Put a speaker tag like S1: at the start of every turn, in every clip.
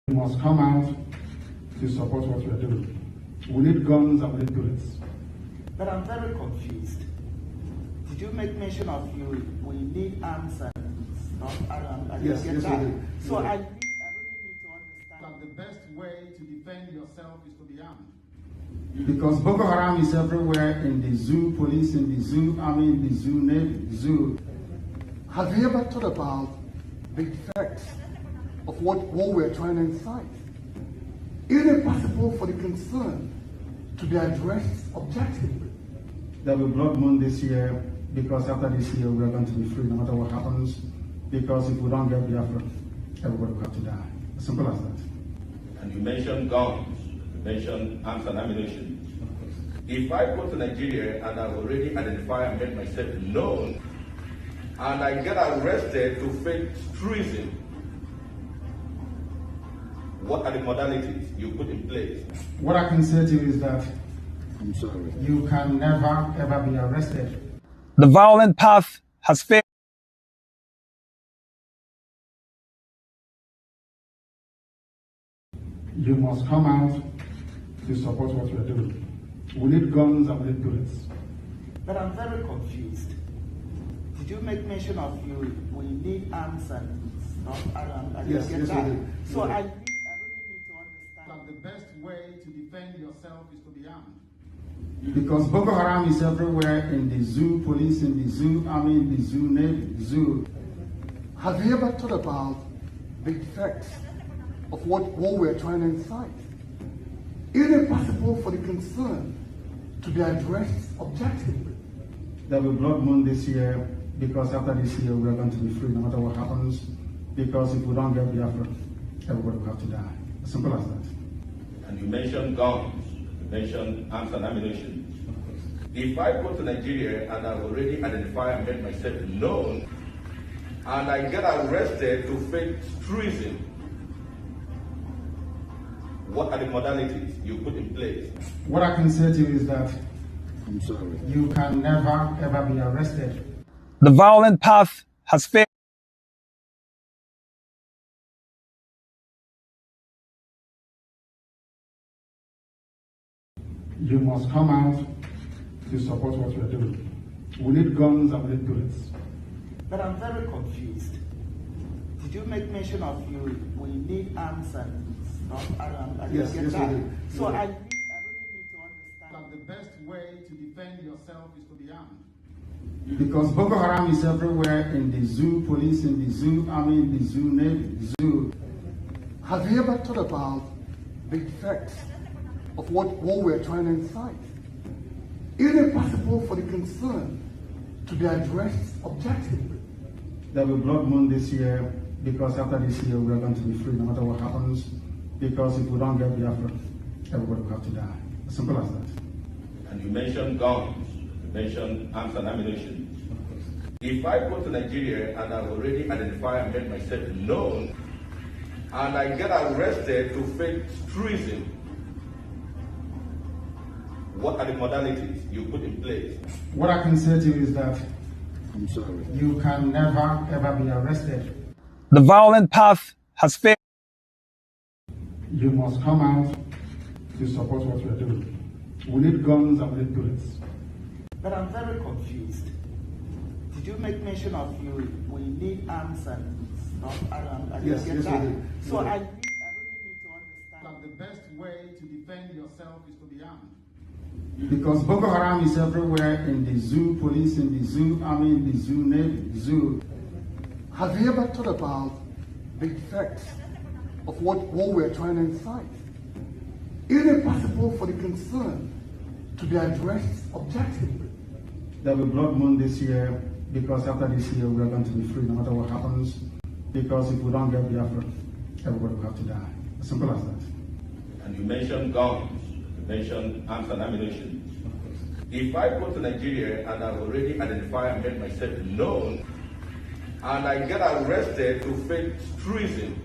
S1: You must come out to support what we are doing. We need guns and we need bullets.
S2: But I'm very confused. Did you make mention of we need arms and stuff?
S1: Yes, we do.
S2: So I really need to understand.
S1: That the best way to defend yourself is to be armed. Because Boko Haram is everywhere, in the zoo, police in the zoo, army in the zoo, navy, zoo.
S3: Have you ever thought about the effects of what we're trying to incite? Isn't it possible for the concern to be addressed objectively?
S1: There will be blood moon this year, because after this year we are going to be free no matter what happens. Because if we don't get Biafra, everybody will have to die. As simple as that.
S4: And you mentioned guns, you mentioned arms and ammunition. If I go to Nigeria and I've already identified and made myself known, and I get arrested to fake treason, what are the modalities you put in place?
S1: What I can say to you is that
S3: I'm sorry.
S1: you can never ever be arrested.
S5: The violent path has failed.
S1: You must come out to support what we are doing. We need guns and we need bullets.
S2: But I'm very confused. Did you make mention of we need arms and stuff?
S1: Yes, we do.
S2: So I really need to understand.
S1: That the best way to defend yourself is to be armed. Because Boko Haram is everywhere, in the zoo, police in the zoo, army in the zoo, navy, zoo.
S3: Have you ever thought about the effects of what we're trying to incite? Isn't it possible for the concern to be addressed objectively?
S1: There will be blood moon this year, because after this year we are going to be free no matter what happens. Because if we don't get Biafra, everybody will have to die. As simple as that.
S4: And you mentioned guns, you mentioned arms and ammunition. If I go to Nigeria and I've already identified and made myself known, and I get arrested to fake treason, what are the modalities you put in place?
S1: What I can say to you is that
S3: I'm sorry.
S1: you can never ever be arrested.
S5: The violent path has failed.
S1: You must come out to support what we are doing. We need guns and we need bullets.
S2: But I'm very confused. Did you make mention of we need arms and stuff?
S1: Yes, we do.
S2: So I really need to understand.
S1: That the best way to defend yourself is to be armed. Because Boko Haram is everywhere, in the zoo, police in the zoo, army in the zoo, navy, zoo.
S3: Have you ever thought about the effects of what we're trying to incite? Isn't it possible for the concern to be addressed objectively?
S1: There will be blood moon this year, because after this year we are going to be free no matter what happens. Because if we don't get Biafra, everybody will have to die. As simple as that.
S4: And you mentioned guns, you mentioned arms and ammunition. If I go to Nigeria and I've already identified and made myself known, and I get arrested to fake treason, what are the modalities you put in place?
S1: What I can say to you is that
S3: I'm sorry.
S1: you can never ever be arrested.
S5: The violent path has failed.
S1: You must come out to support what we are doing. We need guns and we need bullets.
S2: But I'm very confused. Did you make mention of we need arms and stuff?
S1: Yes, we do.
S2: So I really need to understand.
S1: That the best way to defend yourself is to be armed. Because Boko Haram is everywhere, in the zoo, police in the zoo, army in the zoo, navy, zoo.
S3: Have you ever thought about the effects of what we're trying to incite? Isn't it possible for the concern to be addressed objectively?
S1: There will be blood moon this year, because after this year we are going to be free no matter what happens. Because if we don't get Biafra, everybody will have to die. As simple as that.
S4: And you mentioned guns, you mentioned arms and ammunition. If I go to Nigeria and I've already identified and made myself known, and I get arrested to fake treason,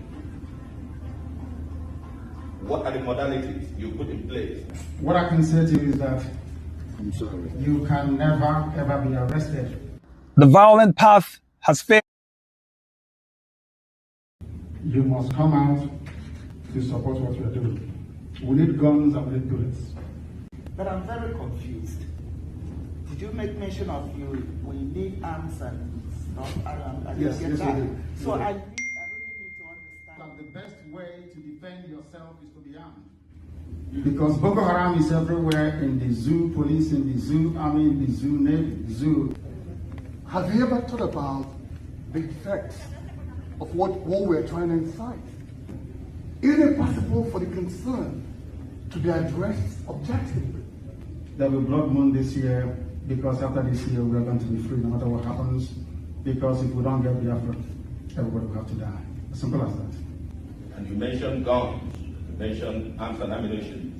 S4: what are the modalities you put in place?
S1: What I can say to you is that
S3: I'm sorry.
S1: you can never ever be arrested.
S5: The violent path has failed.
S1: You must come out to support what we are doing. We need guns and we need bullets.
S2: But I'm very confused. Did you make mention of we need arms and stuff? I
S1: Yes,
S2: get
S1: yes,
S2: that.
S1: we do.
S2: So
S1: We do.
S2: I really need to understand.
S1: That the best way to defend yourself is to be armed. Because Boko Haram is everywhere, in the zoo, police in the zoo, army in the zoo, navy, zoo.
S3: Have you ever thought about the effects of what war we're trying to incite? Is it possible for the concern to be addressed objectively?
S1: There will be blood moon this year, because after this year we are going to be free no matter what happens. Because if we don't get Biafra, everybody will have to die. As simple as that.
S4: And you mentioned guns, you mentioned arms and ammunition.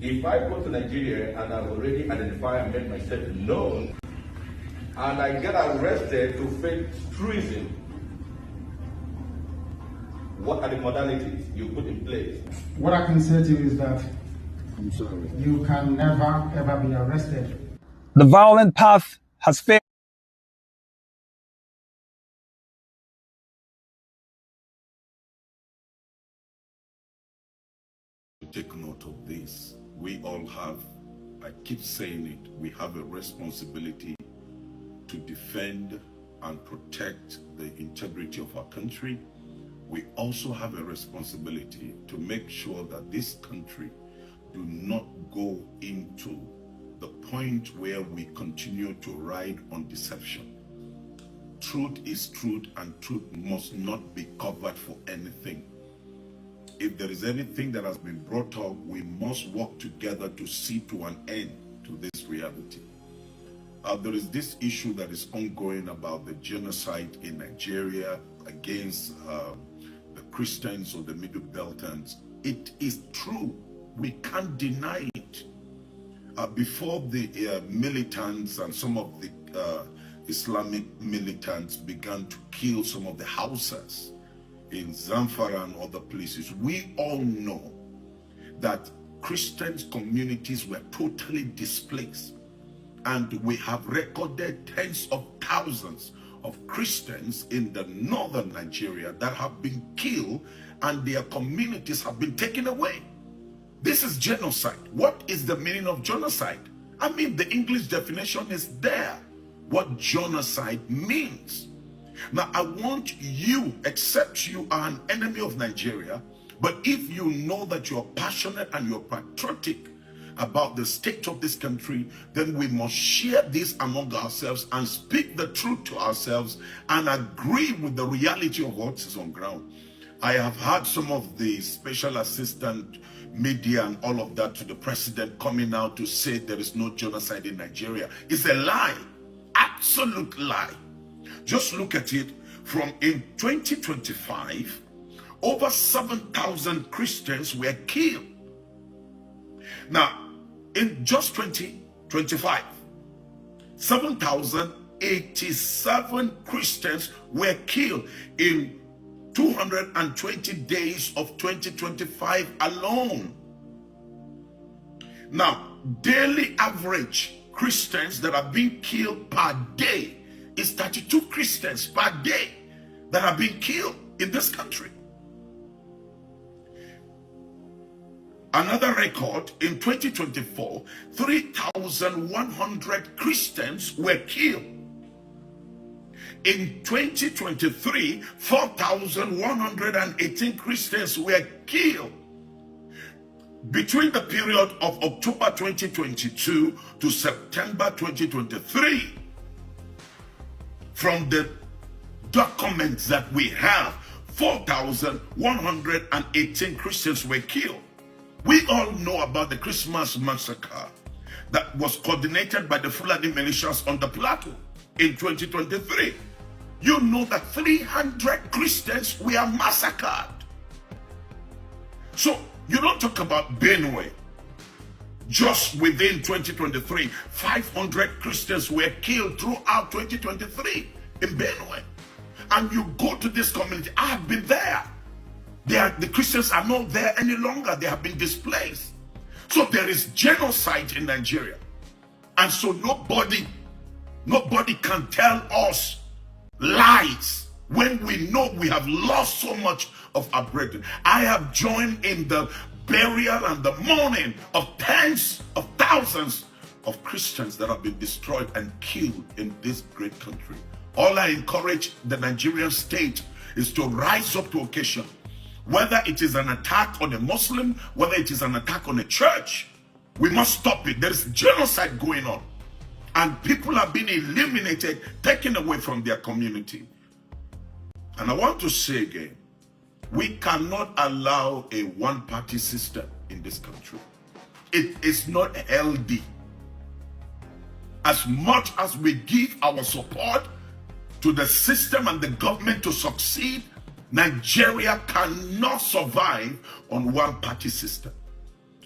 S4: If I go to Nigeria and I've already identified and made myself known, and I get arrested to fake treason, what are the modalities you put in place?
S1: What I can say to you is that
S3: I'm sorry.
S1: you can never ever be arrested.
S5: The violent path has failed.
S6: Take note of this. We all have, I keep saying it, we have a responsibility to defend and protect the integrity of our country. We also have a responsibility to make sure that this country do not go into the point where we continue to ride on deception. Truth is truth, and truth must not be covered for anything. If there is anything that has been brought up, we must work together to see to an end to this reality. There is this issue that is ongoing about the genocide in Nigeria against the Christians or the Middle Beltans. It is true. We can't deny it. Before the militants and some of the Islamic militants began to kill some of the Hausas in Zamfara and other places, we all know that Christian communities were totally displaced. And we have recorded tens of thousands of Christians in the northern Nigeria that have been killed and their communities have been taken away. This is genocide. What is the meaning of genocide? I mean, the English definition is there. What genocide means. Now, I want you, except you are an enemy of Nigeria, but if you know that you're passionate and you're patriotic about the state of this country, then we must share this among ourselves and speak the truth to ourselves and agree with the reality of what is on ground. I have had some of the special assistant media and all of that to the president coming out to say there is no genocide in Nigeria. It's a lie, absolute lie. Just look at it. From in 2025, over 7,000 Christians were killed. Now, in just 2025, 7,087 Christians were killed in 220 days of 2025 alone. Now, daily average Christians that are being killed per day is 32 Christians per day that are being killed in this country. Another record, in 2024, 3,100 Christians were killed. In 2023, 4,118 Christians were killed. Between the period of October 2022 to September 2023, from the documents that we have, 4,118 Christians were killed. We all know about the Christmas massacre that was coordinated by the Fulani militias on the plateau in 2023. You know that 300 Christians were massacred. So you don't talk about Benue. Just within 2023, 500 Christians were killed throughout 2023 in Benue. And you go to this community, I have been there. The Christians are not there any longer. They have been displaced. So there is genocide in Nigeria. And so nobody can tell us lies when we know we have lost so much of our brethren. I have joined in the burial and the mourning of tens of thousands of Christians that have been destroyed and killed in this great country. All I encourage the Nigerian state is to rise up to occasion. Whether it is an attack on a Muslim, whether it is an attack on a church, we must stop it. There is genocide going on. And people are being eliminated, taken away from their community. And I want to say again, we cannot allow a one-party system in this country. It is not healthy. As much as we give our support to the system and the government to succeed, Nigeria cannot survive on one-party system.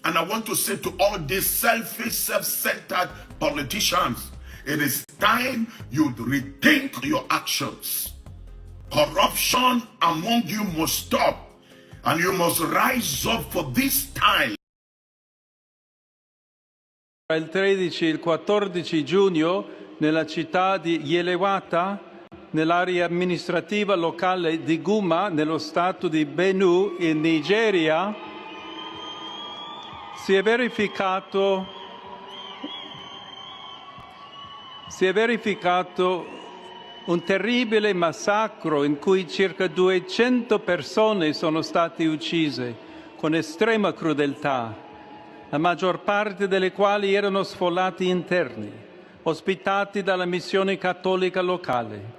S6: And I want to say to all these selfish, self-centered politicians, it is time you rethink your actions. Corruption among you must stop, and you must rise up for this time.
S7: Il 13 e il 14 giugno nella città di Yelewata, nell'area amministrativa locale di Guma, nello stato di Benue, in Nigeria, si è verificato un terribile massacro in cui circa 200 persone sono state uccise con estrema crudeltà, la maggior parte delle quali erano sfollati interni, ospitati dalla missione cattolica locale.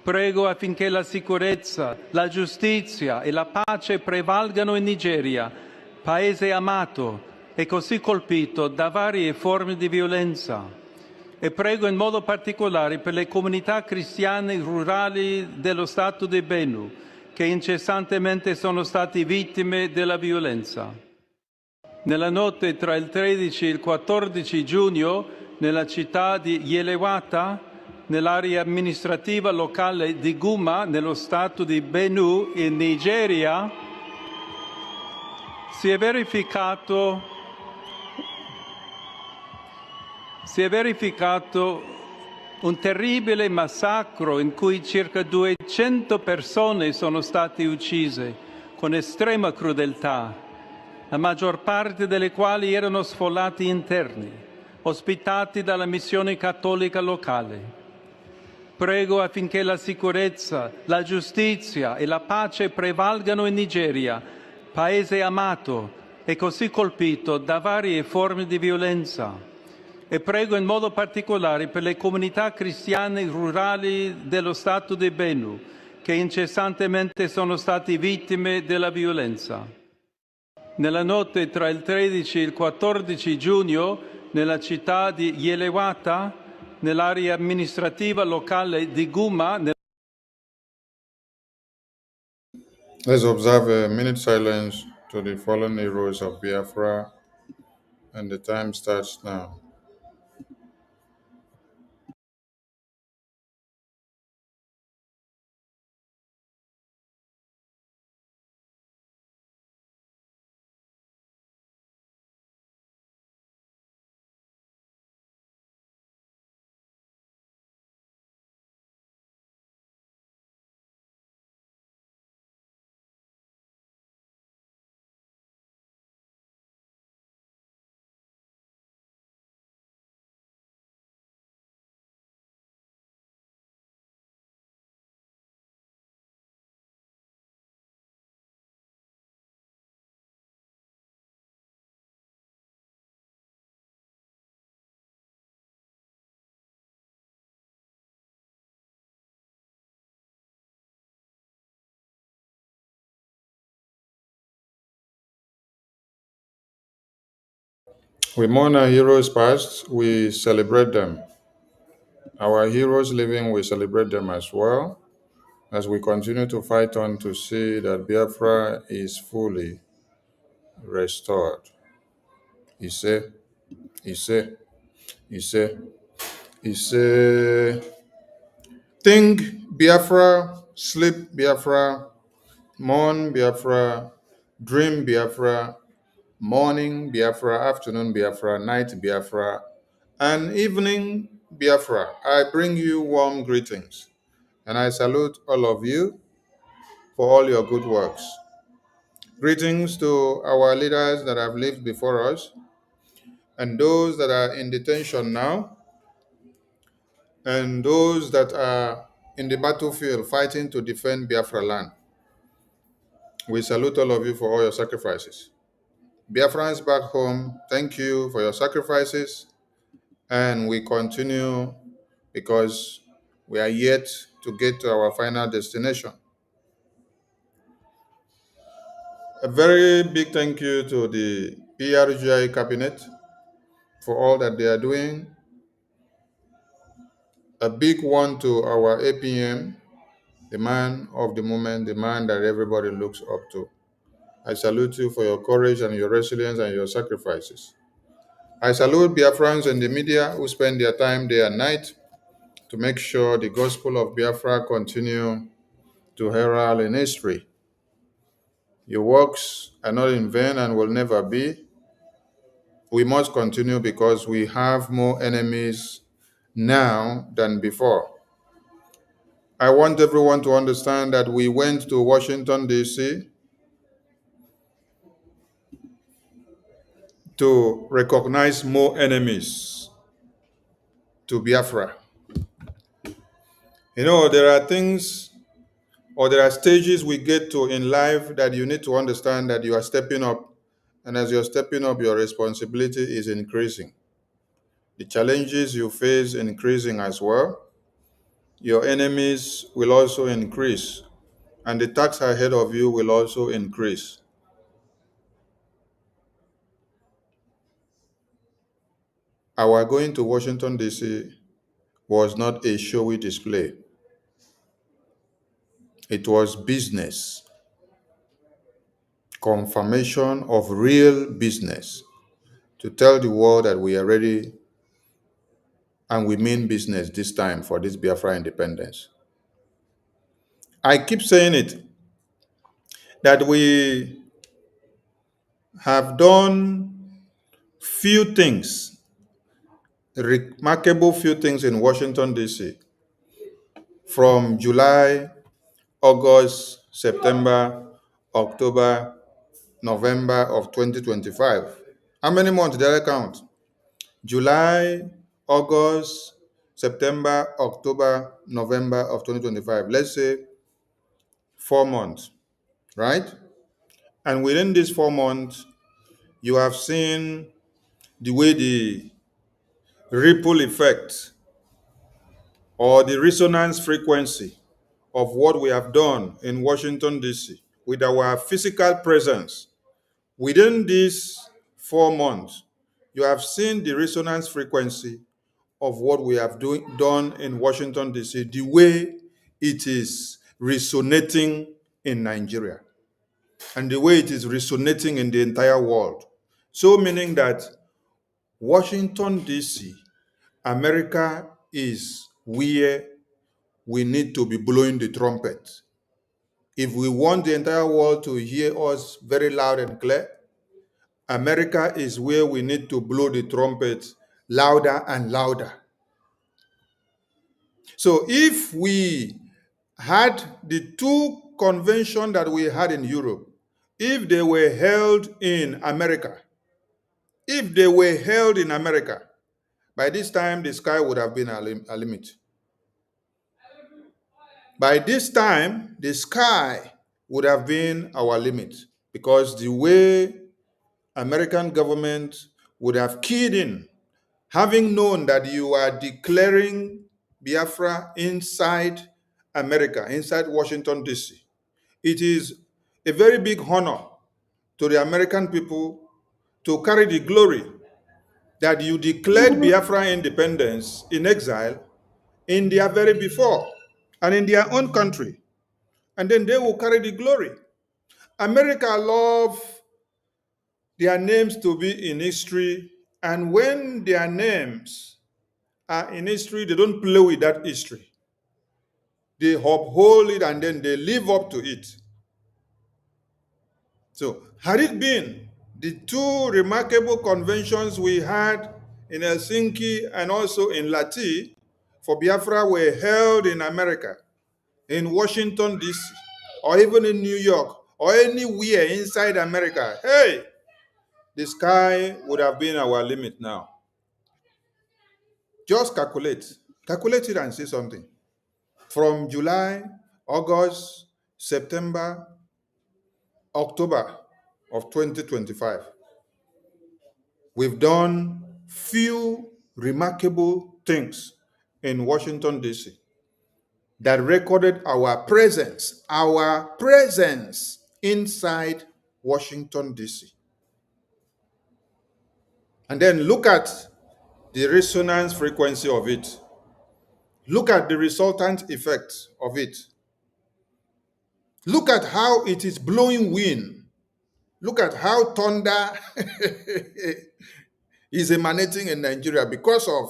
S7: Prego affinché la sicurezza, la giustizia e la pace prevalgano in Nigeria, paese amato e così colpito da varie forme di violenza. E prego in modo particolare per le comunità cristiane rurali dello Stato di Benue, che incessantemente sono stati vittime della violenza. Nella notte tra il 13 e il 14 giugno, nella città di Yelewata, nell'area amministrativa locale di Guma, nello Stato di Benue, in Nigeria, si è verificato un terribile massacro in cui circa 200 persone sono state uccise con estrema crudeltà, la maggior parte delle quali erano sfollati interni, ospitati dalla missione cattolica locale. Prego affinché la sicurezza, la giustizia e la pace prevalgano in Nigeria, paese amato e così colpito da varie forme di violenza. E prego in modo particolare per le comunità cristiane rurali dello Stato di Benue, che incessantemente sono stati vittime della violenza. Nella notte tra il 13 e il 14 giugno, nella città di Yelewata, nell'area amministrativa locale di Guma.
S8: Let's observe a minute silence to the fallen heroes of Biafra, and the time starts now. We mourn our heroes past, we celebrate them. Our heroes living, we celebrate them as well, as we continue to fight on to see that Biafra is fully restored. Ise, Ise, Ise, Ise. Think Biafra, sleep Biafra, mourn Biafra, dream Biafra, morning Biafra, afternoon Biafra, night Biafra, and evening Biafra. I bring you warm greetings and I salute all of you for all your good works. Greetings to our leaders that have lived before us and those that are in detention now and those that are in the battlefield fighting to defend Biafra land. We salute all of you for all your sacrifices. Biafrans back home, thank you for your sacrifices, and we continue because we are yet to get to our final destination. A very big thank you to the BRGIE cabinet for all that they are doing. A big one to our APM, the man of the moment, the man that everybody looks up to. I salute you for your courage and your resilience and your sacrifices. I salute Biafrans in the media who spend their time day and night to make sure the gospel of Biafra continue to herald in history. Your works are not in vain and will never be. We must continue because we have more enemies now than before. I want everyone to understand that we went to Washington, D.C. to recognize more enemies to Biafra. You know, there are things or there are stages we get to in life that you need to understand that you are stepping up. And as you're stepping up, your responsibility is increasing. The challenges you face increasing as well. Your enemies will also increase, and the task ahead of you will also increase. Our going to Washington, D.C. was not a showy display. It was business, confirmation of real business, to tell the world that we are ready and we mean business this time for this Biafra independence. I keep saying it, that we have done few things, remarkable few things in Washington, D.C. from July, August, September, October, November of 2025. How many months did I count? July, August, September, October, November of 2025. Let's say 4 months, right? And within these 4 months, you have seen the way the ripple effect or the resonance frequency of what we have done in Washington, D.C. with our physical presence. Within these 4 months, you have seen the resonance frequency of what we have done in Washington, D.C., the way it is resonating in Nigeria and the way it is resonating in the entire world. So meaning that Washington, D.C., America is where we need to be blowing the trumpet. If we want the entire world to hear us very loud and clear, America is where we need to blow the trumpet louder and louder. So if we had the two conventions that we had in Europe, if they were held in America, by this time the sky would have been a limit. By this time, the sky would have been our limit because the way American government would have keyed in, having known that you are declaring Biafra inside America, inside Washington, D.C. It is a very big honor to the American people to carry the glory that you declared Biafra independence in exile in their very before and in their own country. And then they will carry the glory. America love their names to be in history, and when their names are in history, they don't play with that history. They uphold it and then they live up to it. So, had it been the two remarkable conventions we had in Helsinki and also in Lati for Biafra were held in America, in Washington, D.C., or even in New York, or anywhere inside America, hey, the sky would have been our limit now. Just calculate. Calculate it and say something. From July, August, September, October of 2025, we've done few remarkable things in Washington, D.C. that recorded our presence inside Washington, D.C. And then look at the resonance frequency of it. Look at the resultant effect of it. Look at how it is blowing wind. Look at how thunder is emanating in Nigeria because of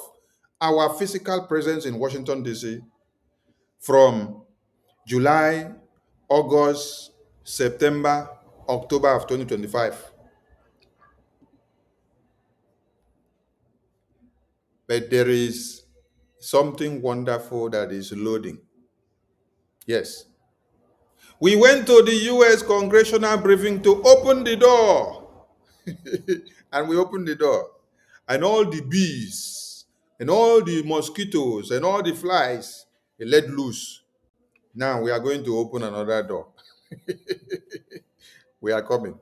S8: our physical presence in Washington, D.C. from July, August, September, October of 2025. But there is something wonderful that is loading. Yes. We went to the U.S. congressional briefing to open the door. And we opened the door. And all the bees, and all the mosquitoes, and all the flies, they let loose. Now we are going to open another door. We are coming.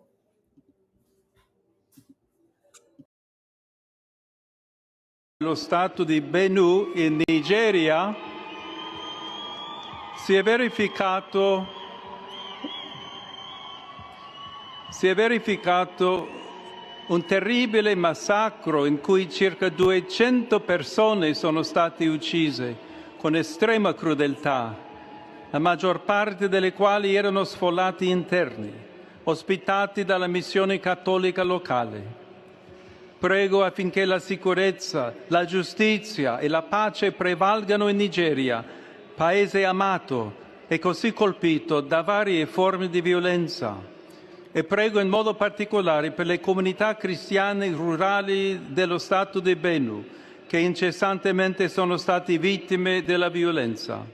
S7: Lo stato di Benue in Nigeria si è verificato un terribile massacro in cui circa 200 persone sono state uccise con estrema crudeltà, la maggior parte delle quali erano sfollati interni, ospitati dalla missione cattolica locale. Prego affinché la sicurezza, la giustizia e la pace prevalgano in Nigeria, paese amato e così colpito da varie forme di violenza. E prego in modo particolare per le comunità cristiane rurali dello Stato di Benue, che incessantemente sono stati vittime della violenza.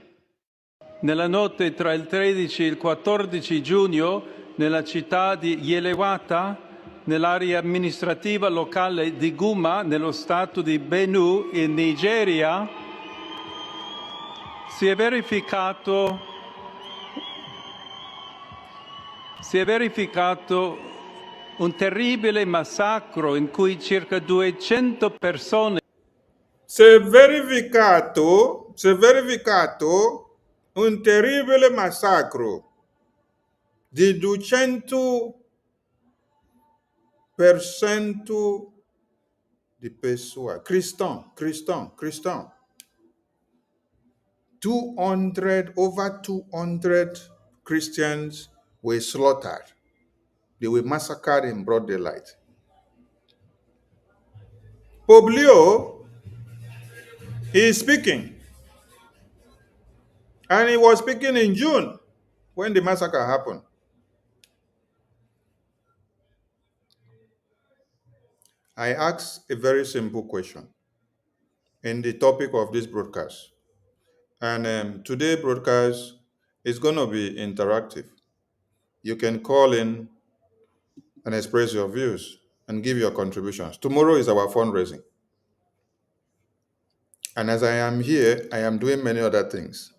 S7: Nella notte tra il 13 e il 14 giugno, nella città di Yelewata, nell'area amministrativa locale di Guma, nello stato di Benue, in Nigeria, si è verificato un terribile massacro in cui circa 200 persone.
S8: Si è verificato un terribile massacro di 200% di persone, cristiani. over 200 Christians were slaughtered. They were massacred in broad daylight. Poblio is speaking. And he was speaking in June when the massacre happened. I asked a very simple question in the topic of this broadcast. And today's broadcast is going to be interactive. You can call in and express your views and give your contributions. Tomorrow is our fundraising. And as I am here, I am doing many other things.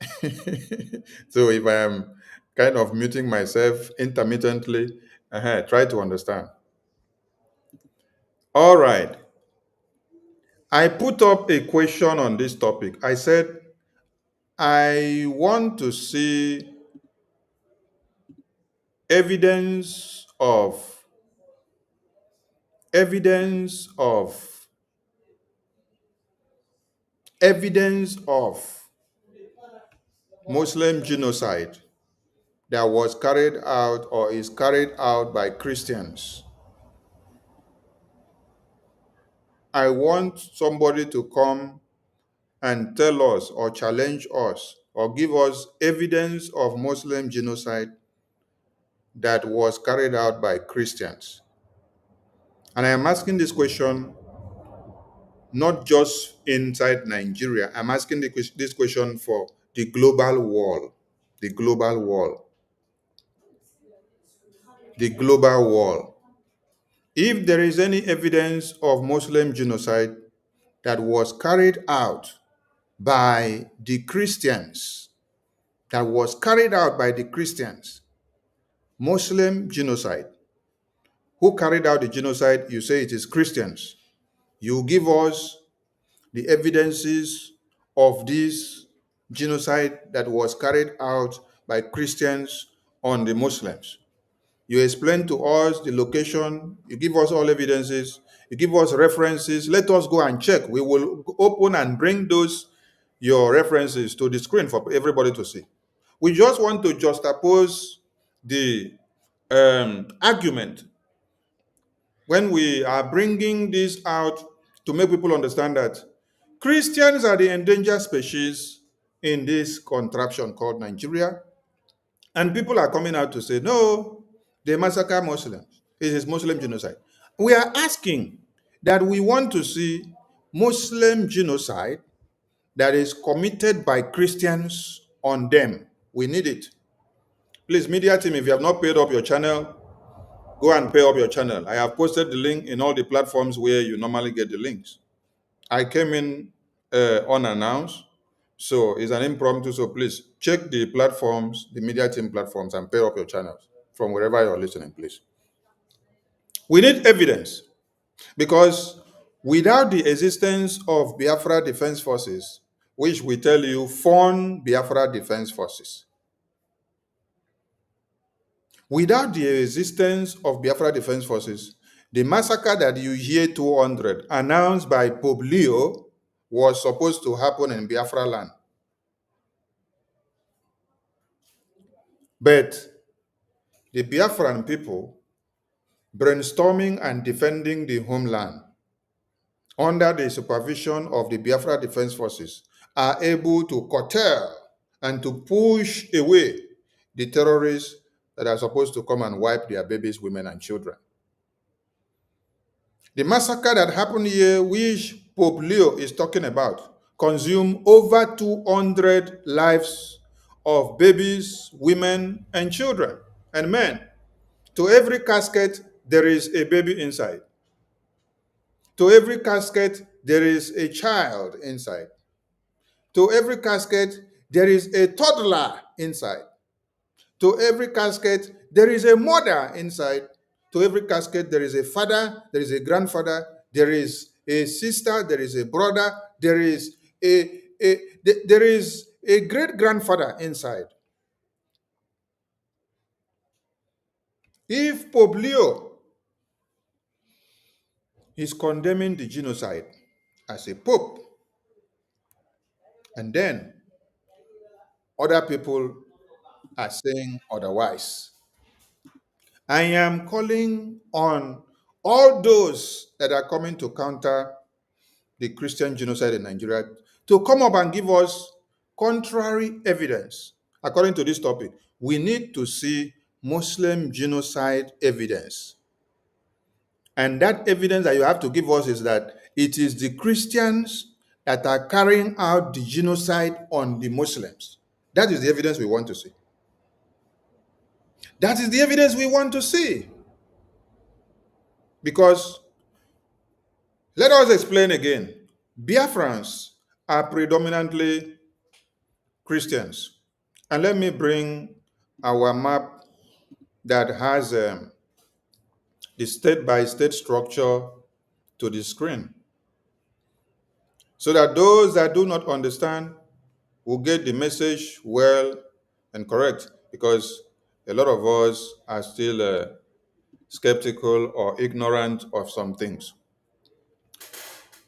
S8: So if I am kind of muting myself intermittently, try to understand. All right. I put up a question on this topic. I said, I want to see evidence of Muslim genocide that was carried out or is carried out by Christians. I want somebody to come and tell us or challenge us or give us evidence of Muslim genocide that was carried out by Christians. And I am asking this question not just inside Nigeria. I'm asking this question for the global world. The global world. the global wall. If there is any evidence of Muslim genocide that was carried out by the Christians, Muslim genocide, who carried out the genocide, you say it is Christians. You give us the evidences of this genocide that was carried out by Christians on the Muslims. You explain to us the location, you give us all evidences, you give us references. Let us go and check. We will open and bring those, your references, to the screen for everybody to see. We just want to juxtapose the argument when we are bringing this out to make people understand that Christians are the endangered species in this contraption called Nigeria. And people are coming out to say, no, they massacre Muslims. It is Muslim genocide. We are asking that we want to see Muslim genocide that is committed by Christians on them. We need it. Please, media team, if you have not paid up your channel, go and pay up your channel. I have posted the link in all the platforms where you normally get the links. I came in unannounced, so it's an impromptu. So please check the platforms, the media team platforms, and pay up your channels from wherever you're listening, please. We need evidence because without the existence of Biafra Defense Forces, which we tell you fund Biafra Defense Forces, without the existence of Biafra Defense Forces, the massacre that you hear 200 announced by Pope Leo was supposed to happen in Biafra land. But the Biafran people, brainstorming and defending the homeland under the supervision of the Biafra Defense Forces, are able to curtail and to push away the terrorists that are supposed to come and wipe their babies, women, and children. The massacre that happened here, which Pope Leo is talking about, consumed over 200 lives of babies, women, and children, and men. To every casket, there is a baby inside. To every casket, there is a child inside. To every casket, there is a toddler inside. To every casket, there is a mother inside. To every casket, there is a father, there is a grandfather, there is a sister, there is a brother, there is a great-grandfather inside. If Pope Leo is condemning the genocide as a pope, and then other people are saying otherwise, I am calling on all those that are coming to counter the Christian genocide in Nigeria to come up and give us contrary evidence. According to this topic, we need to see Muslim genocide evidence. And that evidence that you have to give us is that it is the Christians that are carrying out the genocide on the Muslims. That is the evidence we want to see. That is the evidence we want to see. Because, let us explain again, Biafrans are predominantly Christians. And let me bring our map that has the state-by-state structure to the screen, so that those that do not understand will get the message well and correct, because a lot of us are still skeptical or ignorant of some things.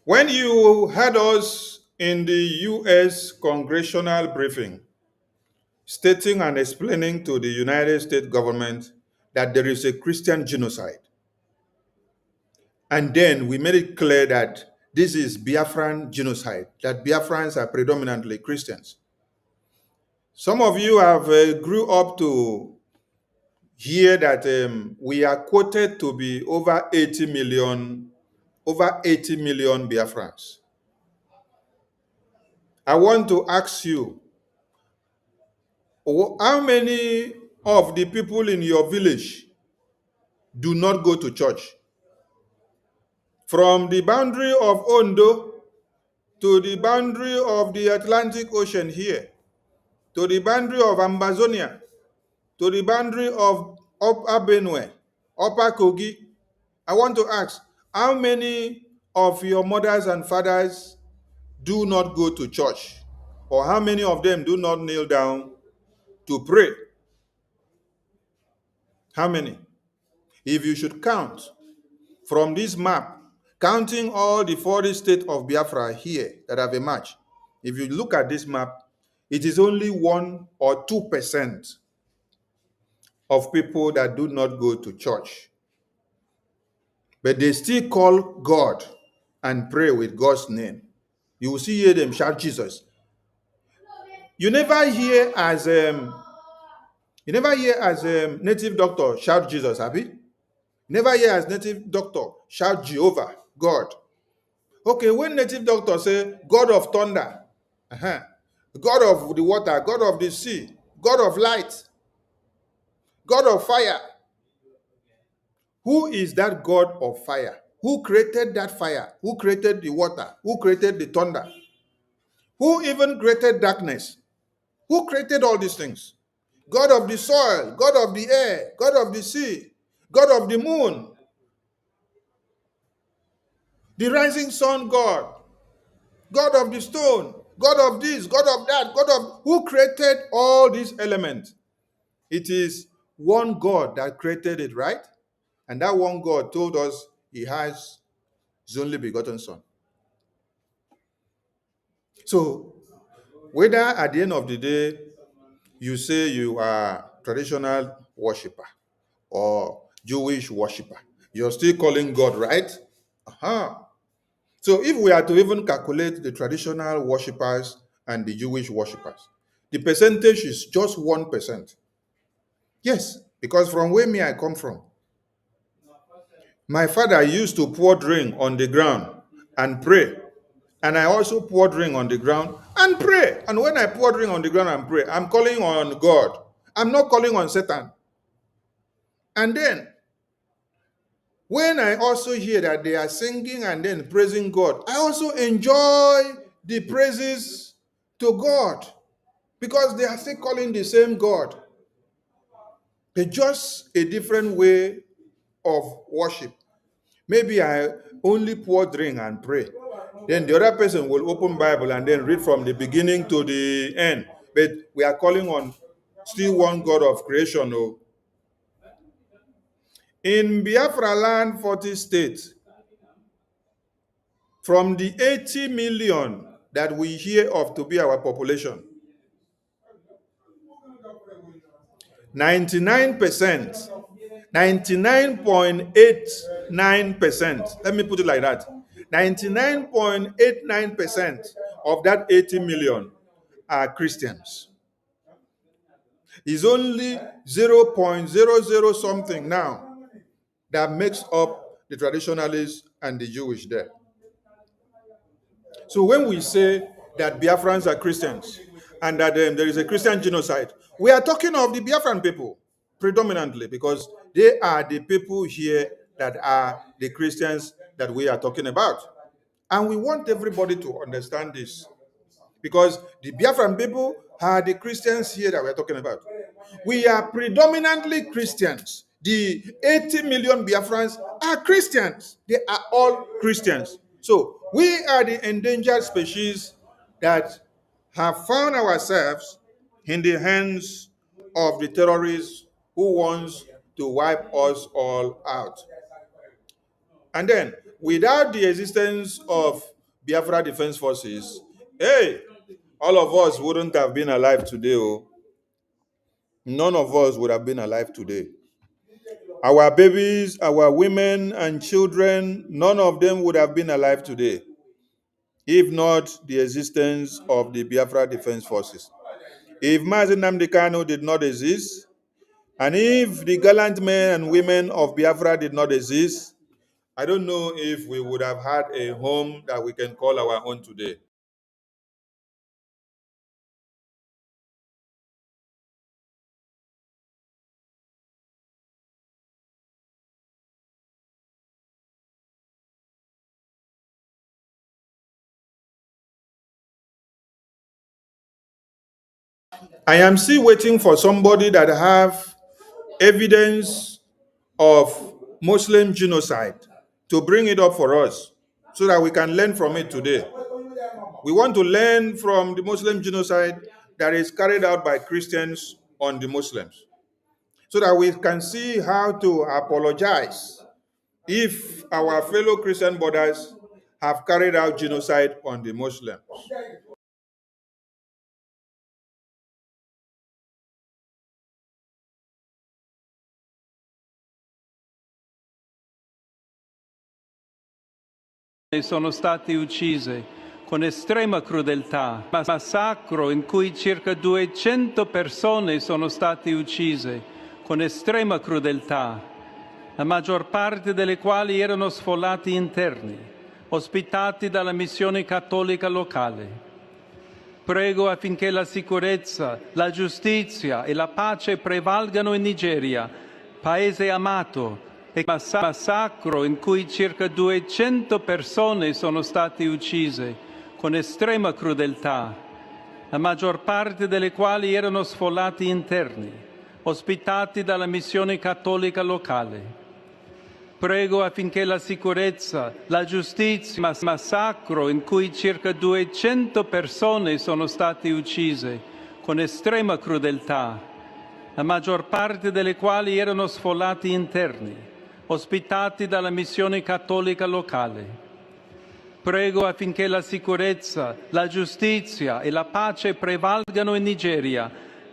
S8: When you had us in the U.S. congressional briefing, stating and explaining to the United States government that there is a Christian genocide, and then we made it clear that this is Biafran genocide, that Biafrans are predominantly Christians. Some of you have grew up to hear that we are quoted to be over 80 million Biafrans. I want to ask you, how many of the people in your village do not go to church. From the boundary of Ondo to the boundary of the Atlantic Ocean here, to the boundary of Amazonia, to the boundary of Upper Benue, Upper Kogi, I want to ask, how many of your mothers and fathers do not go to church? Or how many of them do not kneel down to pray? How many? If you should count from this map, counting all the 40 states of Biafra here that have emerged, if you look at this map, it is only 1 or 2% of people that do not go to church. But they still call God and pray with God's name. You will see hear them shout Jesus. You never hear as native doctor shout Jesus, have you? Never hear as native doctor shout Jehovah, God. Okay, when native doctor say God of thunder, God of the water, God of the sea, God of light, God of fire. Who is that God of fire? Who created that fire? Who created the water? Who created the thunder? Who even created darkness? Who created all these things? God of the soil, God of the air, God of the sea, God of the moon, the rising sun God, God of the stone, God of this, God of that, God of... Who created all these elements? It is one God that created it, right? And that one God told us he has his only begotten son. So, whether at the end of the day you say you are traditional worshiper or Jewish worshiper, you're still calling God, right? So if we are to even calculate the traditional worshippers and the Jewish worshippers, the percentage is just 1%. Yes, because from where me I come from, my father used to pour drink on the ground and pray. And I also pour drink on the ground and pray. And when I pour drink on the ground and pray, I'm calling on God. I'm not calling on Satan. And then, when I also hear that they are singing and then praising God, I also enjoy the praises to God because they are still calling the same God. But just a different way of worship. Maybe I only pour drink and pray. Then the other person will open Bible and then read from the beginning to the end. But we are calling on still one God of creation. Oh. In Biafra land, 40 states, from the 80 million that we hear of to be our population, 99%, 99.89%, let me put it like that, 99.89% of that 80 million are Christians. It's only 0.00 something now that makes up the traditionalists and the Jewish there. So when we say that Biafrans are Christians and that there is a Christian genocide, we are talking of the Biafran people predominantly because they are the people here that are the Christians that we are talking about. And we want everybody to understand this because the Biafran people are the Christians here that we're talking about. We are predominantly Christians. The 80 million Biafrans are Christians. They are all Christians. So we are the endangered species that have found ourselves in the hands of the terrorists who wants to wipe us all out. And then, without the existence of Biafra Defense Forces, hey, all of us wouldn't have been alive today. Oh. None of us would have been alive today. Our babies, our women and children, none of them would have been alive today if not the existence of the Biafra Defense Forces. If Mazi Nnamdi Kanu did not exist, and if the gallant men and women of Biafra did not exist, I don't know if we would have had a home that we can call our own today. I am still waiting for somebody that have evidence of Muslim genocide to bring it up for us so that we can learn from it today. We want to learn from the Muslim genocide that is carried out by Christians on the Muslims so that we can see how to apologize if our fellow Christian brothers have carried out genocide on the Muslims.
S7: Sono state uccise con estrema crudeltà, massacro in cui circa 200 persone sono state uccise con estrema crudeltà, la maggior parte delle quali erano sfollati interni, ospitati dalla missione cattolica locale. Prego affinché la sicurezza, la giustizia e la pace prevalgano in Nigeria, paese amato, e massacro in cui circa 200 persone sono state uccise con estrema crudeltà, la maggior parte delle quali erano sfollati interni, ospitati dalla missione cattolica locale. Prego affinché la sicurezza, la giustizia, massacro in cui circa 200 persone sono state uccise con estrema crudeltà, la maggior parte delle quali erano sfollati interni, ospitati dalla missione cattolica locale. Prego affinché la sicurezza, la giustizia e la pace prevalgano in Nigeria,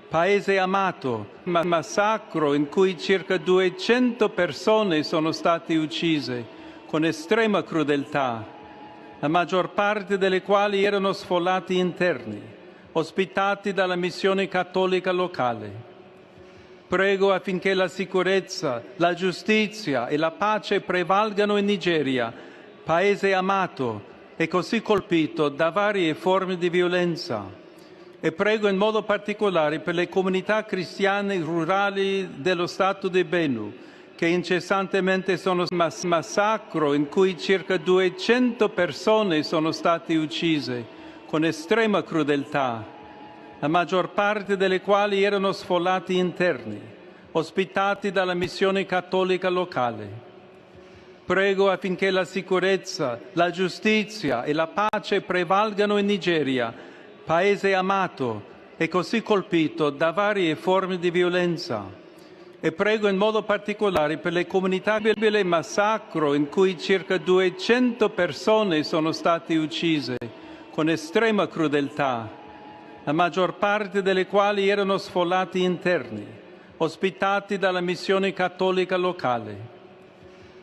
S7: paese amato, massacro in cui circa 200 persone sono state uccise con estrema crudeltà, la maggior parte delle quali erano sfollati interni, ospitati dalla missione cattolica locale. Prego affinché la sicurezza, la giustizia e la pace prevalgano in Nigeria, paese amato e così colpito da varie forme di violenza. E prego in modo particolare per le comunità cristiane rurali dello Stato di Benue, che incessantemente sono massacro in cui circa 200 persone sono state uccise con estrema crudeltà, la maggior parte delle quali erano sfollati interni, ospitati dalla missione cattolica locale. Prego affinché la sicurezza, la giustizia e la pace prevalgano in Nigeria, paese amato e così colpito da varie forme di violenza. E prego in modo particolare per le comunità del massacro in cui circa 200 persone sono state uccise con estrema crudeltà, la maggior parte delle quali erano sfollati interni, ospitati dalla missione cattolica locale.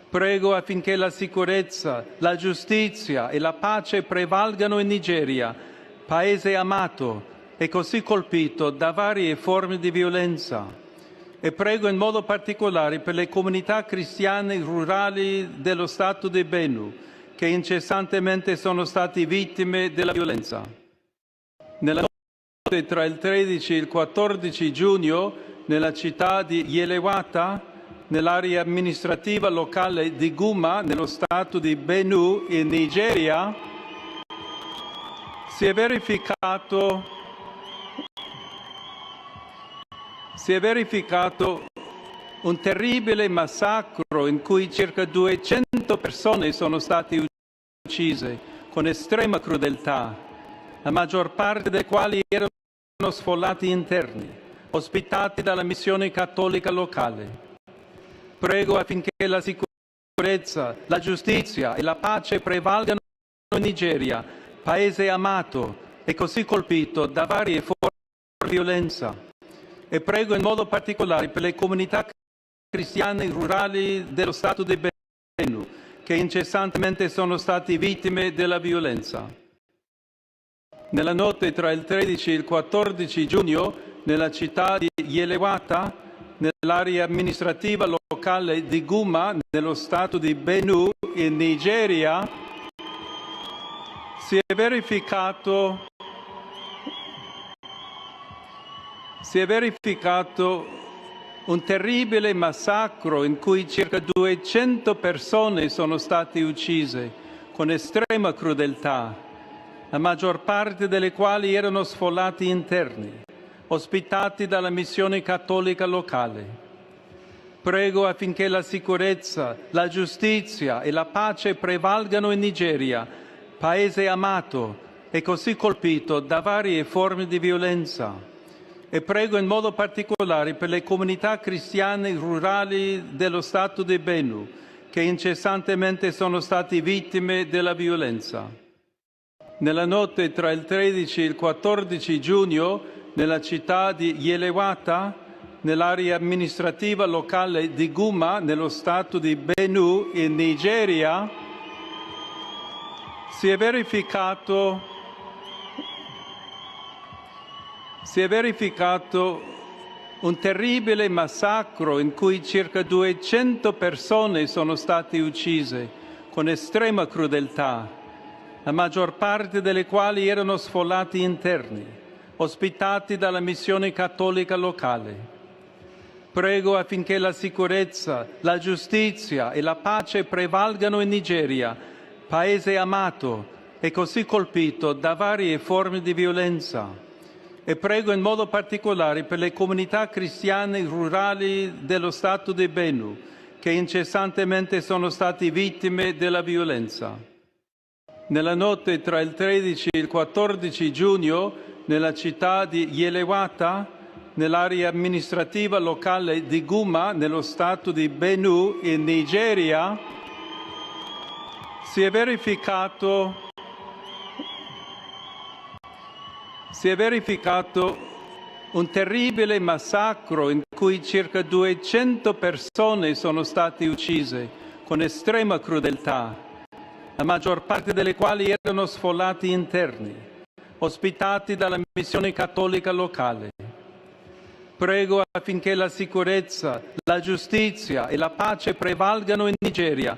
S7: Prego affinché la sicurezza, la giustizia e la pace prevalgano in Nigeria, paese amato e così colpito da varie forme di violenza. E prego in modo particolare per le comunità cristiane rurali dello Stato di Benue, che incessantemente sono stati vittime della violenza. Nella notte tra il 13 e il 14 giugno, nella città di Yelewata, nell'area amministrativa locale di Guma, nello Stato di Benue, in Nigeria, si è verificato un terribile massacro in cui circa 200 persone sono state uccise con estrema crudeltà, la maggior parte delle quali erano sfollati interni, ospitati dalla missione cattolica locale. Prego affinché la sicurezza, la giustizia e la pace prevalgano in Nigeria, paese amato e così colpito da varie forme di violenza. E prego in modo particolare per le comunità cristiane rurali dello Stato di Benue, che incessantemente sono stati vittime della violenza. Nella notte tra il 13 e il 14 giugno, nella città di Yelewata, nell'area amministrativa locale di Guma, nello Stato di Benue, in Nigeria, si è verificato un terribile massacro in cui circa 200 persone sono state uccise con estrema crudeltà, la maggior parte delle quali erano sfollati interni, ospitati dalla missione cattolica locale. Prego affinché la sicurezza, la giustizia e la pace prevalgano in Nigeria, paese amato e così colpito da varie forme di violenza. E prego in modo particolare per le comunità cristiane rurali dello Stato di Benue, che incessantemente sono stati vittime della violenza. Nella notte tra il 13 e il 14 giugno, nella città di Yelewata, nell'area amministrativa locale di Guma, nello Stato di Benue, in Nigeria, si è verificato un terribile massacro in cui circa 200 persone sono state uccise con estrema crudeltà, la maggior parte delle quali erano sfollati interni, ospitati dalla missione cattolica locale. Prego affinché la sicurezza, la giustizia e la pace prevalgano in Nigeria, paese amato e così colpito da varie forme di violenza. E prego in modo particolare per le comunità cristiane rurali dello Stato di Benue, che incessantemente sono stati vittime della violenza. Nella notte tra il 13 e il 14 giugno, nella città di Yelewata, nell'area amministrativa locale di Guma, nello Stato di Benue, in Nigeria, si è verificato un terribile massacro in cui circa 200 persone sono state uccise con estrema crudeltà, la maggior parte delle quali erano sfollati interni, ospitati dalla missione cattolica locale. Prego affinché la sicurezza, la giustizia e la pace prevalgano in Nigeria,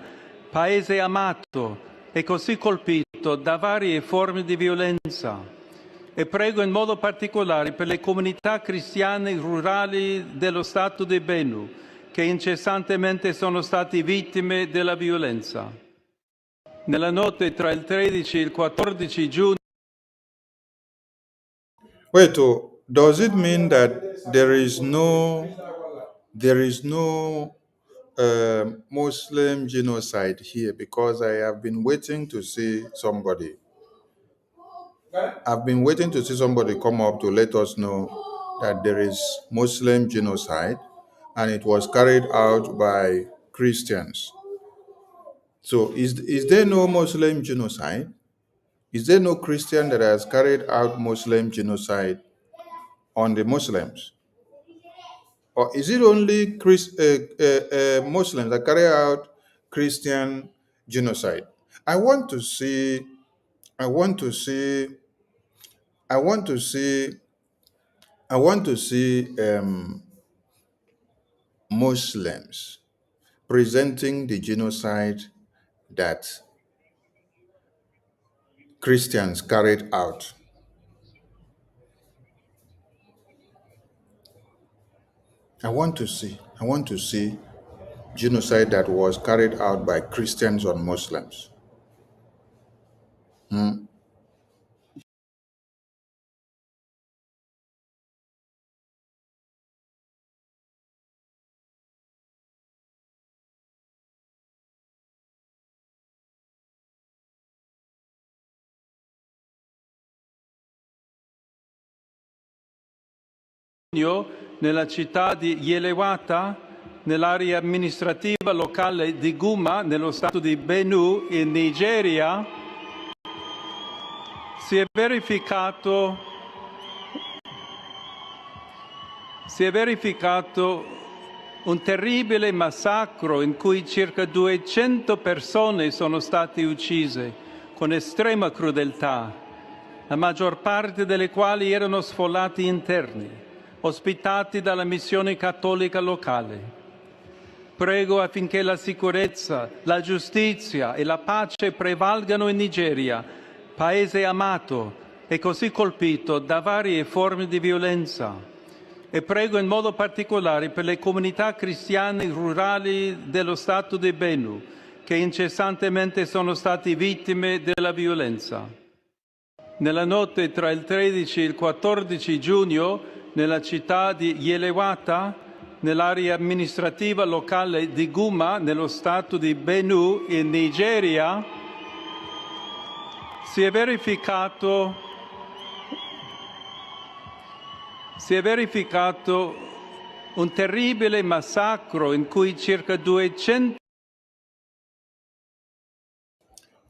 S7: paese amato e così colpito da varie forme di violenza. E prego in modo particolare per le comunità cristiane rurali dello Stato di Benue, che incessantemente sono stati vittime della violenza. Nella notte tra il 13 e il 14 giugno.
S8: Wait, does it mean that there is no Muslim genocide here? Because I have been waiting to see somebody. I've been waiting to see somebody come up to let us know that there is Muslim genocide and it was carried out by Christians. So is there no Muslim genocide? Is there no Christian that has carried out Muslim genocide on the Muslims? Or is it only Muslims that carry out Christian genocide? I want to see Muslims presenting the genocide that Christians carried out. I want to see genocide that was carried out by Christians on Muslims.
S7: Nella città di Yelewata, nell'area amministrativa locale di Guma, nello Stato di Benue, in Nigeria, si è verificato un terribile massacro in cui circa 200 persone sono state uccise con estrema crudeltà, la maggior parte delle quali erano sfollati interni, ospitati dalla missione cattolica locale. Prego affinché la sicurezza, la giustizia e la pace prevalgano in Nigeria, paese amato e così colpito da varie forme di violenza. E prego in modo particolare per le comunità cristiane rurali dello Stato di Benue, che incessantemente sono stati vittime della violenza. Nella notte tra il 13 e il 14 giugno, nella città di Yelewata, nell'area amministrativa locale di Guma, nello stato di Benue, in Nigeria, si è verificato un terribile massacro in cui circa 200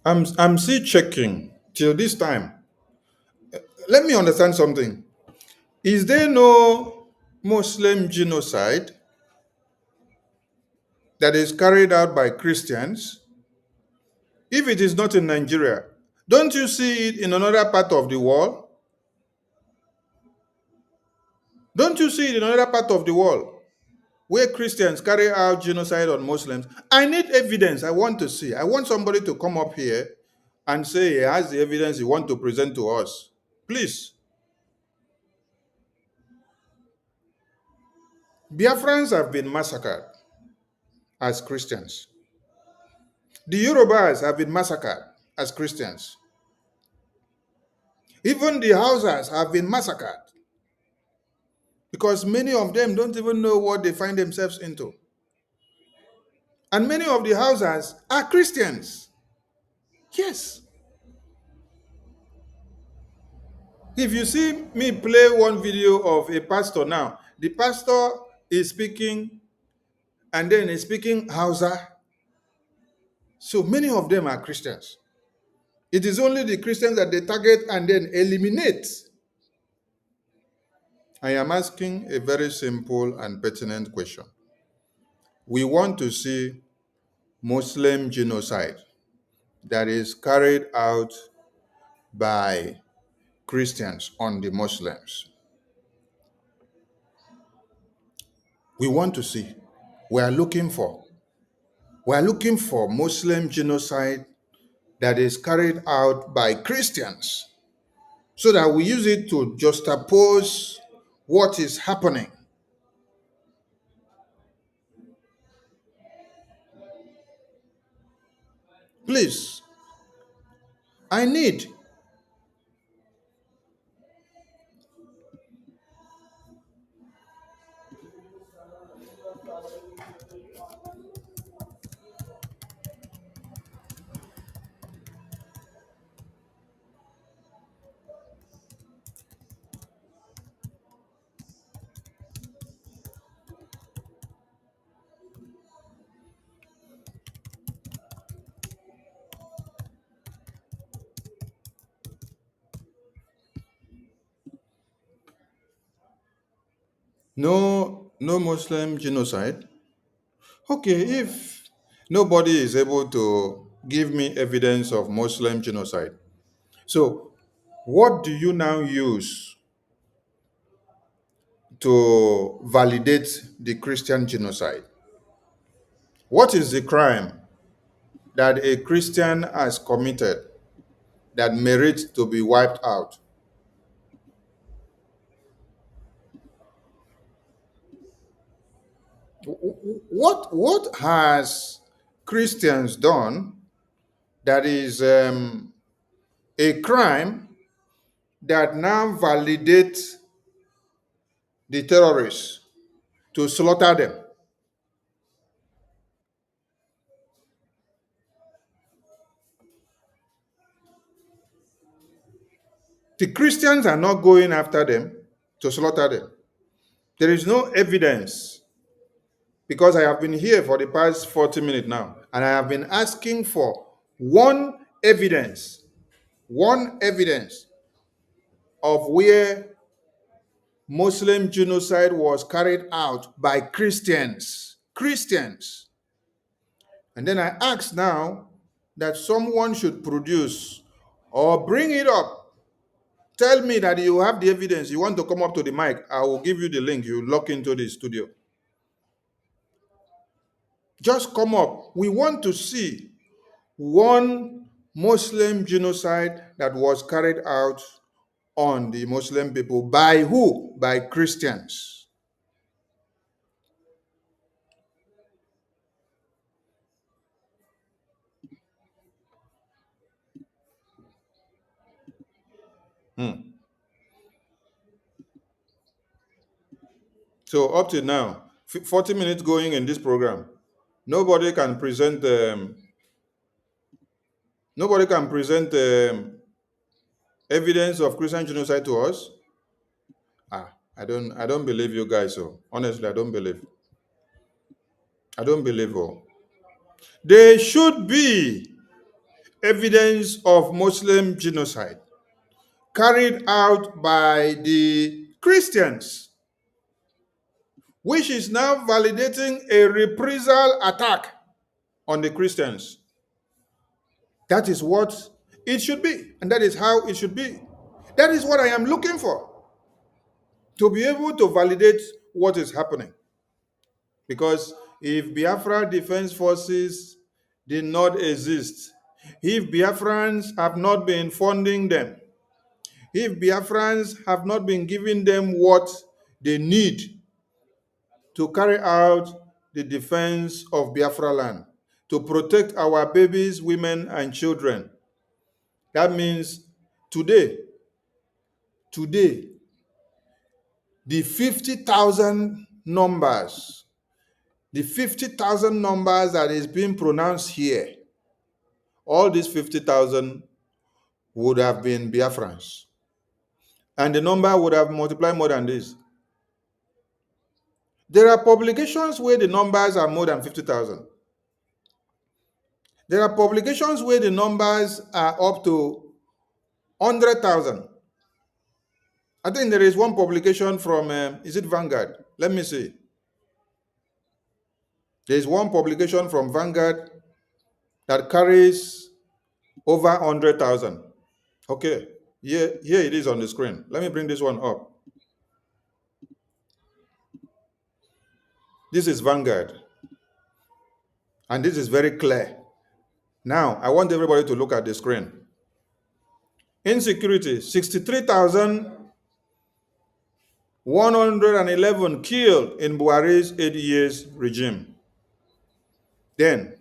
S8: I'm still checking till this time. Let me understand something. Is there no Muslim genocide that is carried out by Christians? If it is not in Nigeria, don't you see it in another part of the world? Don't you see it in another part of the world where Christians carry out genocide on Muslims? I need evidence. I want to see. I want somebody to come up here and say he has the evidence he wants to present to us. Please. Biafrans have been massacred as Christians. The Yorubas have been massacred as Christians. Even the Hausas have been massacred because many of them don't even know what they find themselves into. And many of the Hausas are Christians. Yes. If you see me play one video of a pastor now, the pastor is speaking and then he's speaking Hausa. So many of them are Christians. It is only the Christians that they target and then eliminate. I am asking a very simple and pertinent question. We want to see Muslim genocide that is carried out by Christians on the Muslims. We want to see. We are looking for Muslim genocide that is carried out by Christians so that we use it to juxtapose what is happening. Please, I need. No Muslim genocide. Okay, if nobody is able to give me evidence of Muslim genocide, so what do you now use to validate the Christian genocide? What is the crime that a Christian has committed that merits to be wiped out? What has Christians done that is a crime that now validates the terrorists to slaughter them? The Christians are not going after them to slaughter them. There is no evidence, because I have been here for the past 40 minutes now, and I have been asking for one evidence of where Muslim genocide was carried out by Christians. Christians. And then I ask now that someone should produce or bring it up. Tell me that you have the evidence. You want to come up to the mic, I will give you the link. You log into the studio. Just come up. We want to see one Muslim genocide that was carried out on the Muslim people. By who? By Christians. So up to now, 40 minutes going in this program, nobody can present evidence of Christian genocide to us. I don't believe you guys. So honestly, I don't believe. Oh. There should be evidence of Muslim genocide carried out by the Christians, which is now validating a reprisal attack on the Christians. That is what it should be, and that is how it should be. That is what I am looking for, to be able to validate what is happening. Because if Biafra Defense Forces did not exist, if Biafrans have not been funding them, if Biafrans have not been giving them what they need to carry out the defense of Biafra land, to protect our babies, women, and children, that means today, the 50,000 numbers, that is being pronounced here, all these 50,000 would have been Biafrans. And the number would have multiplied more than this. There are publications where the numbers are more than 50,000. There are publications where the numbers are up to 100,000. I think there is one publication from, is it Vanguard? Let me see. There is one publication from Vanguard that carries over 100,000. Okay, here it is on the screen. Let me bring this one up. This is Vanguard. And this is very clear. Now, I want everybody to look at the screen. Insecurity, 63,111 killed in Buhari's 8 years regime. Then,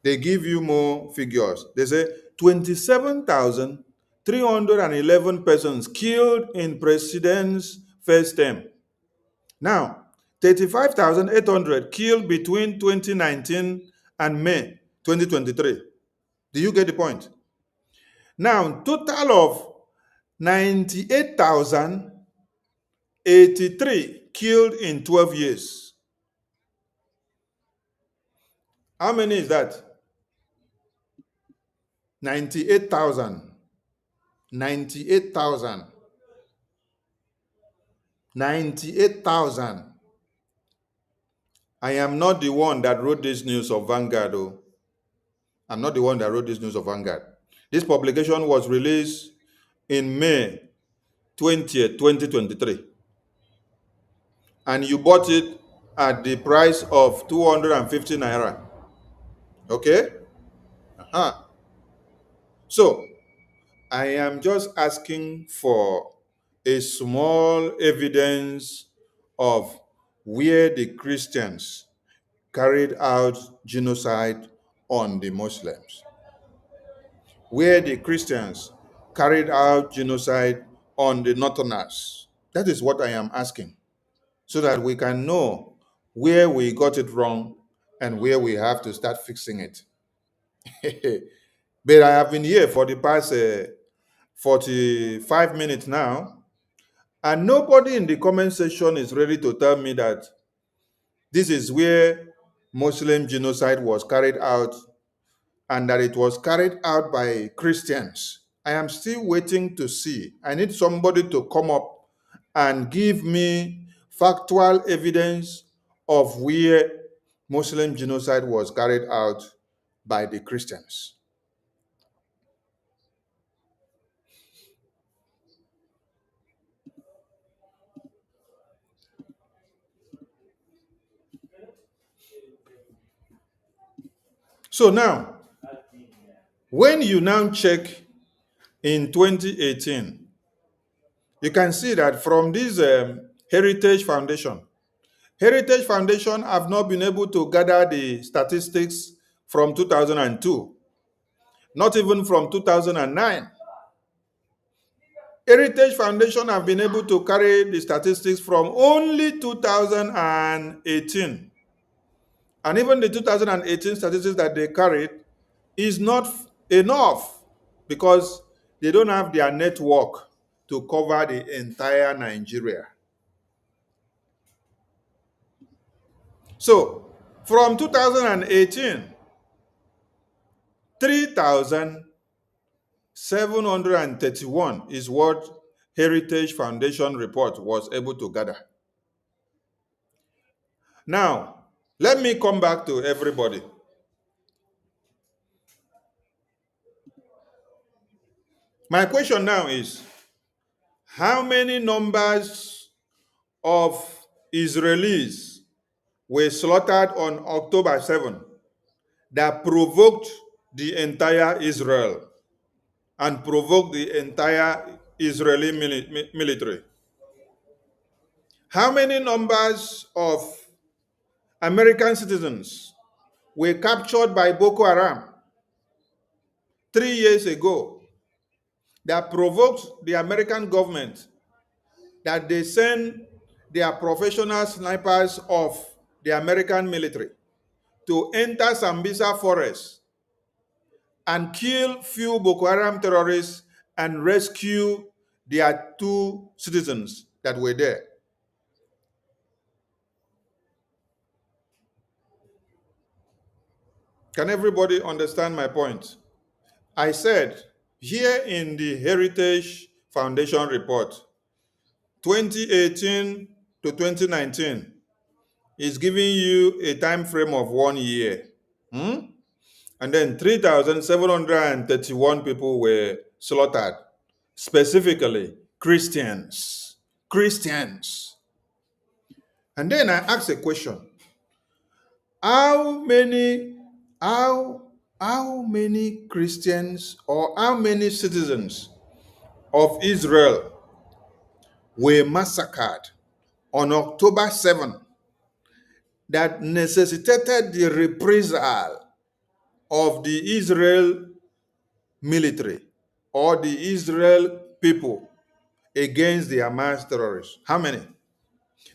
S8: they give you more figures. They say 27,311 persons killed in president's first term. Now, 35,800 killed between 2019 and May 2023. Do you get the point? Now, total of 98,083 killed in 12 years. How many is that? 98,000. 98,000. 98,000. I am not the one that wrote this news of Vanguard, though. I'm not the one that wrote this news of Vanguard. This publication was released in May 20th, 2023. And you bought it at the price of 250 naira. Okay? So, I am just asking for a small evidence of where the Christians carried out genocide on the Muslims. Where the Christians carried out genocide on the Northerners. That is what I am asking, so that we can know where we got it wrong and where we have to start fixing it. But I have been here for the past 45 minutes now, and nobody in the comment section is ready to tell me that this is where Muslim genocide was carried out and that it was carried out by Christians. I am still waiting to see. I need somebody to come up and give me factual evidence of where Muslim genocide was carried out by the Christians. So now, when you now check in 2018, you can see that from this Heritage Foundation have not been able to gather the statistics from 2002, not even from 2009. Heritage Foundation have been able to carry the statistics from only 2018. And even the 2018 statistics that they carried is not enough because they don't have their network to cover the entire Nigeria. So, from 2018, 3,731 is what Heritage Foundation report was able to gather. Now, let me come back to everybody. My question now is, how many numbers of Israelis were slaughtered on October 7 that provoked the entire Israel and provoked the entire Israeli military? How many numbers of American citizens were captured by Boko Haram 3 years ago that provoked the American government that they send their professional snipers of the American military to enter Sambisa forest and kill few Boko Haram terrorists and rescue their 2 citizens that were there? Can everybody understand my point? I said, here in the Heritage Foundation report, 2018 to 2019 is giving you a time frame of 1 year. And then 3,731 people were slaughtered, specifically Christians. Christians. And then I asked a question. How many Christians or how many citizens of Israel were massacred on October 7 that necessitated the reprisal of the Israel military or the Israel people against the Hamas terrorists? How many?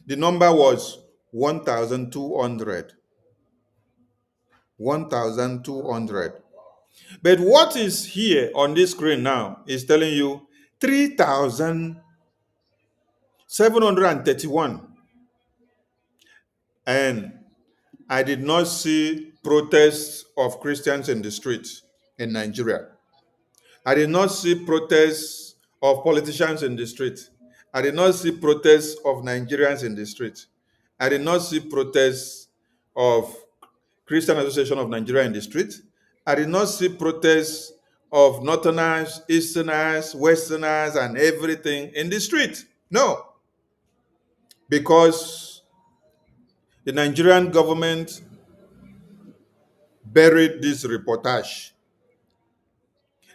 S8: The number was 1,200. 1,200. But what is here on this screen now is telling you 3,731. And I did not see protests of Christians in the streets in Nigeria. I did not see protests of politicians in the street. I did not see protests of Nigerians in the street. I did not see protests of Christian Association of Nigeria in the street. I did not see protests of Northerners, Easterners, Westerners, and everything in the street. No. Because the Nigerian government buried this reportage.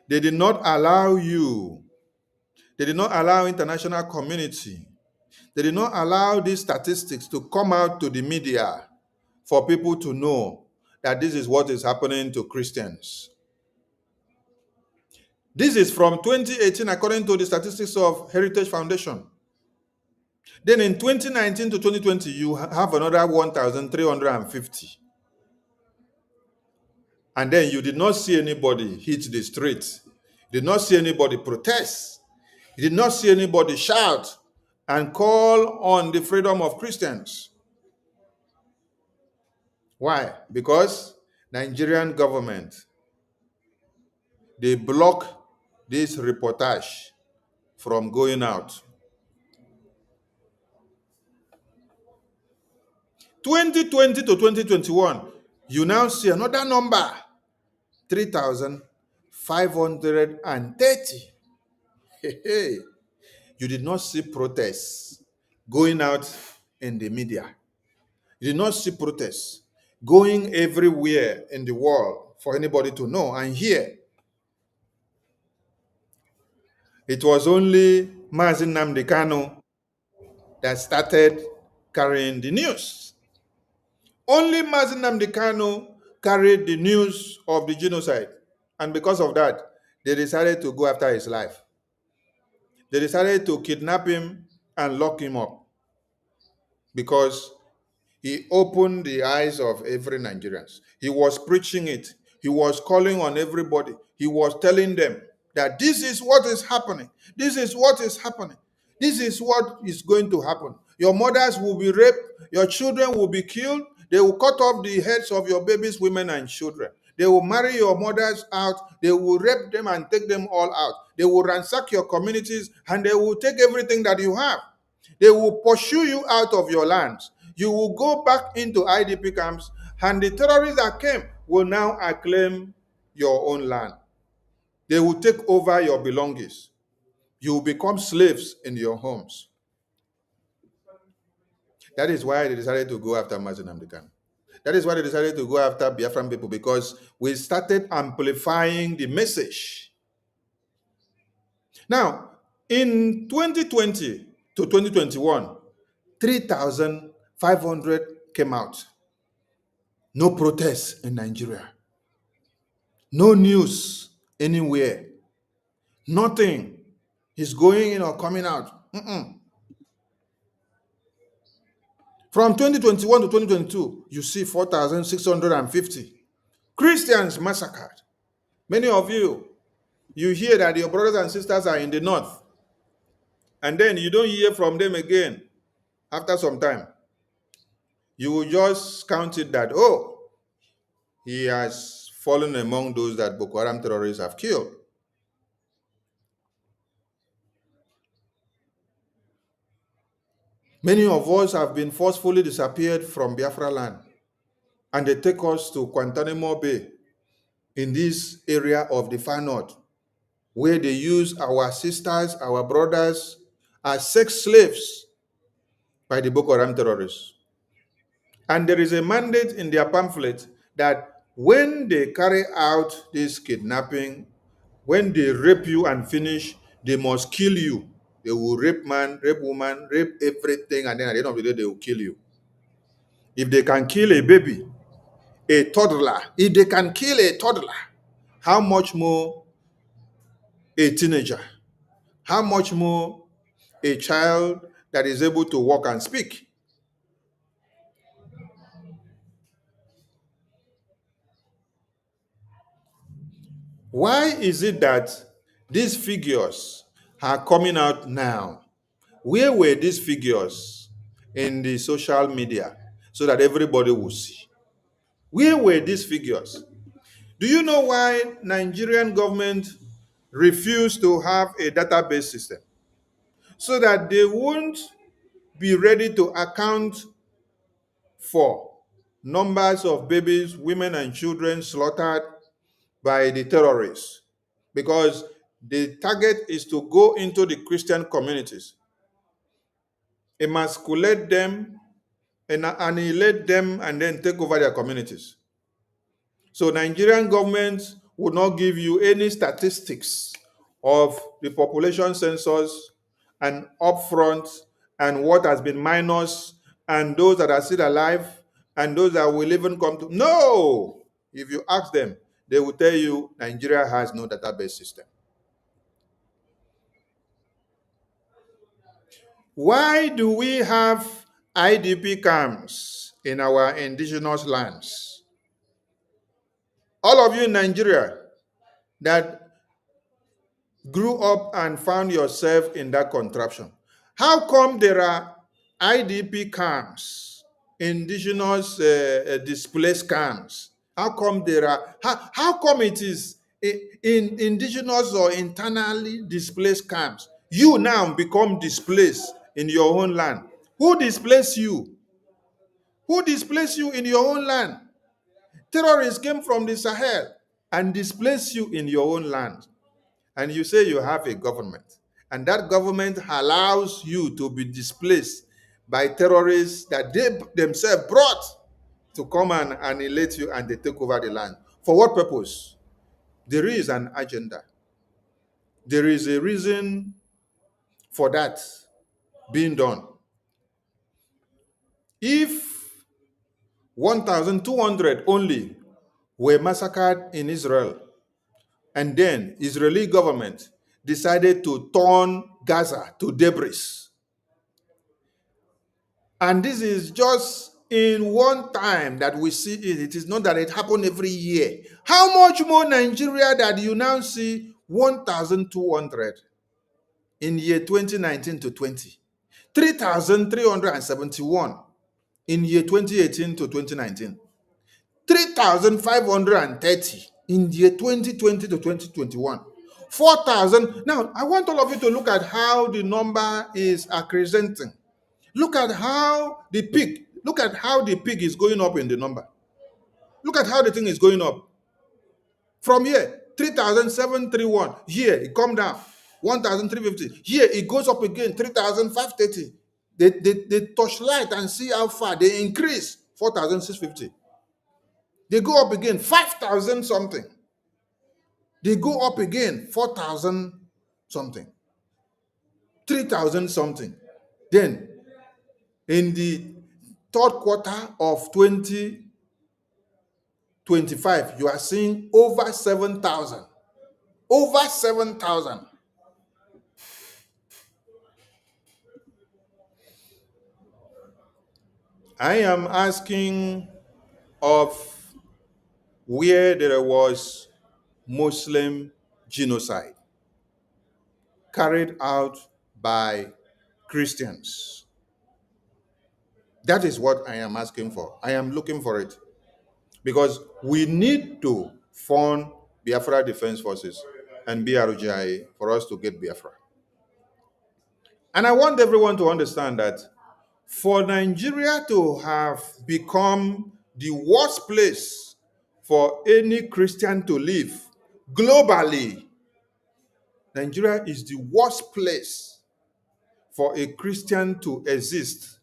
S8: They did not allow you. They did not allow international community. They did not allow these statistics to come out to the media for people to know that this is what is happening to Christians. This is from 2018 according to the statistics of Heritage Foundation. Then in 2019 to 2020, you have another 1,350. And then you did not see anybody hit the streets. You did not see anybody protest. You did not see anybody shout and call on the freedom of Christians. Why? Because Nigerian government, they block this reportage from going out. 2020 to 2021, you now see another number, 3,530. Hey. You did not see protests going out in the media. You did not see protests going everywhere in the world for anybody to know and hear. It was only Mazi Nnamdi Kanu that started carrying the news. Only Mazi Nnamdi Kanu carried the news of the genocide. And because of that, they decided to go after his life. They decided to kidnap him and lock him up because he opened the eyes of every Nigerian. He was preaching it. He was calling on everybody. He was telling them that this is what is happening. This is what is happening. This is what is going to happen. Your mothers will be raped. Your children will be killed. They will cut off the heads of your babies, women, and children. They will marry your mothers out. They will rape them and take them all out. They will ransack your communities and they will take everything that you have. They will pursue you out of your lands. You will go back into IDP camps, and the terrorists that came will now acclaim your own land. They will take over your belongings. You will become slaves in your homes. That is why they decided to go after Mazi Nnamdi Kanu. That is why they decided to go after Biafran people, because we started amplifying the message. Now, in 2020 to 2021, 3,500 came out. No protests in Nigeria. No news anywhere. Nothing is going in or coming out. From 2021 to 2022, you see 4,650 Christians massacred. Many of you hear that your brothers and sisters are in the north, and then you don't hear from them again after some time. You will just count it that, oh, he has fallen among those that Boko Haram terrorists have killed. Many of us have been forcefully disappeared from Biafra land, and they take us to Guantanamo Bay in this area of the far north, where they use our sisters, our brothers as sex slaves by the Boko Haram terrorists. And there is a mandate in their pamphlet that when they carry out this kidnapping, when they rape you and finish, they must kill you. They will rape man, rape woman, rape everything, and then at the end of the day, they will kill you. If they can kill a baby, a toddler, if they can kill a toddler, how much more a teenager? How much more a child that is able to walk and speak? Why is it that these figures are coming out now? Where were these figures in the social media so that everybody will see? Where were these figures? Do you know why Nigerian government refused to have a database system? So that they won't be ready to account for numbers of babies, women, and children slaughtered by the terrorists. Because the target is to go into the Christian communities, emasculate them, and annihilate them, and then take over their communities. So Nigerian government would not give you any statistics of the population census and upfront and what has been minus and those that are still alive and those that will even come to. No! If you ask them, they will tell you Nigeria has no database system. Why do we have IDP camps in our indigenous lands? All of you in Nigeria that grew up and found yourself in that contraption, how come there are IDP camps, indigenous displaced camps? How come there are, how come it is in indigenous or internally displaced camps? You now become displaced in your own land. Who displaced you? Who displaced you in your own land? Terrorists came from the Sahel and displaced you in your own land. And you say you have a government, and that government allows you to be displaced by terrorists that they themselves brought to come and annihilate you, and they take over the land. For what purpose? There is an agenda. There is a reason for that being done. If 1,200 only were massacred in Israel, and then Israeli government decided to turn Gaza to debris. And this is just in one time that we see it. It is not that it happened every year. How much more Nigeria that you now see 1,200 in year 2019 to 20, 3,371 in year 2018 to 2019, 3,530 in year 2020 to 2021, 4,000. Now, I want all of you to look at how the number is accenting. Look at how the peak is going up in the number. Look at how the thing is going up. From here, 3,731. Here, it come down. 1,350. Here, it goes up again. 3,530. They touch light and see how far. They increase. 4,650. They go up again. 5,000 something. They go up again. 4,000 something. 3,000 something. Then, in the third quarter of 2025, you are seeing over 7,000. Over 7,000. I am asking of where there was Muslim genocide carried out by Christians. That is what I am asking for. I am looking for it. Because we need to fund Biafra Defense Forces and BRGIE for us to get Biafra. And I want everyone to understand that for Nigeria to have become the worst place for any Christian to live globally, Nigeria is the worst place for a Christian to exist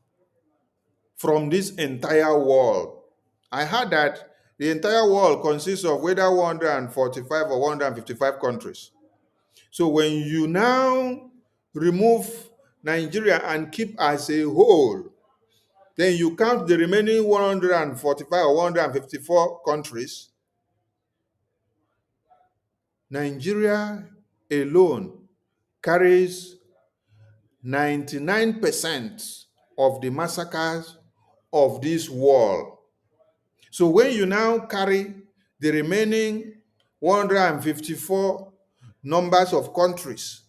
S8: from this entire world. I heard that the entire world consists of whether 145 or 155 countries. So when you now remove Nigeria and keep as a whole, then you count the remaining 145 or 154 countries. Nigeria alone carries 99% of the massacres of this world. So when you now carry the remaining 154 numbers of countries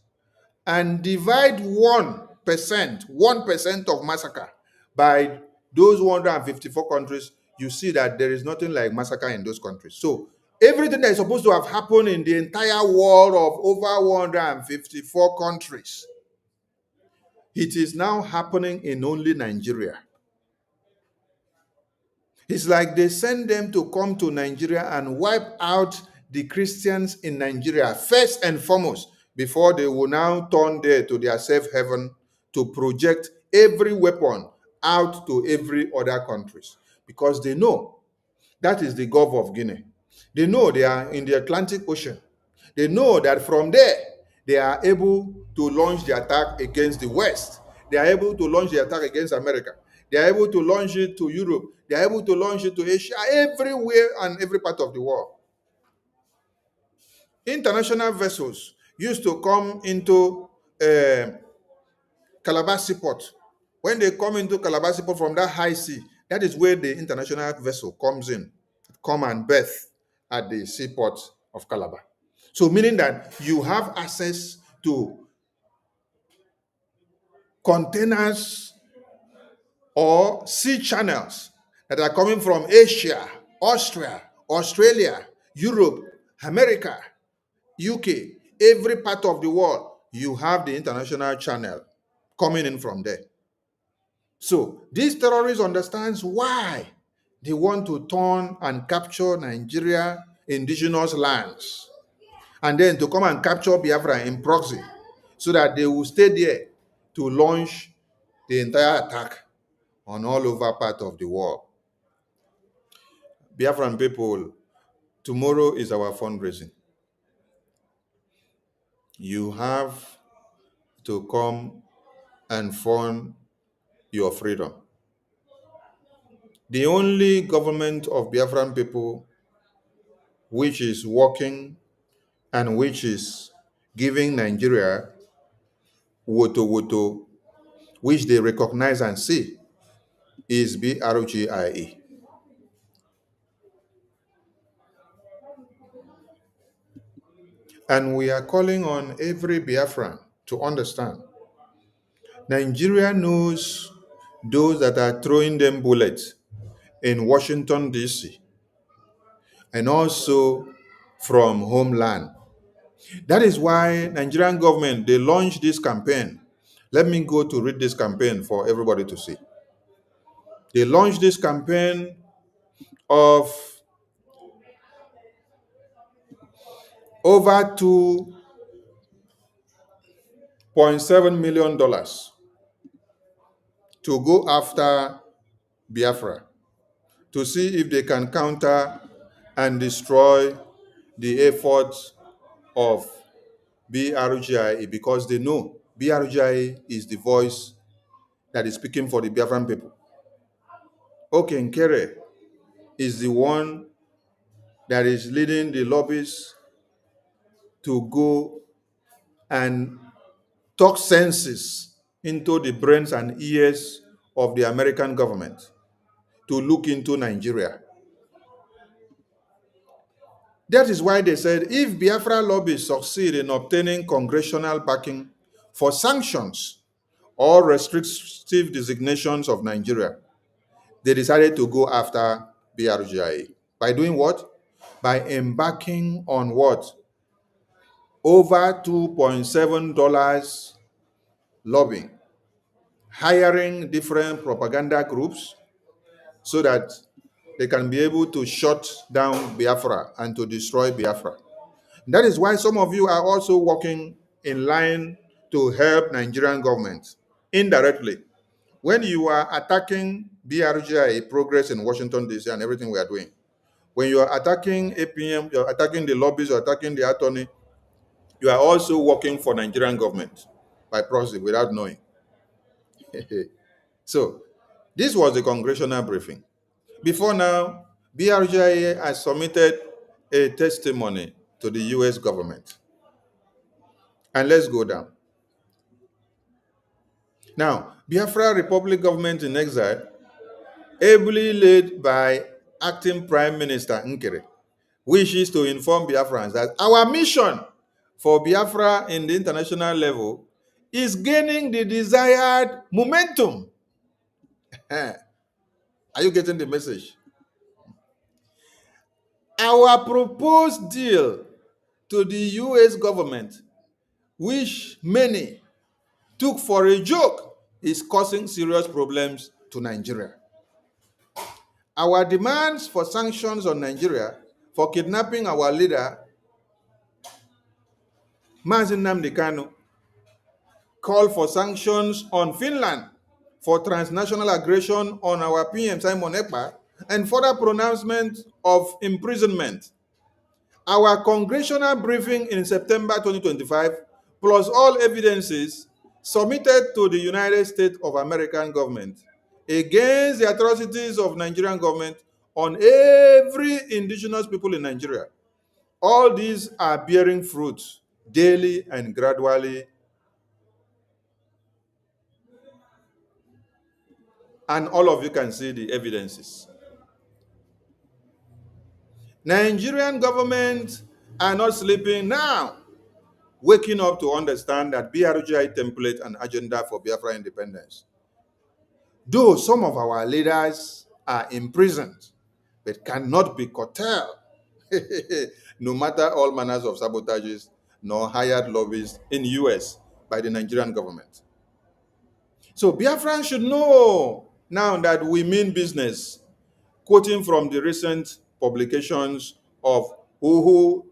S8: and divide 1% of massacre by those 154 countries, you see that there is nothing like massacre in those countries. So everything that is supposed to have happened in the entire world of over 154 countries, it is now happening in only Nigeria. It's like they send them to come to Nigeria and wipe out the Christians in Nigeria first and foremost, before they will now turn there to their safe haven to project every weapon out to every other countries. Because they know that is the Gulf of Guinea. They know they are in the Atlantic Ocean. They know that from there, they are able to launch the attack against the West. They are able to launch the attack against America. They are able to launch it to Europe. They are able to launch it to Asia, everywhere and every part of the world. International vessels used to come into Calabar Seaport. When they come into Calabar Seaport from that high sea, that is where the international vessel comes in, come and berth at the seaport of Calabar. So meaning that you have access to containers or sea channels that are coming from Asia, Austria, Australia, Europe, America, UK, every part of the world. You have the international channel coming in from there. So these terrorists understands why they want to turn and capture Nigeria indigenous lands, and then to come and capture Biafra in proxy, so that they will stay there to launch the entire attack on all over part of the world. Biafran people, tomorrow is our fundraising. You have to come and fund your freedom. The only government of Biafran people which is working and which is giving Nigeria woto woto, which they recognize and see, is BRGIE. And we are calling on every Biafran to understand. Nigeria knows those that are throwing them bullets in Washington, D.C., and also from homeland. That is why Nigerian government, they launched this campaign. Let me go to read this campaign for everybody to see. They launched this campaign of over $2.7 million to go after Biafra, to see if they can counter and destroy the efforts of BRGIE, because they know BRGIE is the voice that is speaking for the Biafran people. Okenkere is the one that is leading the lobbies to go and talk senses into the brains and ears of the American government to look into Nigeria. That is why they said if Biafra lobbies succeed in obtaining congressional backing for sanctions or restrictive designations of Nigeria, they decided to go after BRGIE. By doing what? By embarking on what? Over $2.7 lobbying, hiring different propaganda groups so that they can be able to shut down Biafra and to destroy Biafra. That is why some of you are also working in line to help Nigerian government indirectly. When you are attacking BRGIE progress in Washington, D.C. and everything we are doing, when you are attacking APM, you're attacking the lobbies, you're attacking the attorney, you are also working for Nigerian government by proxy without knowing. So this was the congressional briefing. Before now, BRGIE has submitted a testimony to the US government. And let's go down. Now, Biafra Republic government in exile, ably led by acting Prime Minister Nkere, wishes to inform Biafrans that our mission for Biafra in the international level is gaining the desired momentum. Are you getting the message? Our proposed deal to the US government, which many took for a joke, is causing serious problems to Nigeria. Our demands for sanctions on Nigeria for kidnapping our leader, Mazin Nnamdi Kanu, call for sanctions on Finland for transnational aggression on our PM Simon Ekpa, and further pronouncement of imprisonment. Our congressional briefing in September 2025, plus all evidences submitted to the United States of American government against the atrocities of Nigerian government on every indigenous people in Nigeria. All these are bearing fruit daily and gradually. And all of you can see the evidences. Nigerian government are not sleeping now, waking up to understand that BRGI template and agenda for Biafra independence. Though some of our leaders are imprisoned, but cannot be curtailed, no matter all manners of sabotages, nor hired lobbyists in the US by the Nigerian government. So Biafrans should know now that we mean business. Quoting from the recent publications of uhuline.com,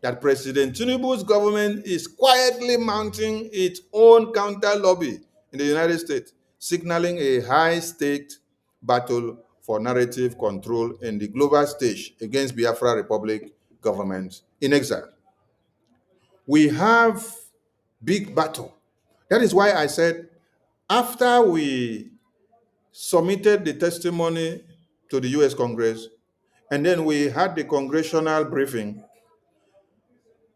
S8: that President Tinubu's government is quietly mounting its own counter lobby in the United States, signaling a high-staked battle for narrative control in the global stage against Biafra Republic government in exile. We have big battle. That is why I said, after we submitted the testimony to the US Congress, and then we had the congressional briefing,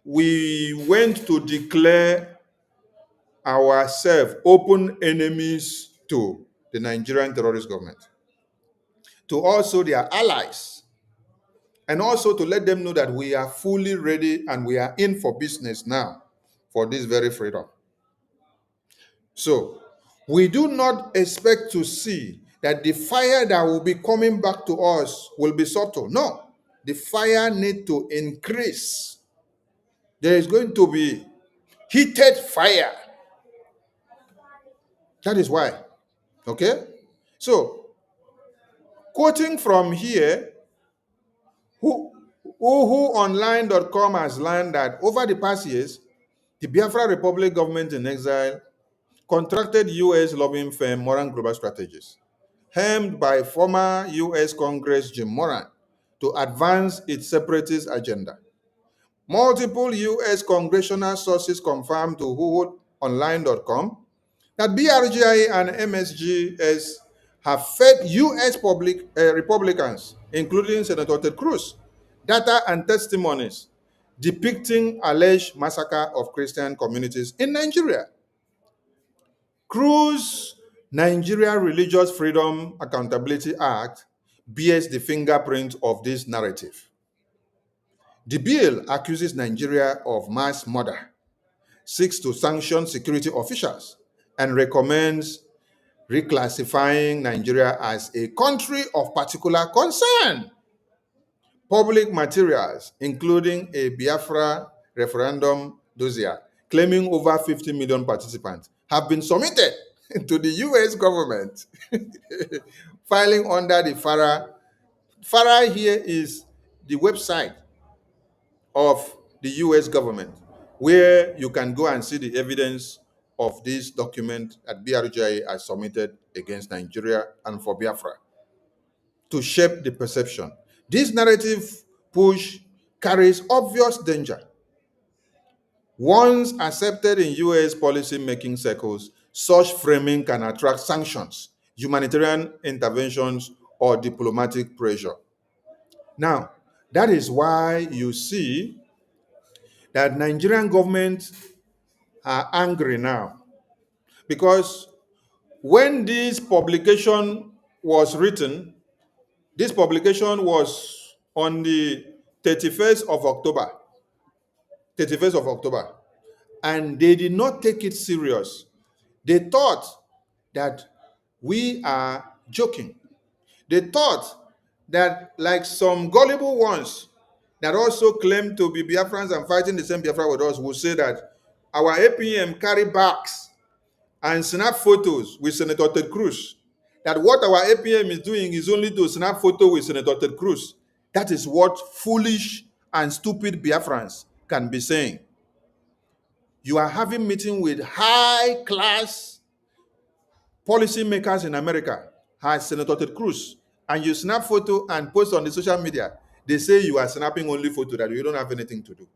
S8: we went to declare ourselves open enemies to the Nigerian terrorist government, to also their allies, and also to let them know that we are fully ready and we are in for business now for this very freedom. So, we do not expect to see that the fire that will be coming back to us will be subtle. No, the fire need to increase. There is going to be heated fire. That is why. Okay? So, quoting from here, whoonline.com has learned that over the past years, the Biafra Republic government in exile contracted U.S. lobbying firm Moran Global Strategies, helmed by former U.S. Congress Jim Moran, to advance its separatist agenda. Multiple U.S. congressional sources confirmed to whoonline.com that BRGIE and MSGS have fed U.S. Republicans, including Senator Ted Cruz, data and testimonies depicting alleged massacre of Christian communities in Nigeria. Cruz Nigeria Religious Freedom Accountability Act bears the fingerprint of this narrative. The bill accuses Nigeria of mass murder, seeks to sanction security officials, and recommends reclassifying Nigeria as a country of particular concern. Public materials, including a Biafra referendum dossier claiming over 50 million participants, have been submitted to the US government, filing under the FARA. FARA here is the website of the US government, where you can go and see the evidence of this document that BRGIE has submitted against Nigeria and for Biafra to shape the perception. This narrative push carries obvious danger. Once accepted in US policy-making circles, such framing can attract sanctions, humanitarian interventions, or diplomatic pressure. Now, that is why you see that Nigerian government are angry now, because when this publication was written, this publication was on the 31st of October. 31st of October. And they did not take it serious. They thought that we are joking. They thought that, like some gullible ones that also claim to be Biafrans and fighting the same Biafra with us, will say that our APM carry bags and snap photos with Senator Ted Cruz. That what our APM is doing is only to snap photo with Senator Ted Cruz. That is what foolish and stupid Biafrans can be saying. You are having meeting with high-class policymakers in America, as Senator Ted Cruz, and you snap photo and post on the social media. They say you are snapping only photo, that you don't have anything to do.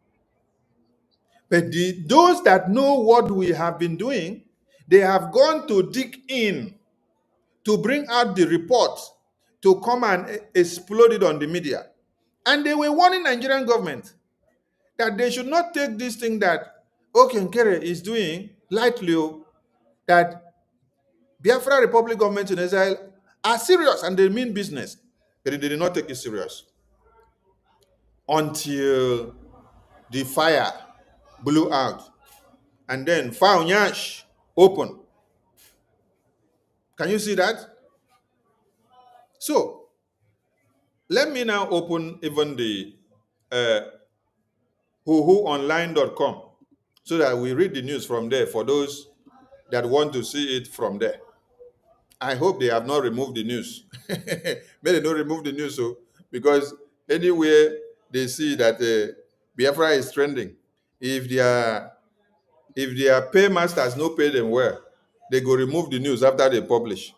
S8: But those that know what we have been doing, they have gone to dig in to bring out the report, to come and explode it on the media. And they were warning Nigerian government that they should not take this thing that Okenkere is doing lightly, that Biafra Republic government in Israel are serious and they mean business. But they did not take it serious until the fire blew out. And then Faunyash opened. Can you see that? So, let me now open even the whoonline.com so that we read the news from there for those that want to see it from there. I hope they have not removed the news. May they not remove the news, so, because anywhere they see that Biafra is trending, if their paymasters no pay them well, they go remove the news after they publish.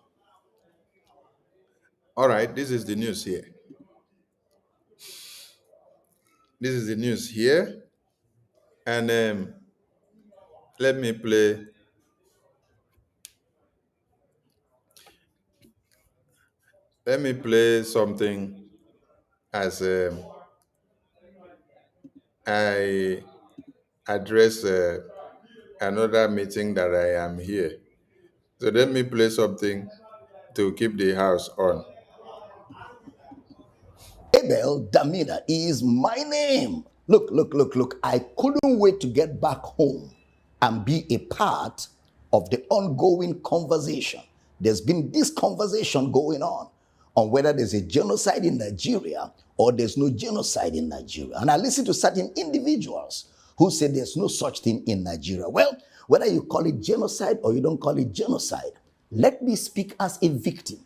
S8: All right, this is the news here. This is the news here. And let me play. Let me play something as I address another meeting that I am here. So let me play something to keep the house on.
S9: Abel Damina is my name. Look, look, look, look. I couldn't wait to get back home and be a part of the ongoing conversation. There's been this conversation going on whether there's a genocide in Nigeria or there's no genocide in Nigeria. And I listen to certain individuals who say there's no such thing in Nigeria. Well, whether you call it genocide or you don't call it genocide, let me speak as a victim.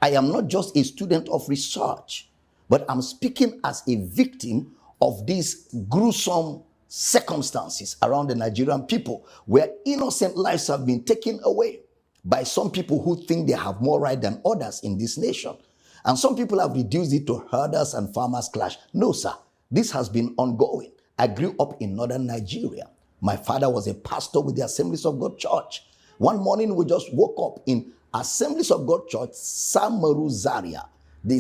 S9: I am not just a student of research, but I'm speaking as a victim of these gruesome circumstances around the Nigerian people, where innocent lives have been taken away by some people who think they have more right than others in this nation. And some people have reduced it to herders and farmers clash. No, sir, this has been ongoing. I grew up in northern Nigeria. My father was a pastor with the Assemblies of God Church. One morning we just woke up in Assemblies of God Church, Samaru Zaria,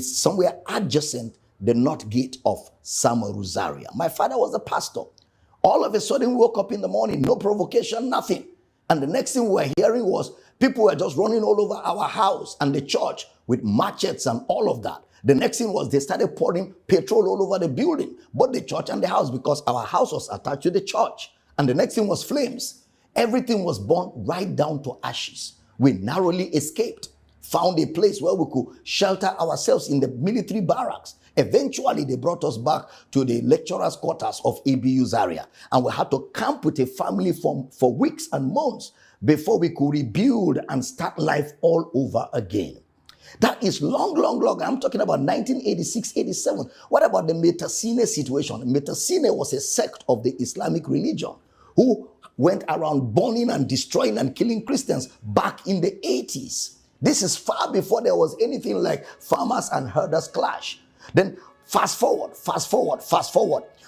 S9: somewhere adjacent the north gate of Samaru Zaria. My father was a pastor. All of a sudden we woke up in the morning, no provocation, nothing. And the next thing we were hearing was people were just running all over our house and the church with machetes and all of that. The next thing was they started pouring petrol all over the building, both the church and the house, because our house was attached to the church. And the next thing was flames. Everything was burned right down to ashes. We narrowly escaped, found a place where we could shelter ourselves in the military barracks. Eventually, they brought us back to the lecturers' quarters of ABU Zaria, and we had to camp with a family for weeks and months before we could rebuild and start life all over again. That is long, long, long. I'm talking about 1986, 87. What about the Metasine situation? Metasine was a sect of the Islamic religion who went around burning and destroying and killing Christians back in the 80s. This is far before there was anything like farmers and herders clash. Then fast forward.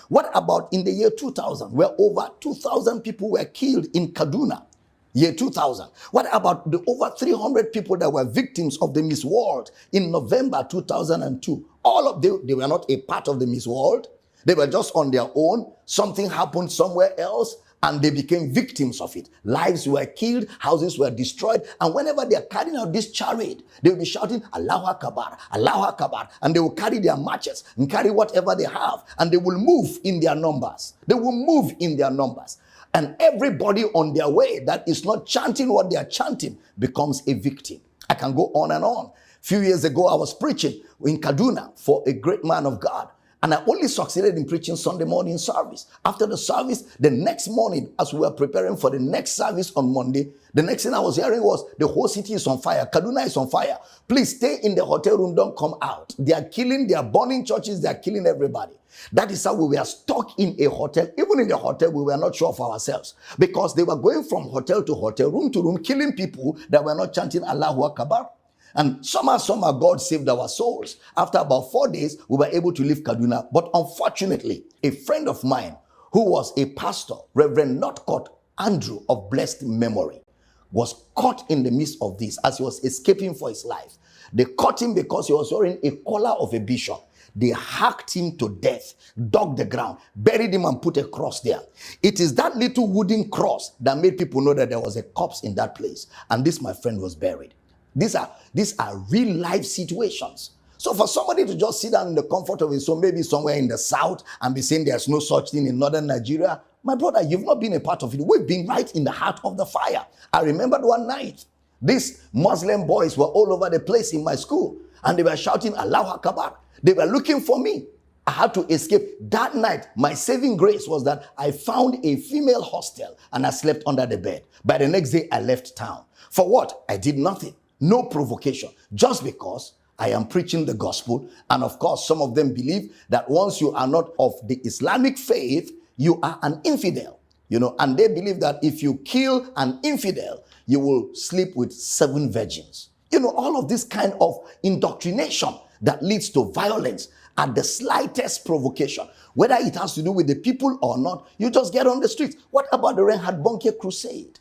S9: What about in the year 2000, where over 2,000 people were killed in Kaduna? Year 2000. What about the over 300 people that were victims of the Miss World in November 2002? All of them, they were not a part of the Miss World. They were just on their own. Something happened somewhere else, and they became victims of it. Lives were killed, houses were destroyed, and whenever they are carrying out this charade, they will be shouting, Allahu Akbar, Allahu Akbar, and they will carry their matches and carry whatever they have, and they will move in their numbers. And everybody on their way that is not chanting what they are chanting becomes a victim. I can go on and on. A few years ago, I was preaching in Kaduna for a great man of God. And I only succeeded in preaching Sunday morning service. After the service, the next morning, as we were preparing for the next service on Monday, the next thing I was hearing was, the whole city is on fire. Kaduna is on fire. Please stay in the hotel room. Don't come out. They are killing, they are burning churches. They are killing everybody. That is how we were stuck in a hotel. Even in the hotel, we were not sure of ourselves, because they were going from hotel to hotel, room to room, killing people that were not chanting Allahu Akbar. And somehow God saved our souls. After about 4 days, we were able to leave Kaduna. But unfortunately, a friend of mine who was a pastor, Reverend Northcote Andrew of blessed memory, was caught in the midst of this as he was escaping for his life. They caught him because he was wearing a collar of a bishop. They hacked him to death, dug the ground, buried him and put a cross there. It is that little wooden cross that made people know that there was a corpse in that place. And this, my friend, was buried. These are real life situations. So for somebody to just sit down in the comfort of his home, maybe somewhere in the south, and be saying there's no such thing in northern Nigeria, my brother, you've not been a part of it. We've been right in the heart of the fire. I remembered one night, these Muslim boys were all over the place in my school, and they were shouting Allahu Akbar. They were looking for me. I had to escape. That night, my saving grace was that I found a female hostel and I slept under the bed. By the next day, I left town. For what? I did nothing. No provocation. Just because I am preaching the gospel. And of course, some of them believe that once you are not of the Islamic faith, you are an infidel. And they believe that if you kill an infidel, you will sleep with 7 virgins. All of this kind of indoctrination that leads to violence at the slightest provocation. Whether it has to do with the people or not, you just get on the streets. What about the Reinhard Bonnke crusade?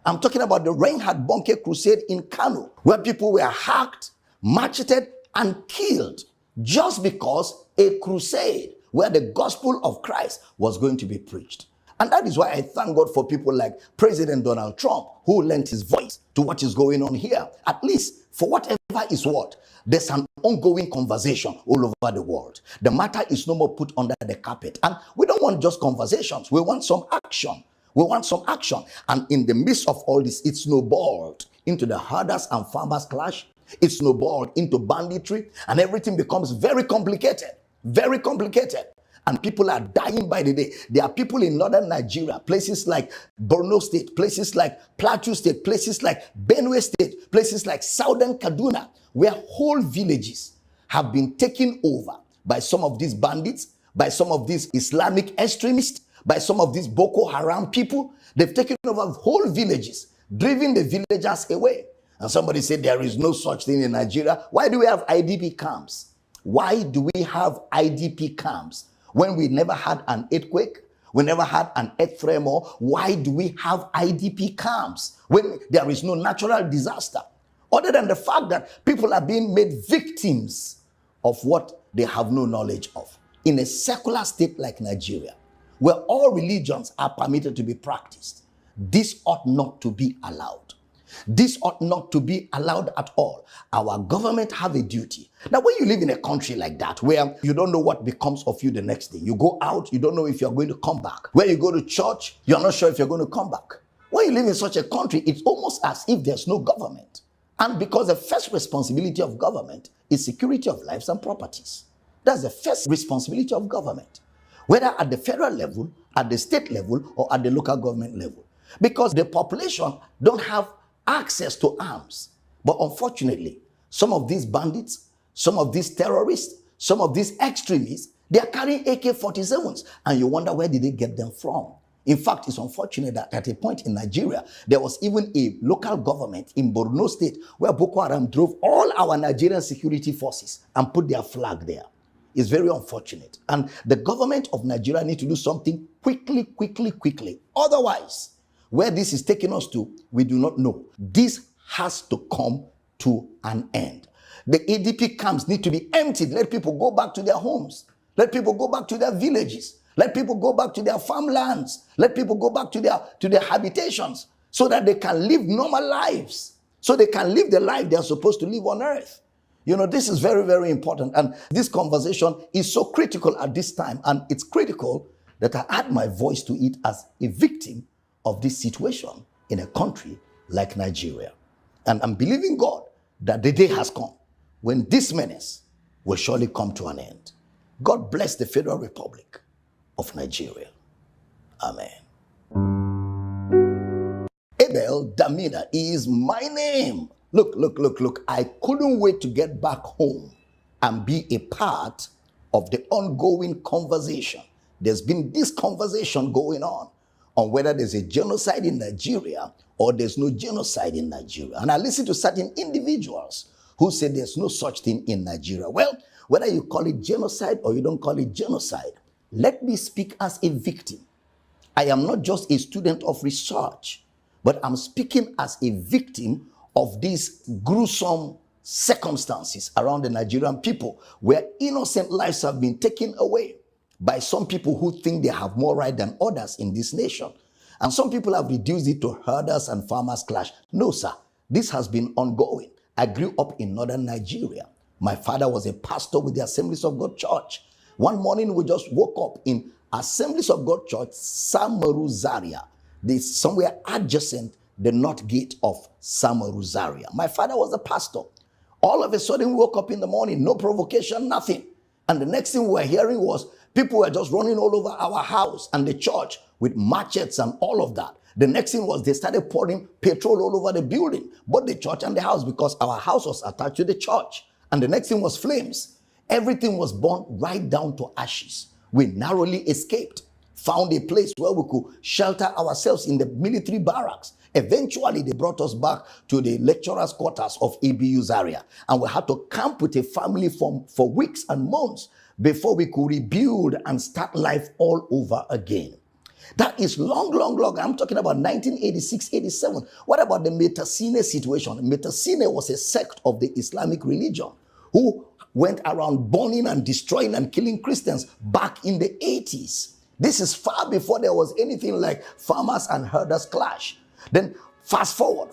S9: I'm talking about the Reinhard Bonnke crusade in Kano, where people were hacked, macheted, and killed just because a crusade where the gospel of Christ was going to be preached. And that is why I thank God for people like President Donald Trump, who lent his voice to what is going on here. At least for whatever is what, there's an ongoing conversation all over the world. The matter is no more put under the carpet. And we don't want just conversations. We want some action. We want some action. And in the midst of all this, it snowballed into the herders and farmers clash. It snowballed into banditry, and everything becomes very complicated. Very complicated. And people are dying by the day. There are people in northern Nigeria, places like Borno State, places like Plateau State, places like Benue State, places like southern Kaduna, where whole villages have been taken over by some of these bandits, by some of these Islamic extremists, by some of these Boko Haram people. They've taken over whole villages, driven the villagers away. And somebody said there is no such thing in Nigeria. Why do we have IDP camps? Why do we have IDP camps? When we never had an earthquake, we never had an earth tremor, why do we have IDP camps when there is no natural disaster? Other than the fact that people are being made victims of what they have no knowledge of. In a secular state like Nigeria, where all religions are permitted to be practiced, this ought not to be allowed. This ought not to be allowed at all. Our government have a duty. Now, when you live in a country like that, where you don't know what becomes of you the next day, you go out, you don't know if you're going to come back. Where you go to church, you're not sure if you're going to come back. When you live in such a country, it's almost as if there's no government. And because the first responsibility of government is security of lives and properties. That's the first responsibility of government, whether at the federal level, at the state level, or at the local government level. Because the population don't have access to arms. But unfortunately, some of these bandits, some of these terrorists, some of these extremists, they are carrying AK-47s, and you wonder where did they get them from? In fact, it's unfortunate that at a point in Nigeria, there was even a local government in Borno State where Boko Haram drove all our Nigerian security forces and put their flag there. It's very unfortunate. And the government of Nigeria needs to do something quickly. Otherwise, where this is taking us to, we do not know. This has to come to an end. The ADP camps need to be emptied. Let people go back to their homes. Let people go back to their villages. Let people go back to their farmlands. Let people go back to their habitations so that they can live normal lives. So they can live the life they are supposed to live on earth. You know, this is very important. And this conversation is so critical at this time. And it's critical that I add my voice to it as a victim of this situation in a country like Nigeria. And I'm believing God that the day has come when this menace will surely come to an end. God bless the Federal Republic of Nigeria. Amen. Abel Damina is my name. Look. I couldn't wait to get back home and be a part of the ongoing conversation. There's been this conversation going on whether there's a genocide in Nigeria or there's no genocide in Nigeria. And I listen to certain individuals who say there's no such thing in Nigeria. Well, whether you call it genocide or you don't call it genocide, let me speak as a victim. I am not just a student of research, but I'm speaking as a victim of these gruesome circumstances around the Nigerian people, where innocent lives have been taken away by some people who think they have more right than others in this nation. And some people have reduced it to herders and farmers clash. No, sir. This has been ongoing. I grew up in northern Nigeria. My father was a pastor with the Assemblies of God Church. One morning we just woke up in Assemblies of God Church, Samaru Zaria. This somewhere adjacent the north gate of Samaru Zaria. My father was a pastor. All of a sudden we woke up in the morning, no provocation, nothing. And the next thing we were hearing was people were just running all over our house and the church with machetes and all of that. The next thing was they started pouring petrol all over the building, both the church and the house, because our house was attached to the church. And the next thing was flames. Everything was burned right down to ashes. We narrowly escaped, found a place where we could shelter ourselves in the military barracks. Eventually, they brought us back to the lecturers' quarters of ABU Zaria. And we had to camp with a family for weeks and months before we could rebuild and start life all over again. That is long. I'm talking about 1986, 87. What about the Metasine situation? Metasine was a sect of the Islamic religion who went around burning and destroying and killing Christians back in the 80s. This is far before there was anything like farmers and herders clash. Then fast forward.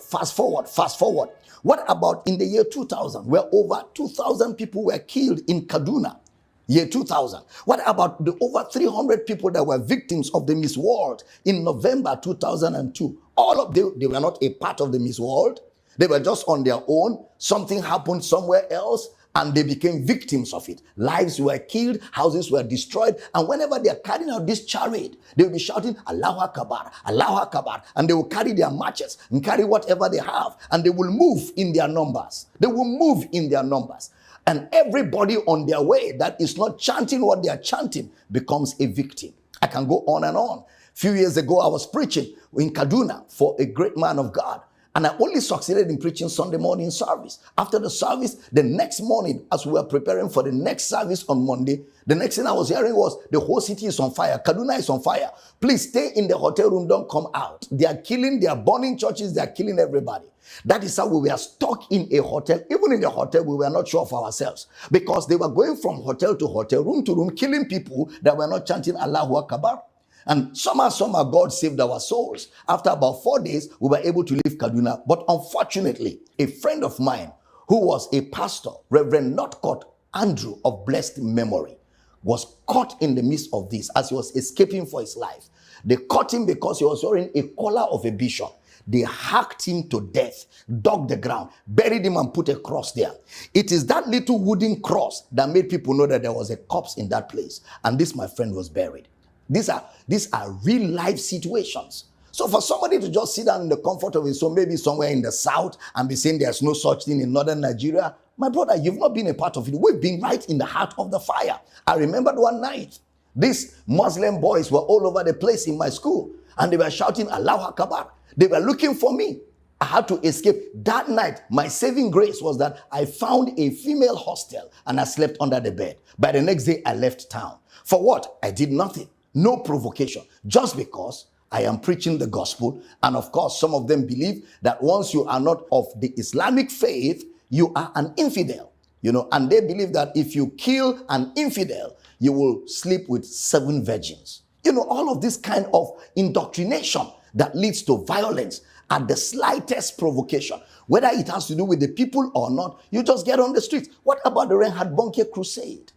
S9: What about in the year 2000, where over 2,000 people were killed in Kaduna? Year 2000. What about the over 300 people that were victims of the Miss World in November 2002? All of them, they were not a part of the Miss World. They were just on their own. Something happened somewhere else and they became victims of it. Lives were killed, houses were destroyed, and whenever they are carrying out this charade, they will be shouting, Allahu Akbar, Allahu Akbar, and they will carry their matches and carry whatever they have, and they will move in their numbers. They will move in their numbers. And everybody on their way that is not chanting what they are chanting becomes a victim. I can go on and on. A few years ago, I was preaching in Kaduna for a great man of God. And I only succeeded in preaching Sunday morning service. After the service, the next morning, as we were preparing for the next service on Monday, the next thing I was hearing was, the whole city is on fire. Kaduna is on fire. Please stay in the hotel room. Don't come out. They are killing, they are burning churches. They are killing everybody. That is how we were stuck in a hotel. Even in the hotel, we were not sure of ourselves. Because they were going from hotel to hotel, room to room, killing people that were not chanting Allahu Akbar. And somehow, God saved our souls. After about 4 days, we were able to leave Kaduna. But unfortunately, a friend of mine who was a pastor, Reverend Northcote Andrew of blessed memory, was caught in the midst of this as he was escaping for his life. They caught him because he was wearing a collar of a bishop. They hacked him to death, dug the ground, buried him and put a cross there. It is that little wooden cross that made people know that there was a corpse in that place. And this, my friend, was buried. These are real life situations. So for somebody to just sit down in the comfort of his home, maybe somewhere in the south, and be saying there's no such thing in northern Nigeria, my brother, you've not been a part of it. We've been right in the heart of the fire. I remembered one night, these Muslim boys were all over the place in my school, and they were shouting Allahu Akbar. They were looking for me. I had to escape. That night, my saving grace was that I found a female hostel and I slept under the bed. By the next day, I left town. For what? I did nothing. No provocation. Just because I am preaching the gospel. And of course, some of them believe that once you are not of the Islamic faith, you are an infidel. And they believe that if you kill an infidel, you will sleep with 7 virgins. All of this kind of indoctrination that leads to violence at the slightest provocation. Whether it has to do with the people or not, you just get on the streets. What about the Reinhard Bonnke crusade?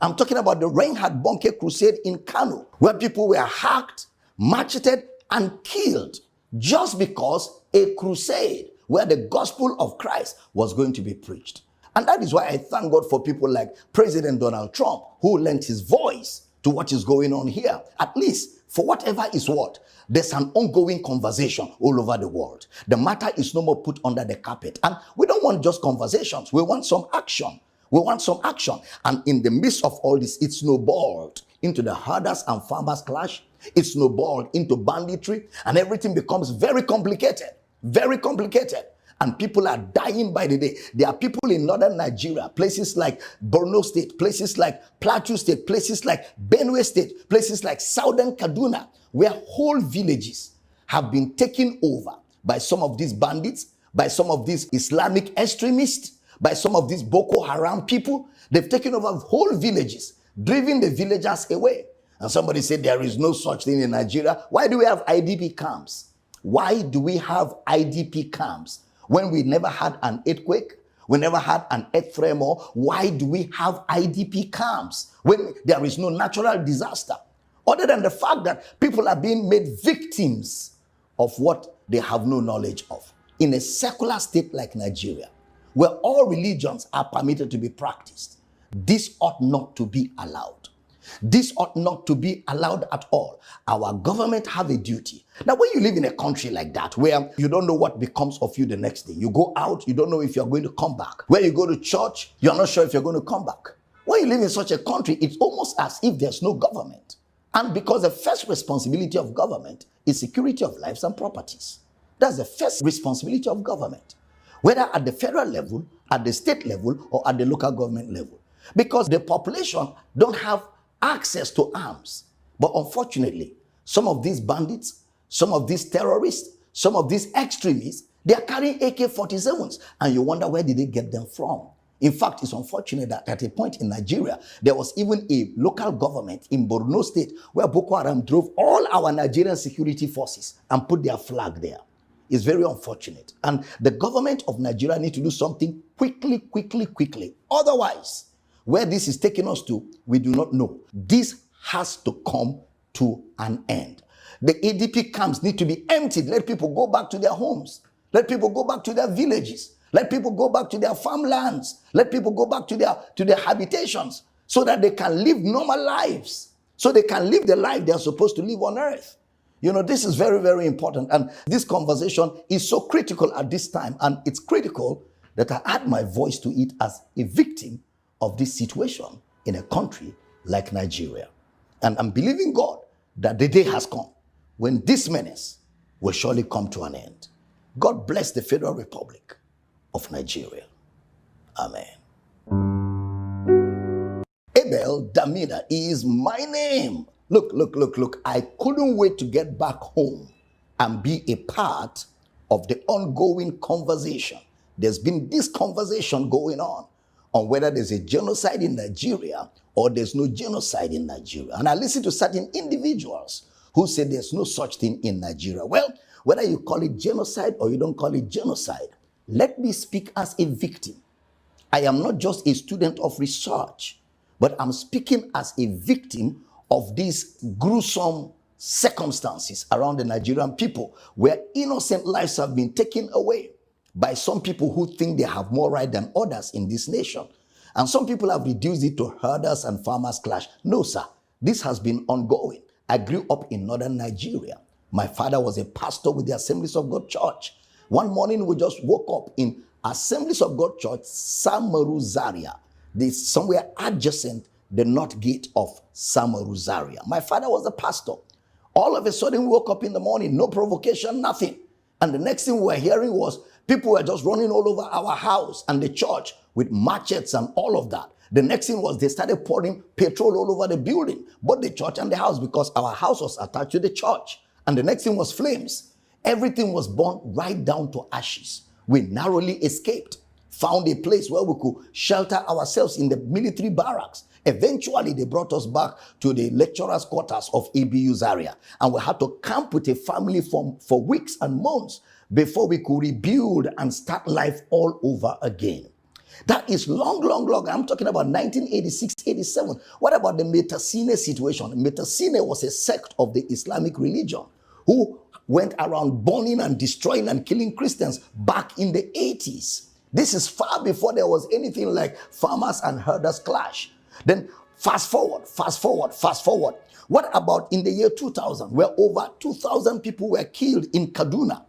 S9: I'm talking about the Reinhard Bonnke crusade in Kano, where people were hacked, macheted, and killed just because a crusade where the gospel of Christ was going to be preached. And that is why I thank God for people like President Donald Trump, who lent his voice to what is going on here. At least, for whatever is what, there's an ongoing conversation all over the world. The matter is no more put under the carpet. And we don't want just conversations. We want some action. We want some action. And in the midst of all this, it snowballed into the herders and farmers clash. It snowballed into banditry, and everything becomes very complicated. Very complicated. And people are dying by the day. There are people in northern Nigeria, places like Borno State, places like Plateau State, places like Benue State, places like southern Kaduna, where whole villages have been taken over by some of these bandits, by some of these Islamic extremists, by some of these Boko Haram people. They've taken over whole villages, driven the villagers away. And somebody said there is no such thing in Nigeria. Why do we have IDP camps? Why do we have IDP camps? When we never had an earthquake, we never had an earth tremor, why do we have IDP camps when there is no natural disaster? Other than the fact that people are being made victims of what they have no knowledge of. In a secular state like Nigeria, where all religions are permitted to be practiced, this ought not to be allowed. This ought not to be allowed at all. Our government have a duty. Now, when you live in a country like that, where you don't know what becomes of you the next day, you go out, you don't know if you're going to come back. When you go to church, you're not sure if you're going to come back. When you live in such a country, it's almost as if there's no government. And because the first responsibility of government is security of lives and properties. That's the first responsibility of government, whether at the federal level, at the state level, or at the local government level. Because the population don't have access to arms. But unfortunately, some of these bandits, some of these terrorists, some of these extremists, they are carrying AK-47s. And you wonder, where did they get them from? In fact, it's unfortunate that at a point in Nigeria, there was even a local government in Borno State where Boko Haram drove all our Nigerian security forces and put their flag there. It's very unfortunate. And the government of Nigeria need to do something quickly. Otherwise, where this is taking us to, we do not know. This has to come to an end. The ADP camps need to be emptied. Let people go back to their homes. Let people go back to their villages. Let people go back to their farmlands. Let people go back to their habitations so that they can live normal lives. So they can live the life they are supposed to live on earth. You know, this is very important. And this conversation is so critical at this time. And it's critical that I add my voice to it as a victim of this situation in a country like Nigeria. And I'm believing God that the day has come when this menace will surely come to an end. God bless the Federal Republic of Nigeria. Amen. Abel Damina is my name. Look. I couldn't wait to get back home and be a part of the ongoing conversation. There's been this conversation going on whether there's a genocide in Nigeria or there's no genocide in Nigeria. And I listen to certain individuals who say there's no such thing in Nigeria. Well, whether you call it genocide or you don't call it genocide, let me speak as a victim. I am not just a student of research, but I'm speaking as a victim of these gruesome circumstances around the Nigerian people where innocent lives have been taken away by some people who think they have more right than others in this nation. And some people have reduced it to herders and farmers clash. No, sir, this has been ongoing. I grew up in northern Nigeria. My father was a pastor with the Assemblies of God Church. One morning we just woke up in Assemblies of God Church, Samaru Zaria, somewhere adjacent the north gate of Samaru Zaria. My father was a pastor. All of a sudden we woke up in the morning, no provocation, nothing. And the next thing we were hearing was people were just running all over our house and the church with machetes and all of that. The next thing was they started pouring petrol all over the building, both the church and the house, because our house was attached to the church. And the next thing was flames. Everything was burned right down to ashes. We narrowly escaped, found a place where we could shelter ourselves in the military barracks. Eventually, they brought us back to the lecturers' quarters of ABU Zaria. And we had to camp with a family for weeks and months before we could rebuild and start life all over again. That is long. I'm talking about 1986, 87. What about the Metasine situation? Metasine was a sect of the Islamic religion who went around burning and destroying and killing Christians back in the 80s. This is far before there was anything like farmers and herders clash. Then fast forward. What about in the year 2000, where over 2,000 people were killed in Kaduna?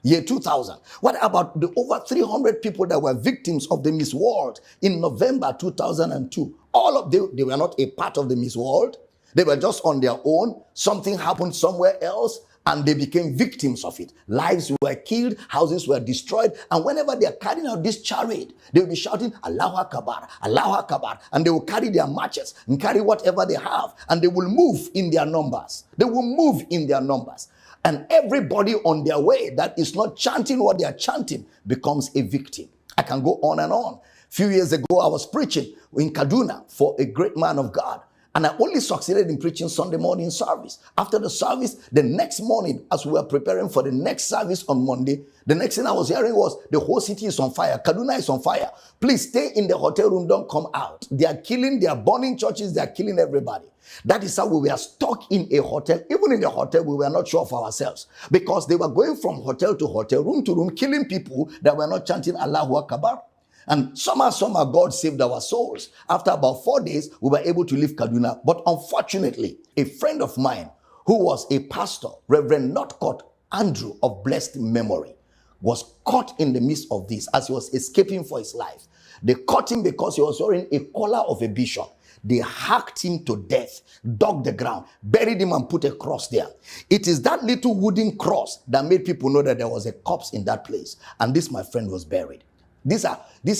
S9: Year 2000. What about the over 300 people that were victims of the Miss World in November 2002? All of them, they were not a part of the Miss World. They were just on their own. Something happened somewhere else, and they became victims of it. Lives were killed, houses were destroyed, and whenever they are carrying out this charade, they will be shouting, Allahu Akbar, Allahu Akbar, and they will carry their matches and carry whatever they have, and they will move in their numbers. And everybody on their way that is not chanting what they are chanting becomes a victim. I can go on and on. A few years ago, I was preaching in Kaduna for a great man of God. And I only succeeded in preaching Sunday morning service. After the service, the next morning, as we were preparing for the next service on Monday, the next thing I was hearing was, the whole city is on fire. Kaduna is on fire. Please stay in the hotel room. Don't come out. They are killing, they are burning churches. They are killing everybody. That is how we were stuck in a hotel. Even in the hotel, we were not sure of ourselves, because they were going from hotel to hotel, room to room, killing people that were not chanting Allahu Akbar. And somehow God saved our souls. After about 4 days, we were able to leave Kaduna. But unfortunately, a friend of mine who was a pastor, Reverend Northcote Andrew of blessed memory, was caught in the midst of this as he was escaping for his life. They caught him because he was wearing a collar of a bishop. They hacked him to death, dug the ground, buried him and put a cross there. It is that little wooden cross that made people know that there was a corpse in that place. And this, my friend, was buried. These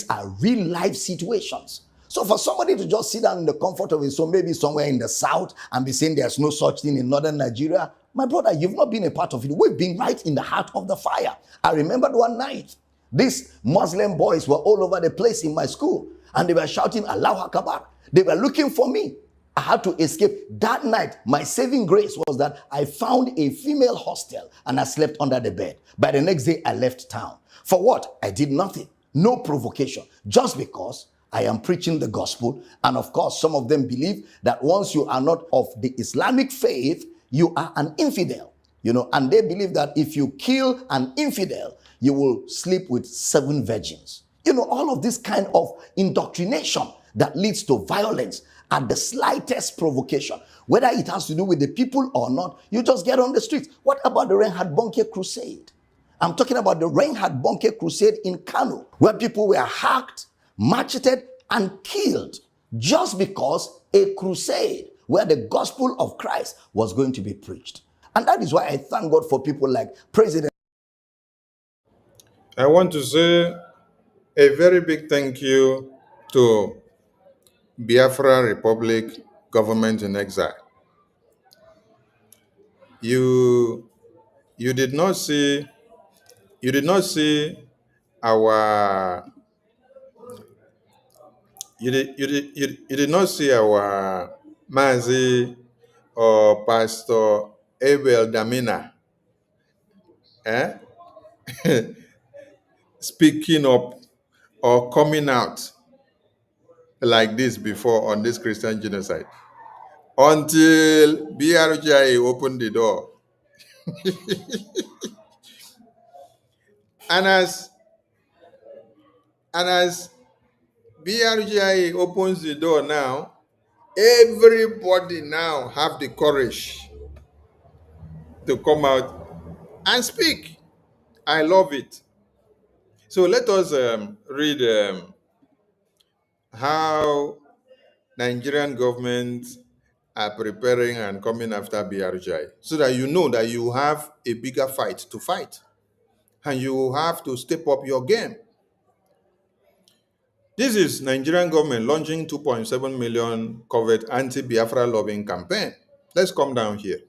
S9: are real life situations. So for somebody to just sit down in the comfort of his home, maybe somewhere in the south, and be saying there's no such thing in northern Nigeria, my brother, you've not been a part of it. We've been right in the heart of the fire. I remembered one night, these Muslim boys were all over the place in my school. and they were shouting Allahu Akbar. They were looking for me. I had to escape. That night, my saving grace was that I found a female hostel and I slept under the bed. By the next day, I left town. For what? I did nothing. No provocation. Just because I am preaching the gospel. And of course, some of them believe that once you are not of the Islamic faith, you are an infidel. And they believe that if you kill an infidel, you will sleep with 7 virgins. All of this kind of indoctrination that leads to violence at the slightest provocation, whether it has to do with the people or not, you just get on the streets. What about the Reinhard Bonnke crusade? I'm talking about the Reinhard Bonnke crusade in Kano, where people were hacked, macheted, and killed just because a crusade where the gospel of Christ was going to be preached. And that is why I thank God for people like President.
S8: I want to say a very big thank you to Biafra Republic government in exile. You did not see our you did not see our Mazi or Pastor Abel Damina speaking up or coming out like this before on this Christian genocide until BRGIE opened the door. And as BRGIE opens the door now, everybody now have the courage to come out and speak. I love it. So let us read how Nigerian government are preparing and coming after BRGIE, so that you know that you have a bigger fight to fight and you have to step up your game. This is Nigerian government launching 2.7 million covert anti-Biafra lobbying campaign. Let's come down here.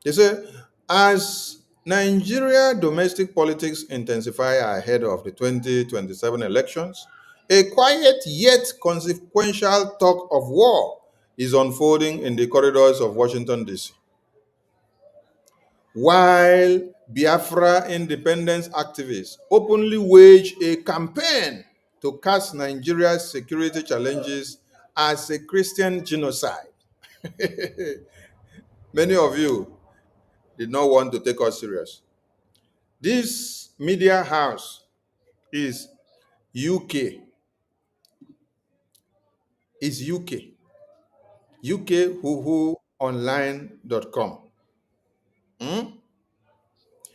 S8: They say, as Nigeria domestic politics intensify ahead of the 2027 elections, a quiet yet consequential talk of war is unfolding in the corridors of Washington, D.C. While Biafra independence activists openly wage a campaign to cast Nigeria's security challenges as a Christian genocide. Many of you did not want to take us serious. This media house is UK. It's UK. UKWhoWhoOnline.com.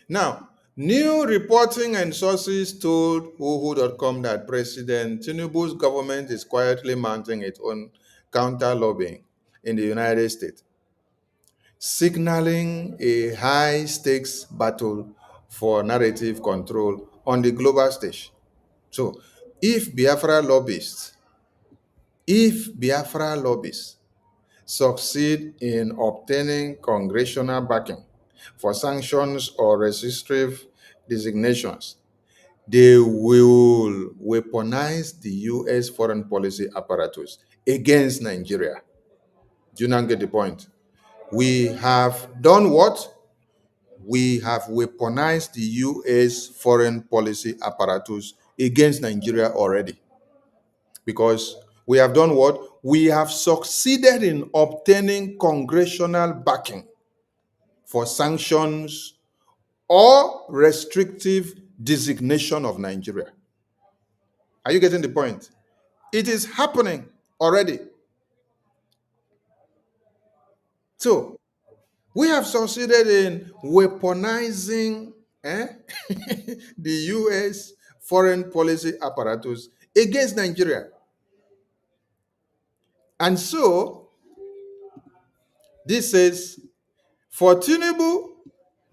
S8: Now, new reporting and sources told whoowho.com that President Tinubu's government is quietly mounting its own counter-lobbying in the United States, signaling a high-stakes battle for narrative control on the global stage. So, if Biafra lobbyists succeed in obtaining congressional backing for sanctions or restrictive designations, they will weaponize the U.S. foreign policy apparatus against Nigeria. Do you not get the point? We have done what? We have weaponized the U.S. foreign policy apparatus against Nigeria already. Because we have done what? We have succeeded in obtaining congressional backing for sanctions or restrictive designation of Nigeria. Are you getting the point? It is happening already. So, we have succeeded in weaponizing the U.S. foreign policy apparatus against Nigeria. And so, this says, for Tinubu,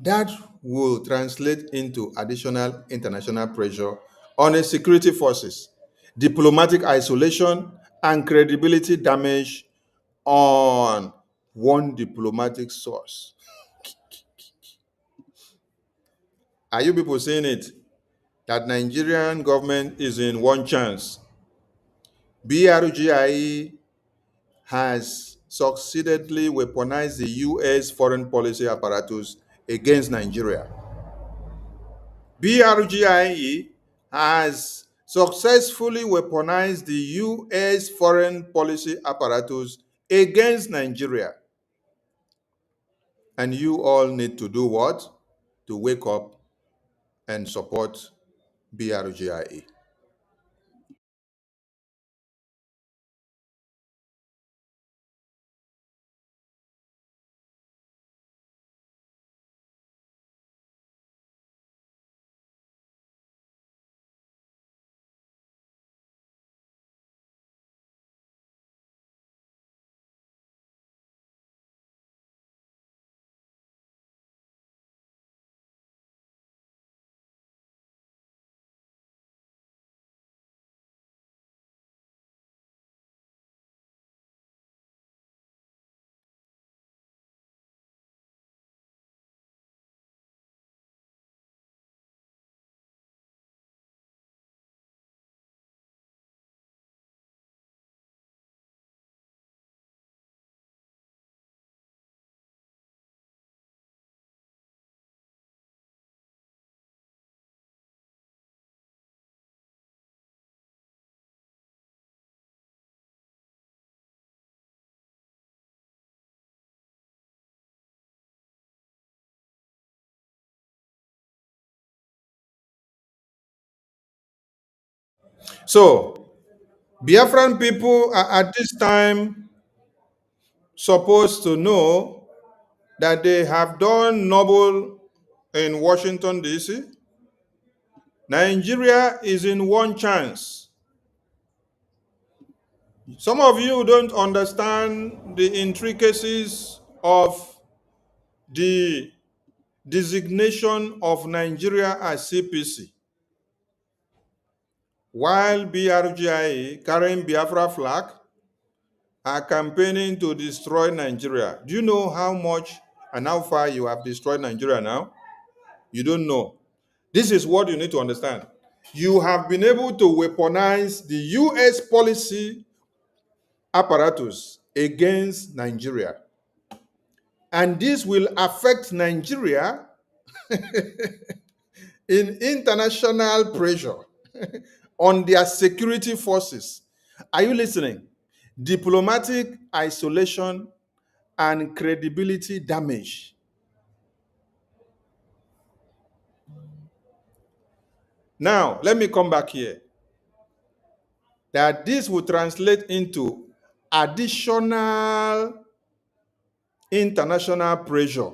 S8: that will translate into additional international pressure on its security forces, diplomatic isolation, and credibility damage on one diplomatic source. Are you people seeing it? That Nigerian government is in one chance BRGIE has succeedingly weaponized the U.S. foreign policy apparatus against Nigeria. BRGIE has successfully weaponized the U.S. foreign policy apparatus against Nigeria. And you all need to do what? To wake up and support BRGIE. So, Biafran people are at this time supposed to know that they have done noble in Washington, D.C. Nigeria is in one chance. Some of you don't understand the intricacies of the designation of Nigeria as CPC. While BRGIE carrying Biafra flag are campaigning to destroy Nigeria. Do you know how much and how far you have destroyed Nigeria now? You don't know. This is what you need to understand. You have been able to weaponize the US policy apparatus against Nigeria. And this will affect Nigeria in international pressure on their security forces. Are you listening? Diplomatic isolation and credibility damage. Now, let me come back here. That this will translate into additional international pressure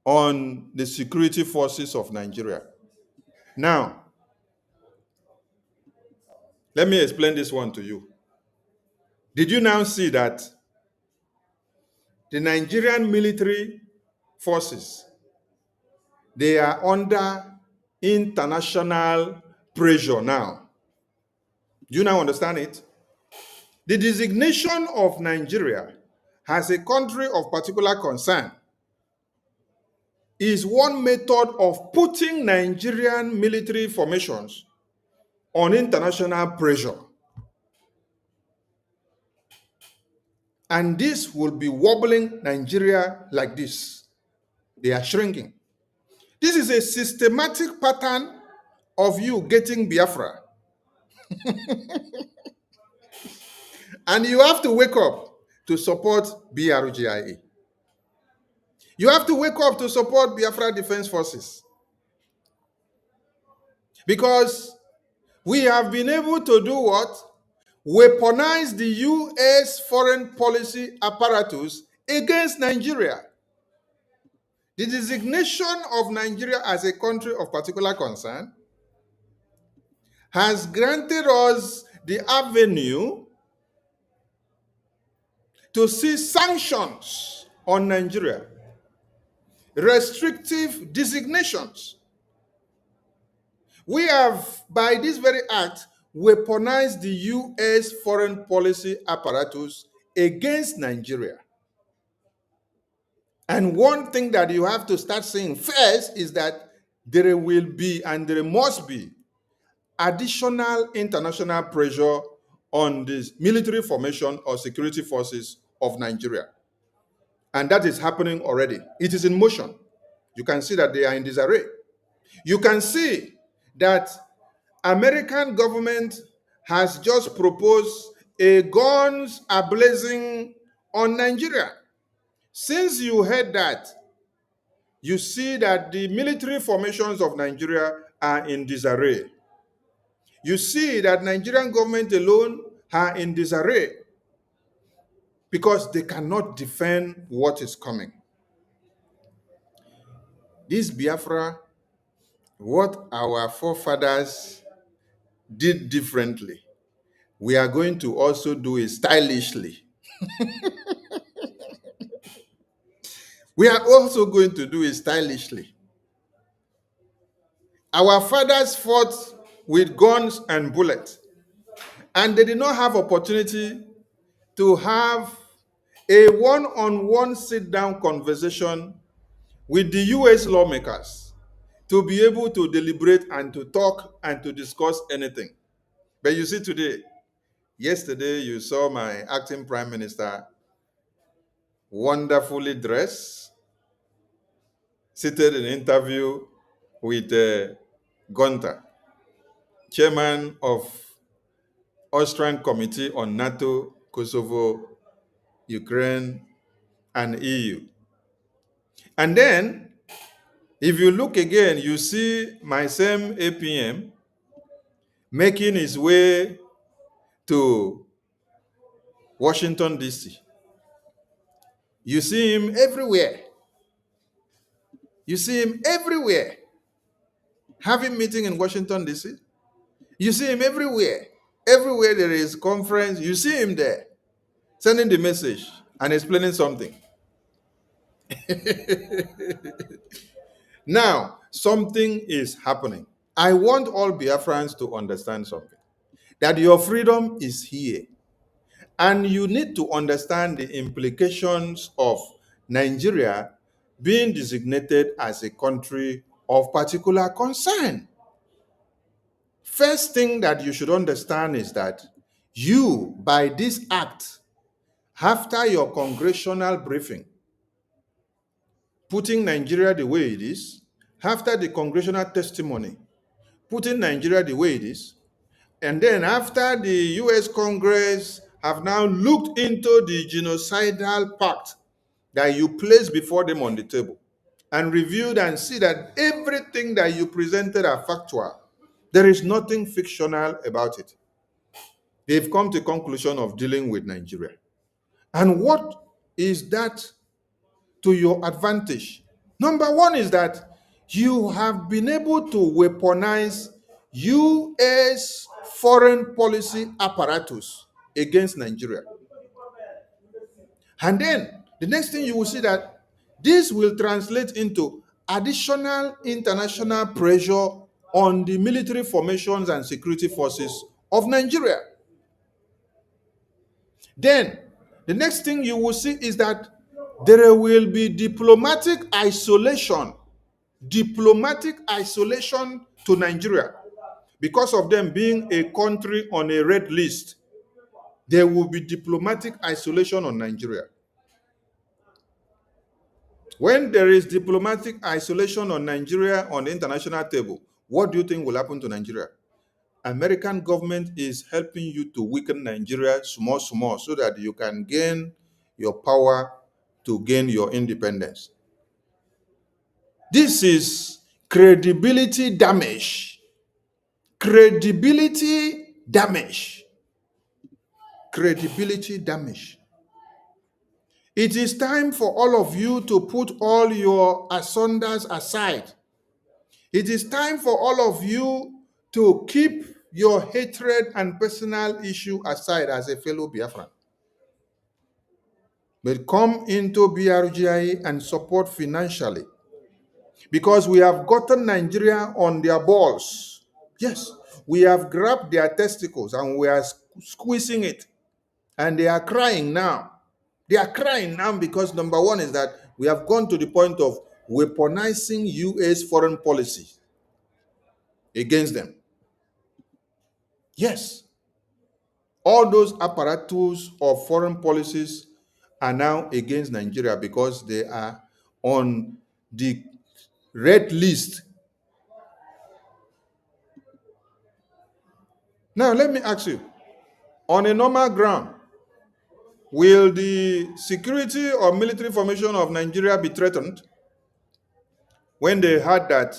S8: on the security forces of Nigeria. Now, let me explain this one to you. Did you now see that the Nigerian military forces, they are under international pressure now? Do you now understand it? The designation of Nigeria as a country of particular concern is one method of putting Nigerian military formations on international pressure. And this will be wobbling Nigeria like this. They are shrinking. This is a systematic pattern of you getting Biafra. And you have to wake up to support BRGIE. You have to wake up to support Biafra Defense Forces. Because we have been able to do what? Weaponize the US foreign policy apparatus against Nigeria. The designation of Nigeria as a country of particular concern has granted us the avenue to see sanctions on Nigeria, restrictive designations. We have, by this very act, weaponized the US foreign policy apparatus against Nigeria. And one thing that you have to start saying first is that there will be and there must be additional international pressure on the military formation or security forces of Nigeria. And that is happening already. It is in motion. You can see that they are in disarray. You can see that American government has just proposed a guns are blazing on Nigeria. Since you heard that, you see that the military formations of Nigeria are in disarray. You see that Nigerian government alone are in disarray because they cannot defend what is coming. This Biafra, what our forefathers did differently, we are going to also do it stylishly. We are also going to do it stylishly. Our fathers fought with guns and bullets, and they did not have opportunity to have a one-on-one sit-down conversation with the US lawmakers to be able to deliberate and to talk and to discuss anything. But you see today, yesterday you saw my acting prime minister wonderfully dressed, seated in an interview with Gunter, chairman of Austrian Committee on NATO, Kosovo, Ukraine, and EU. And then, if you look again, you see my same APM making his way to Washington, D.C. You see him everywhere. You see him everywhere. Having meeting in Washington, D.C. You see him everywhere. Everywhere there is conference, you see him there, sending the message and explaining something. Now, something is happening. I want all Biafrans to understand something, that your freedom is here. And you need to understand the implications of Nigeria being designated as a country of particular concern. First thing that you should understand is that you, by this act, after your congressional briefing, putting Nigeria the way it is, after the congressional testimony, putting Nigeria the way it is, and then after the US Congress have now looked into the genocidal pact that you placed before them on the table and reviewed and see that everything that you presented are factual. There is nothing fictional about it. They've come to the conclusion of dealing with Nigeria. And what is that to your advantage? Number one is that you have been able to weaponize U.S. foreign policy apparatus against Nigeria. And then the next thing you will see that this will translate into additional international pressure on the military formations and security forces of Nigeria. Then the next thing you will see is that there will be diplomatic isolation to Nigeria. Because of them being a country on a red list, there will be diplomatic isolation on Nigeria. When there is diplomatic isolation on Nigeria on the international table, what do you think will happen to Nigeria? American government is helping you to weaken Nigeria small so that you can gain your power to gain your independence. This is credibility damage. Credibility damage. Credibility damage. It is time for all of you to put all your asunders aside. It is time for all of you to keep your hatred and personal issue aside as a fellow Biafran. But come into BRGIE and support financially, because we have gotten Nigeria on their balls. Yes, we have grabbed their testicles and we are squeezing it. And they are crying now. They are crying now because number one is that we have gone to the point of weaponizing U.S. foreign policy against them. Yes. All those apparatus of foreign policies are now against Nigeria because they are on the red list. Now, let me ask you, on a normal ground, will the security or military formation of Nigeria be threatened when they heard that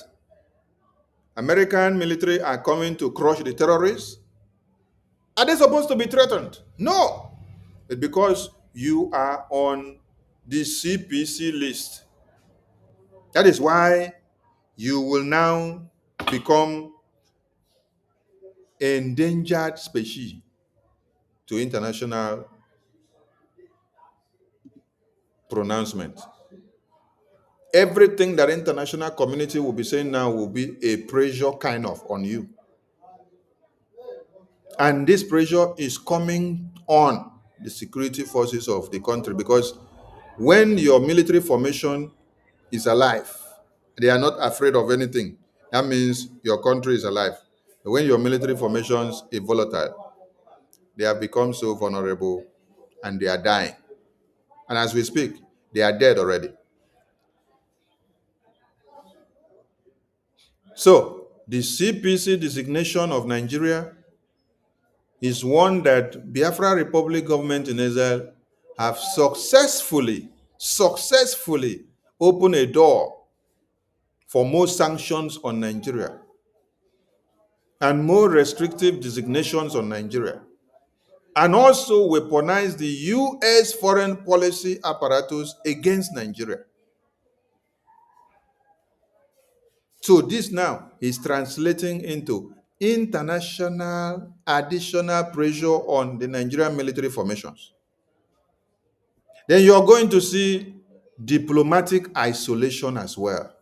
S8: American military are coming to crush the terrorists? Are they supposed to be threatened? No. It's because you are on the CPC list. That is why you will now become endangered species to international pronouncement. Everything that international community will be saying now will be a pressure kind of on you. And this pressure is coming on the security forces of the country, because when your military formation is alive, they are not afraid of anything. That means your country is alive. When your military formations are volatile, they have become so vulnerable and they are dying. And as we speak, they are dead already. So the CPC designation of Nigeria is one that Biafra Republic government in Israel have successfully opened a door for more sanctions on Nigeria and more restrictive designations on Nigeria, and also weaponize the U.S. foreign policy apparatus against Nigeria. So this now is translating into international additional pressure on the Nigerian military formations. Then you're going to see diplomatic isolation as well.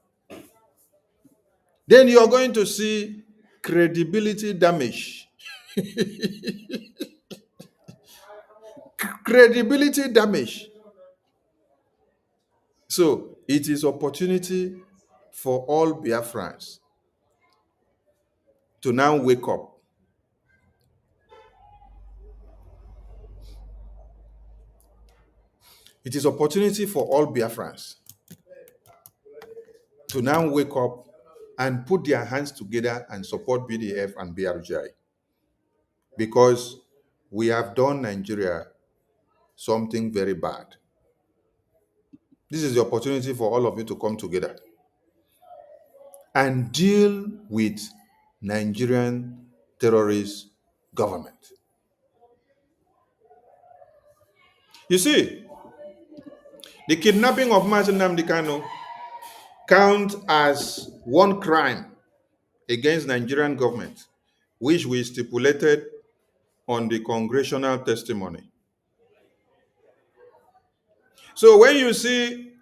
S8: Then you're going to see credibility damage. Credibility damage. So it is opportunity for all Biafrans to now wake up. It is opportunity for all Biafrans to now wake up and put their hands together and support BDF and BRGIE, because we have done Nigeria something very bad. This is the opportunity for all of you to come together and deal with Nigerian terrorist government. You see, the kidnapping of Mazi Nnamdi Kanu count as one crime against Nigerian government, which we stipulated on the congressional testimony. So when you see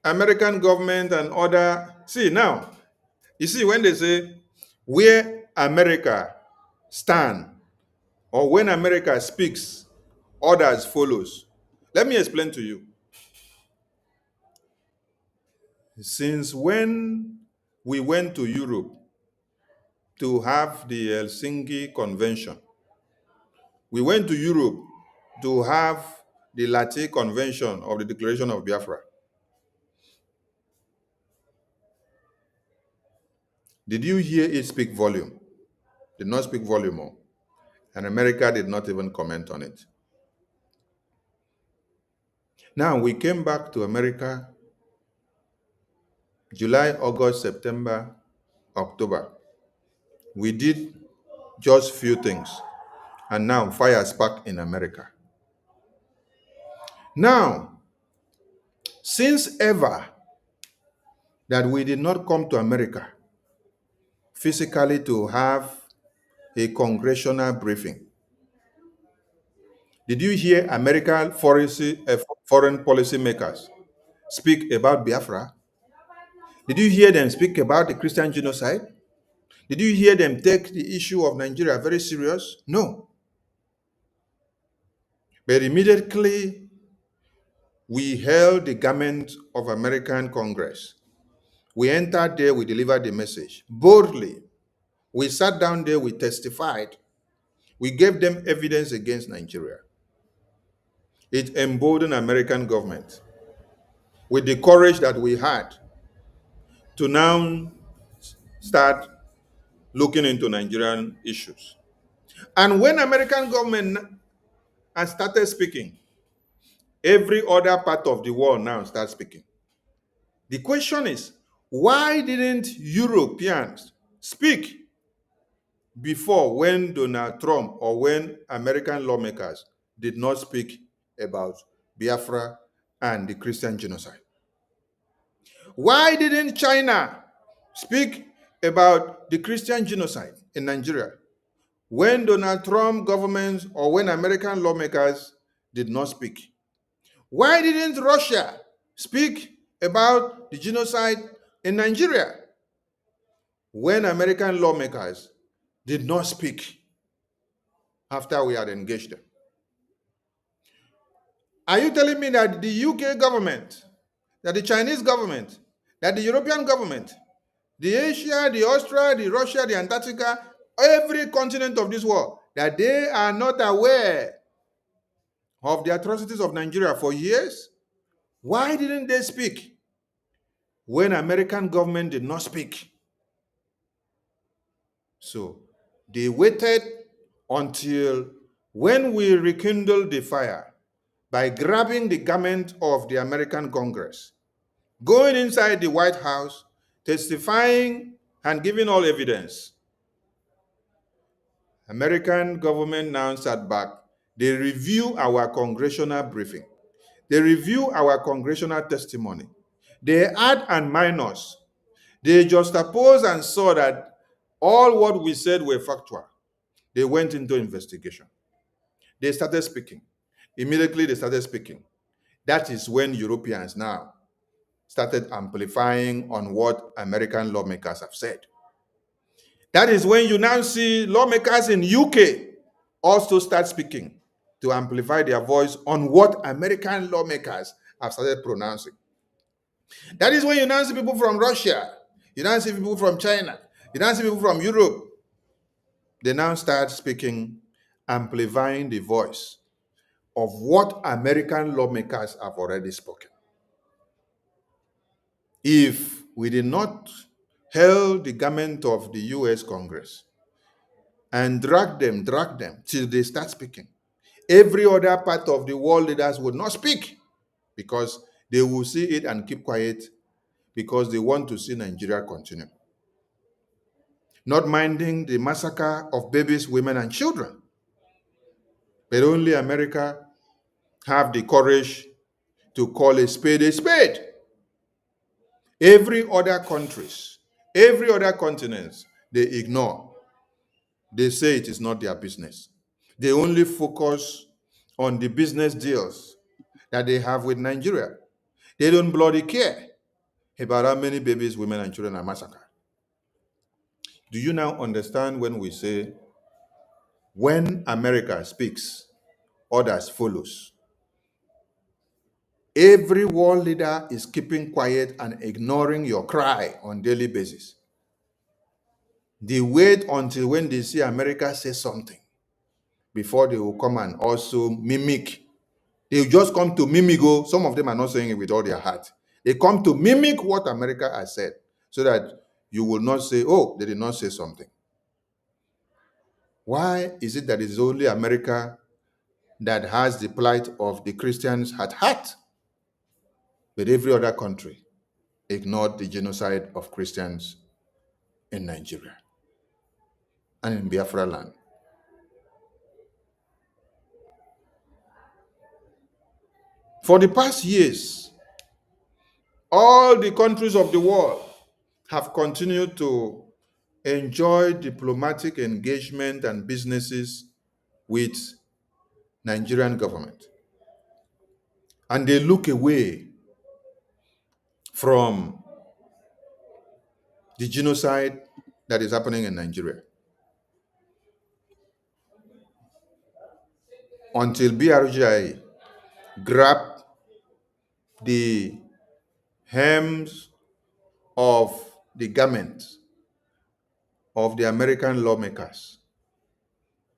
S8: American government and other, see now, you see when they say where America stand, or when America speaks, others follows. Let me explain to you. Since when we went to Europe to have the Helsinki Convention, we went to Europe to have the Latte Convention of the Declaration of Biafra. Did you hear it speak volume? Did not speak volume more. And America did not even comment on it. Now we came back to America July, August, September, October. We did just few things. And now fire sparked in America. Now, since ever that we did not come to America physically to have a congressional briefing, did you hear American foreign policy makers speak about Biafra? Did you hear them speak about the Christian genocide? Did you hear them take the issue of Nigeria very serious? No. But immediately we held the garment of American Congress. We entered there, we delivered the message boldly. We sat down there, we testified We gave them evidence against Nigeria. It emboldened American government with the courage that we had to now start looking into Nigerian issues. And when American government has started speaking, every other part of the world now starts speaking. The question is, why didn't Europeans speak before when Donald Trump or when American lawmakers did not speak about Biafra and the Christian genocide? Why didn't China speak about the Christian genocide in Nigeria when Donald Trump government or when American lawmakers did not speak? Why didn't Russia speak about the genocide in Nigeria when American lawmakers did not speak after we had engaged them? Are you telling me that the UK government, that the Chinese government, that the European government, the Asia, the Australia, the Russia, the Antarctica, every continent of this world, that they are not aware of the atrocities of Nigeria for years? Why didn't they speak when American government did not speak? So they waited until when we rekindled the fire by grabbing the garment of the American Congress, going inside the White House, testifying and giving all evidence. American government now sat back. They review our congressional briefing. They review our congressional testimony. They add and minus. They juxtapose and saw that all what we said were factual. They went into investigation. They started speaking. Immediately they started speaking. That is when Europeans now started amplifying on what American lawmakers have said. That is when you now see lawmakers in UK also start speaking to amplify their voice on what American lawmakers have started pronouncing. That is when you now see people from Russia, you now see people from China, you now see people from Europe. They now start speaking, amplifying the voice of what American lawmakers have already spoken. If we did not held the garment of the US Congress and drag them till they start speaking, every other part of the world leaders would not speak because they will see it and keep quiet because they want to see Nigeria continue. Not minding the massacre of babies, women, and children. But only America have the courage to call a spade a spade. Every other countries, every other continent, they ignore. They say it is not their business. They only focus on the business deals that they have with Nigeria. They don't bloody care about how many babies, women, and children are massacred. Do you now understand when we say, when America speaks, others follows? Every world leader is keeping quiet and ignoring your cry on a daily basis. They wait until when they see America say something before they will come and also mimic. They just come to mimic. Some of them are not saying it with all their heart. They come to mimic what America has said so that you will not say, oh, they did not say something. Why is it that it's only America that has the plight of the Christians at heart, but every other country ignored the genocide of Christians in Nigeria and in Biafra land? For the past years, all the countries of the world have continued to enjoy diplomatic engagement and businesses with Nigerian government. And they look away from the genocide that is happening in Nigeria until BRGIE grabbed the hems of the garments of the American lawmakers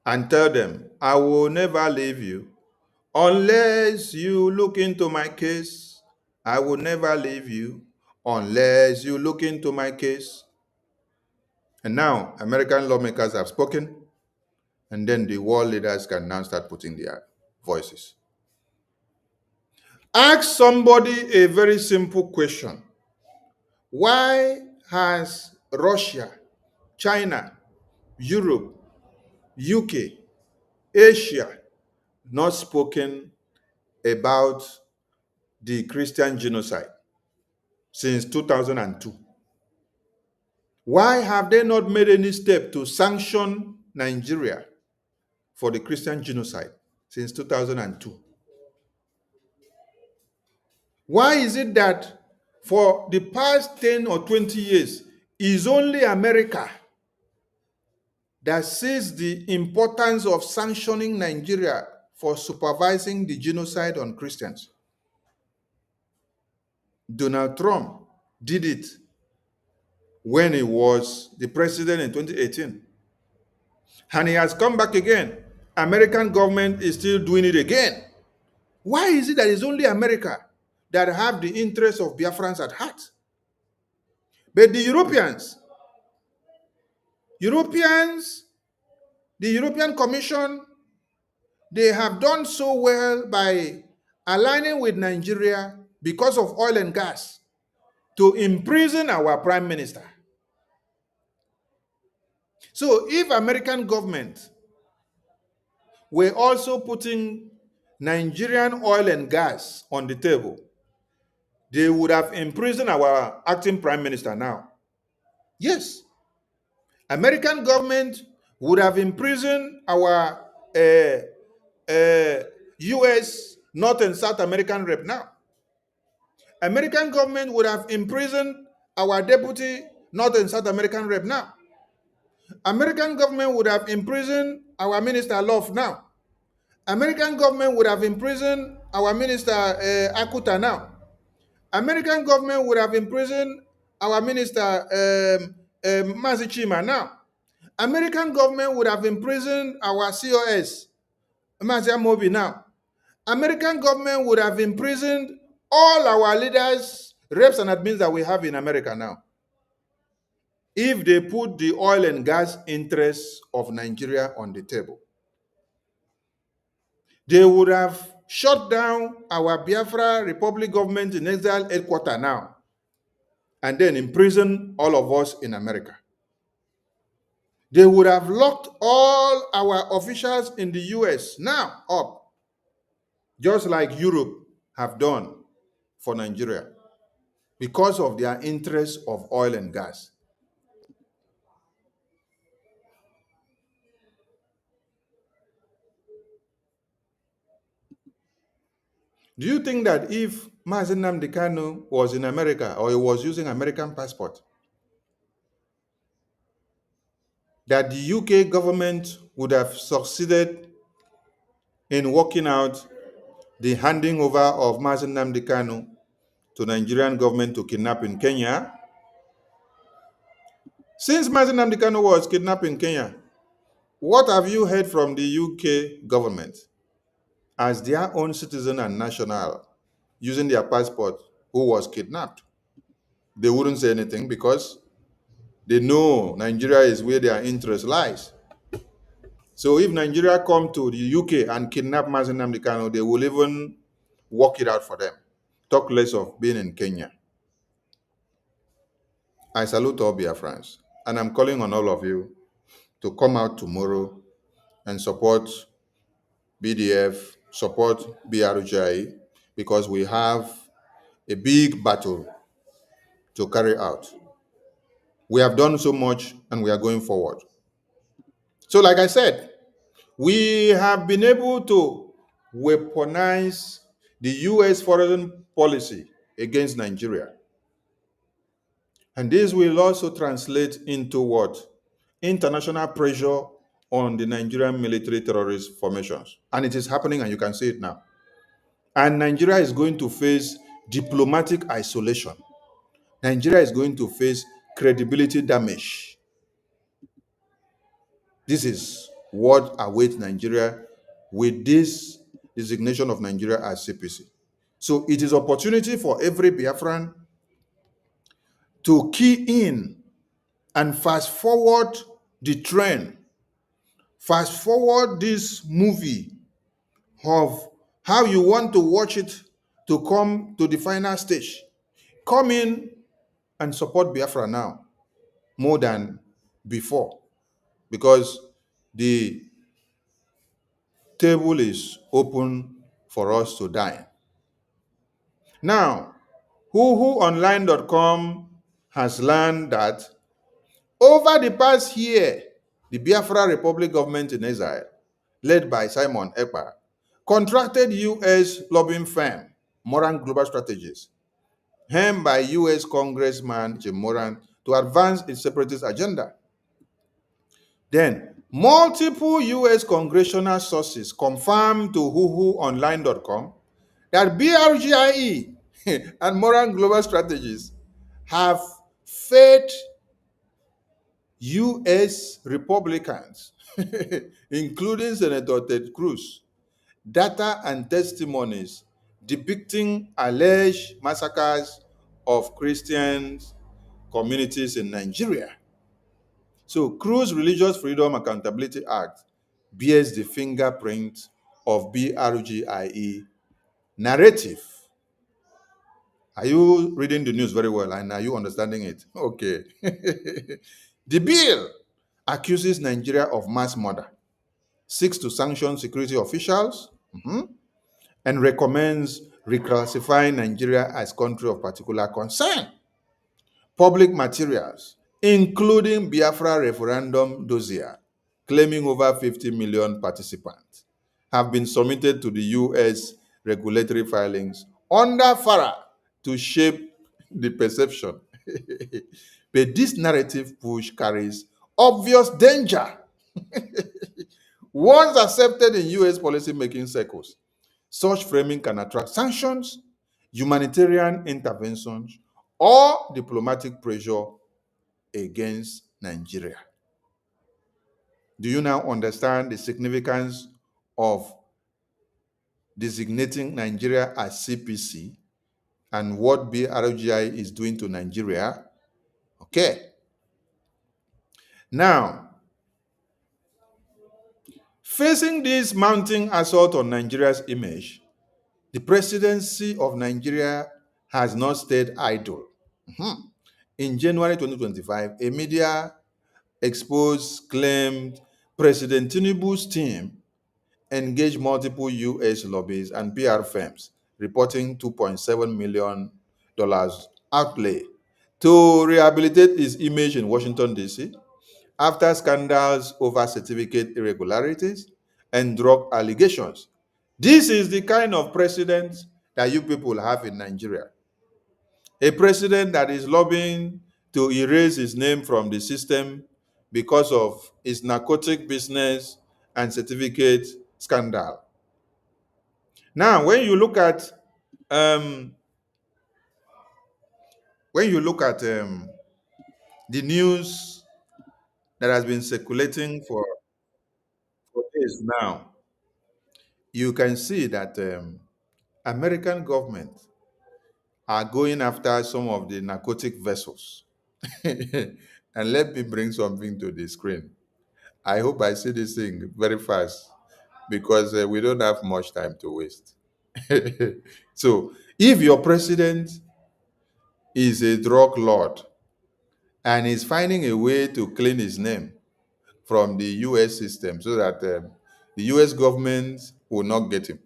S8: and tell them, I will never leave you unless you look into my case. I will never leave you unless you look into my case. And now American lawmakers have spoken, and then the world leaders can now start putting their voices. Ask somebody a very simple question. Why has Russia, China, Europe, UK, Asia not spoken about the Christian genocide since 2002? Why have they not made any step to sanction Nigeria for the Christian genocide since 2002? Why is it that for the past 10 or 20 years, is only America that sees the importance of sanctioning Nigeria for supervising the genocide on Christians? Donald Trump did it when he was the president in 2018. And he has come back again. American government is still doing it again. Why is it that it's only America that have the interests of Biafrans at heart? But the Europeans, the European Commission, they have done so well by aligning with Nigeria because of oil and gas to imprison our prime minister. So if American government were also putting Nigerian oil and gas on the table, they would have imprisoned our acting prime minister now. Yes. American government would have imprisoned our US North and South American rep now. American government would have imprisoned our deputy North and South American rep now. American government would have imprisoned our minister Love now. American government would have imprisoned our minister Akuta now. American government would have imprisoned our minister Mazi Chima now. American government would have imprisoned our COS Mazi Amobi now. American government would have imprisoned all our leaders, reps and admins that we have in America now, if they put the oil and gas interests of Nigeria on the table. They would have shut down our Biafra Republic government in exile headquarters now, and then imprison all of us in America. They would have locked all our officials in the US now up, just like Europe have done for Nigeria, because of their interest of oil and gas. Do you think that if Mazi Nnamdi Kanu was in America or he was using American passport, that the UK government would have succeeded in working out the handing over of Mazi Nnamdi Kanu to Nigerian government to kidnap in Kenya? Since Mazi Nnamdi Kanu was kidnapped in Kenya, what have you heard from the UK government as their own citizen and national using their passport who was kidnapped? They wouldn't say anything because they know Nigeria is where their interest lies. So if Nigeria come to the UK and kidnap Mazi Nnamdi Kanu, they will even work it out for them. Talk less of being in Kenya. I salute all Biafrans, and I'm calling on all of you to come out tomorrow and support BDF, support BRGIE, because we have a big battle to carry out. We have done so much and we are going forward. So like I said, we have been able to weaponize the US foreign policy against Nigeria. And this will also translate into what? International pressure on the Nigerian military terrorist formations. And it is happening, and you can see it now. And Nigeria is going to face diplomatic isolation. Nigeria is going to face credibility damage. This is what awaits Nigeria with this designation of Nigeria as CPC. So it is opportunity for every Biafran to key in and fast forward the trend, fast forward this movie of how you want to watch it to come to the final stage. Come in and support Biafra now more than before, because the table is open for us to dine. Now, whoonline.com has learned that over the past year, the Biafra Republic government in exile, led by Simon Ekpa, contracted U.S. lobbying firm Moran Global Strategies, helmed by U.S. Congressman Jim Moran, to advance its separatist agenda. Then, multiple U.S. congressional sources confirmed to whoonline.com that BRGIE and Moran Global Strategies have fed U.S. Republicans, including Senator Ted Cruz, data and testimonies depicting alleged massacres of Christian communities in Nigeria. So, Cruz Religious Freedom Accountability Act bears the fingerprint of BRGIE narrative. Are you reading the news very well and are you understanding it? Okay. The bill accuses Nigeria of mass murder, seeks to sanction security officials, and recommends reclassifying Nigeria as country of particular concern. Public materials, including Biafra referendum dossier, claiming over 50 million participants, have been submitted to the U.S. regulatory filings under FARA to shape the perception. But this narrative push carries obvious danger. Once accepted in U.S. policymaking circles, such framing can attract sanctions, humanitarian interventions, or diplomatic pressure against Nigeria. Do you now understand the significance of designating Nigeria as CPC and what BRGI is doing to Nigeria? Okay. Now, facing this mounting assault on Nigeria's image, the presidency of Nigeria has not stayed idle. In January 2025, a media expose claimed President Tinubu's team engaged multiple U.S. lobbies and PR firms, reporting $2.7 million outlay to rehabilitate his image in Washington, D.C., after scandals over certificate irregularities and drug allegations. This is the kind of president that you people have in Nigeria. A president that is lobbying to erase his name from the system because of his narcotic business and certificate scandal. Now, when you look at the news that has been circulating for days now, you can see that American government are going after some of the narcotic vessels. And let me bring something to the screen. I hope I see this thing very fast because we don't have much time to waste. So, if your president is a drug lord and is finding a way to clean his name from the US system so that the US government will not get him.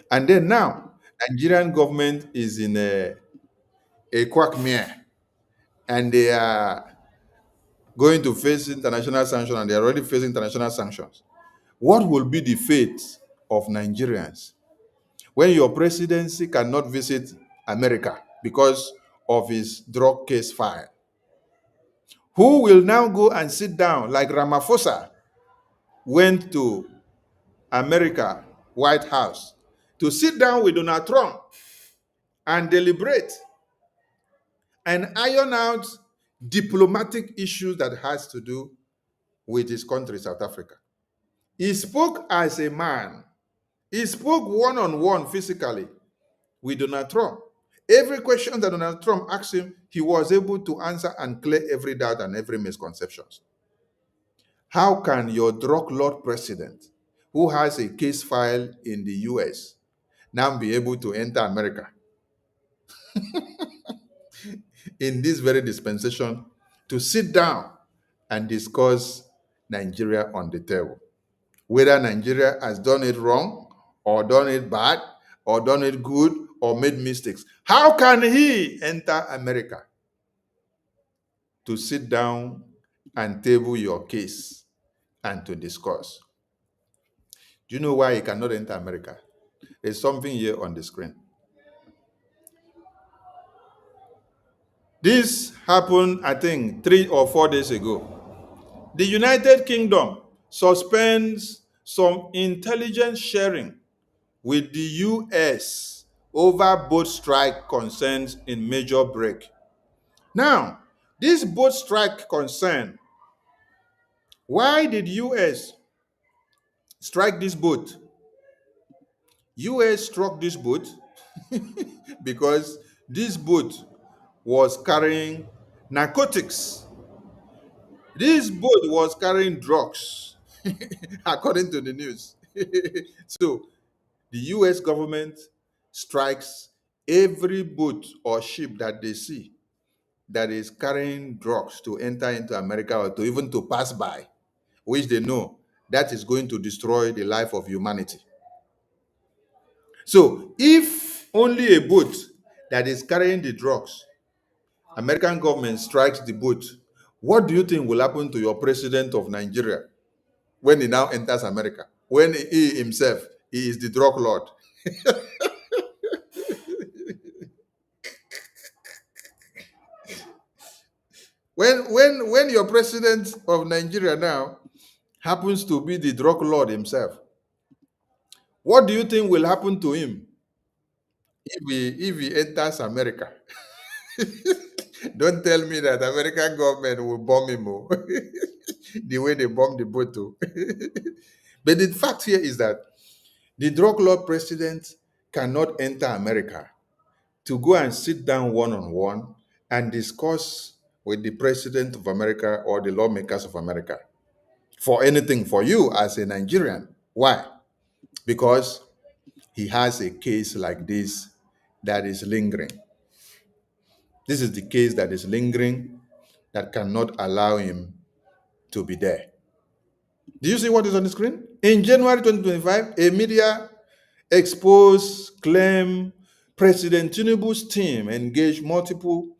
S8: And then now, Nigerian government is in a quagmire and they are going to face international sanctions and they are already facing international sanctions. What will be the fate of Nigerians when your presidency cannot visit America because of his drug case file? Who will now go and sit down like Ramaphosa went to America, White House, to sit down with Donald Trump and deliberate and iron out diplomatic issues that has to do with his country, South Africa? He spoke as a man. He spoke one-on-one physically with Donald Trump. Every question that Donald Trump asked him, he was able to answer and clear every doubt and every misconception. How can your drug lord president, who has a case file in the US, now be able to enter America in this very dispensation to sit down and discuss Nigeria on the table? Whether Nigeria has done it wrong or done it bad or done it good or made mistakes. How can he enter America to sit down and table your case and to discuss? Do you know why he cannot enter America? There's something here on the screen. This happened, I think, 3 or 4 days ago. The United Kingdom suspends some intelligence sharing with the US over boat strike concerns in major break. Now, this boat strike concern, why did US strike this boat? US struck this boat because this boat was carrying narcotics. This boat was carrying drugs, according to the news. So, the US government strikes every boat or ship that they see that is carrying drugs to enter into America or to even to pass by, which they know that is going to destroy the life of humanity. So if only a boat that is carrying the drugs, American government strikes the boat, what do you think will happen to your president of Nigeria when he now enters America? When he himself, he is the drug lord. When your president of Nigeria now happens to be the drug lord himself, what do you think will happen to him if he enters America? Don't tell me that American government will bomb him the way they bombed the boat. But the fact here is that the drug lord president cannot enter America to go and sit down one-on-one and discuss with the president of America or the lawmakers of America for anything for you as a Nigerian. Why? Because he has a case like this that is lingering. This is the case that is lingering that cannot allow him to be there. Do you see what is on the screen? In January 2025, a media exposed claim President Tinubu's team engaged multiple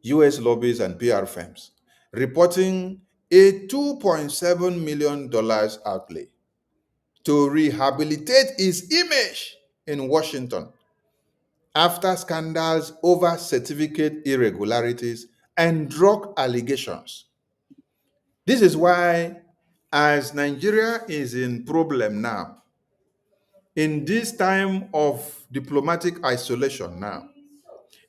S8: US lobbies and PR firms, reporting a $2.7 million outlay to rehabilitate his image in Washington after scandals over certificate irregularities and drug allegations. This is why, as Nigeria is in problem now, in this time of diplomatic isolation now,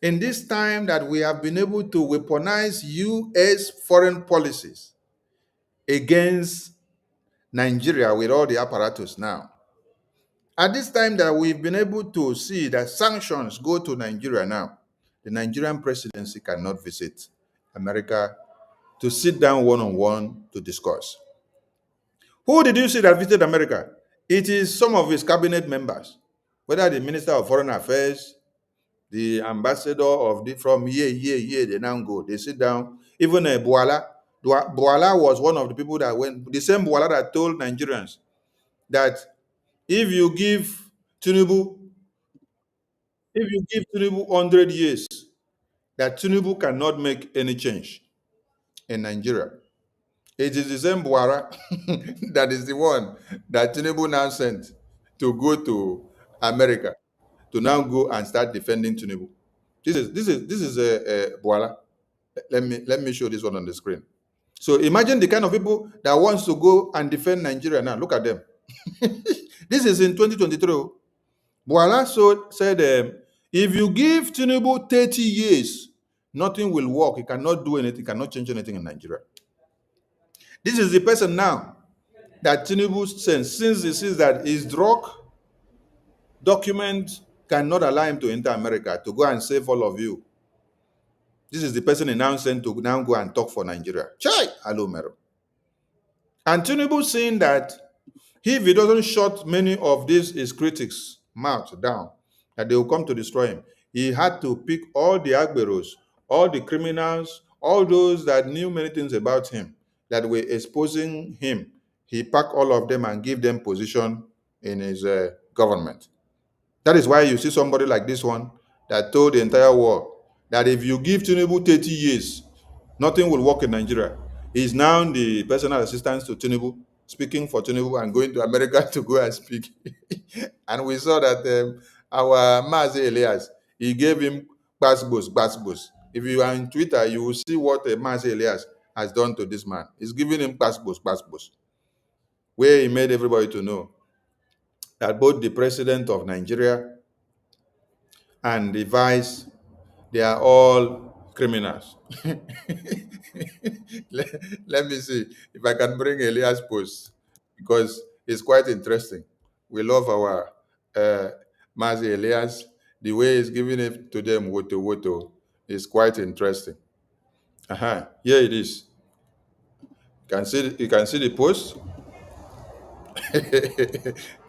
S8: in this time that we have been able to weaponize US foreign policies against Nigeria with all the apparatus now, at this time that we've been able to see that sanctions go to Nigeria now, the Nigerian presidency cannot visit America to sit down one-on-one to discuss. Who did you see that visited America? It is some of his cabinet members, whether the Minister of Foreign Affairs, the ambassador from here, they now go, they sit down. Even Buala was one of the people that went, the same Buala that told Nigerians that if you give Tinubu 100 years, that Tinubu cannot make any change in Nigeria. It is the same Buara that is the one that Tinubu now sent to go to America to now go and start defending Tinubu. This is Buala. Let me show this one on the screen. So imagine the kind of people that wants to go and defend Nigeria now. Look at them. This is in 2023. Buala said, if you give Tinubu 30 years, nothing will work. He cannot do anything, cannot change anything in Nigeria. This is the person now that Tinubu sends, since he sees that his drug document cannot allow him to enter America to go and save all of you. This is the person he now sent to now go and talk for Nigeria. Chai! Hello, Mero. And Tinubu seeing that if he doesn't shut many of these his critics' mouth down, that they will come to destroy him, he had to pick all the Agberos, all the criminals, all those that knew many things about him, that were exposing him. He packed all of them and gave them position in his government. That is why you see somebody like this one that told the entire world that if you give Tinubu 30 years, nothing will work in Nigeria. He's now the personal assistant to Tinubu, speaking for Tinubu and going to America to go and speak. And we saw that our Mazi Elias, he gave him basbos. If you are in Twitter, you will see what Mazi Elias has done to this man. He's giving him basbos, where he made everybody to know that both the president of Nigeria and the vice, they are all criminals. let me see if I can bring Elias post, because it's quite interesting. We love our Mazi Elias. The way he's giving it to them, woto, is quite interesting. Here it is. You can see the post.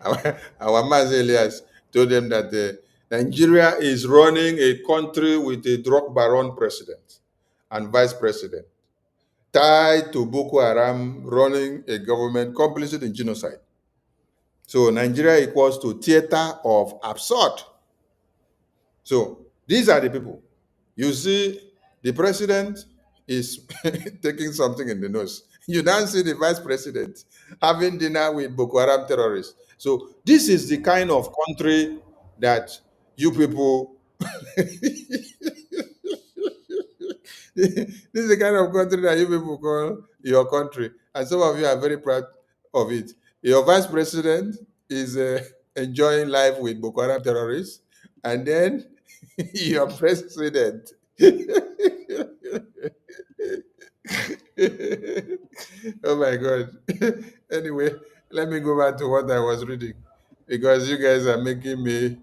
S8: our Mazi Elias told them that Nigeria is running a country with a drug baron president and vice president, tied to Boko Haram, running a government complicit in genocide. So Nigeria equals to theater of absurd. So these are the people. You see, the president is taking something in the nose. You now see the vice president having dinner with Boko Haram terrorists. So this is the kind of country that you people this is the kind of country that you people call your country, and some of you are very proud of it. Your vice president is enjoying life with Boko Haram terrorists, and then your president. Oh my God. Anyway, let me go back to what I was reading, because you guys are making me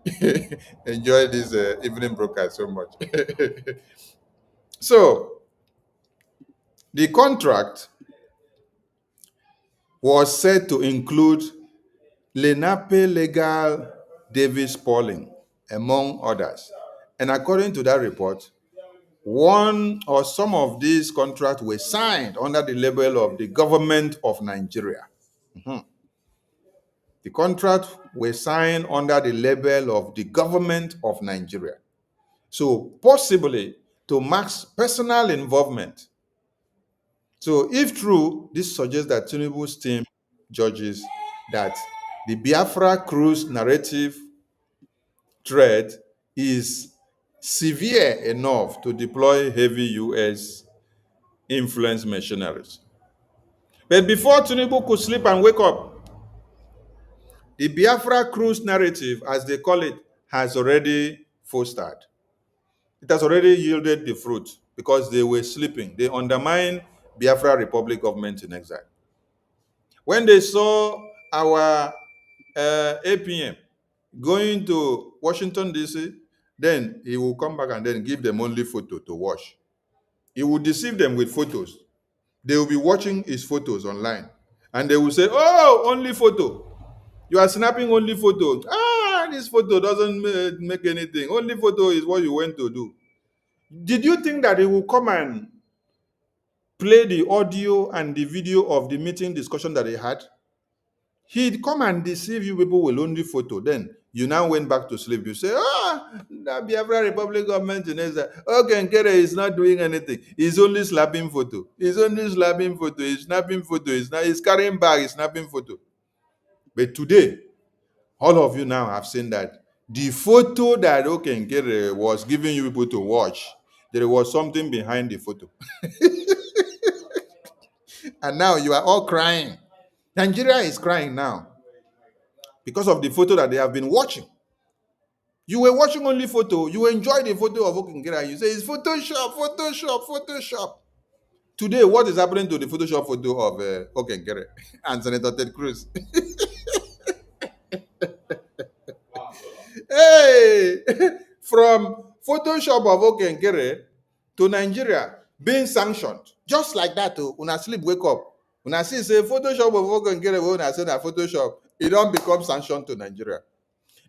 S8: enjoy this evening broadcast so much. So, the contract was said to include Lenape Legal Davis Pauling, among others. And according to that report, one or some of these contracts were signed under the label of the government of Nigeria. The contract were signed under the label of the government of Nigeria. So possibly to Mark's personal involvement. So if true, this suggests that Tinubu's team judges that the Biafra cruise narrative threat is severe enough to deploy heavy U.S. influence machineries. But before Tinubu could sleep and wake up, the Biafra cruise narrative, as they call it, has already fostered. It has already yielded the fruit because they were sleeping. They undermined Biafra Republic government in exile. When they saw our APM going to Washington, D.C., then he will come back and then give them only photo to watch. He will deceive them with photos. They will be watching his photos online. And they will say, oh, only photo. You are snapping only photo. This photo doesn't make anything. Only photo is what you went to do. Did you think that he will come and play the audio and the video of the meeting discussion that they had? He'd come and deceive you people with only photo. Then you now went back to sleep. You say, that Biafra Republic government in Israel. Okay, Nkere is not doing anything. He's only slapping photo. He's only slapping photo. He's snapping photo. He's carrying bag. He's snapping photo. But today, all of you now have seen that the photo that Nkere was giving you people to watch, there was something behind the photo. And now you are all crying. Nigeria is crying now because of the photo that they have been watching. You were watching only photo. You enjoyed the photo of Okengera. You say it's Photoshop, Photoshop, Photoshop. Today, what is happening to the Photoshop photo of Okenkere and Senator Ted Cruz? Hey, from Photoshop of Okenkere to Nigeria being sanctioned, just like that. Una sleep, wake up. Una see say Photoshop of Okenkere, una say that Photoshop, it don't become sanctioned to Nigeria.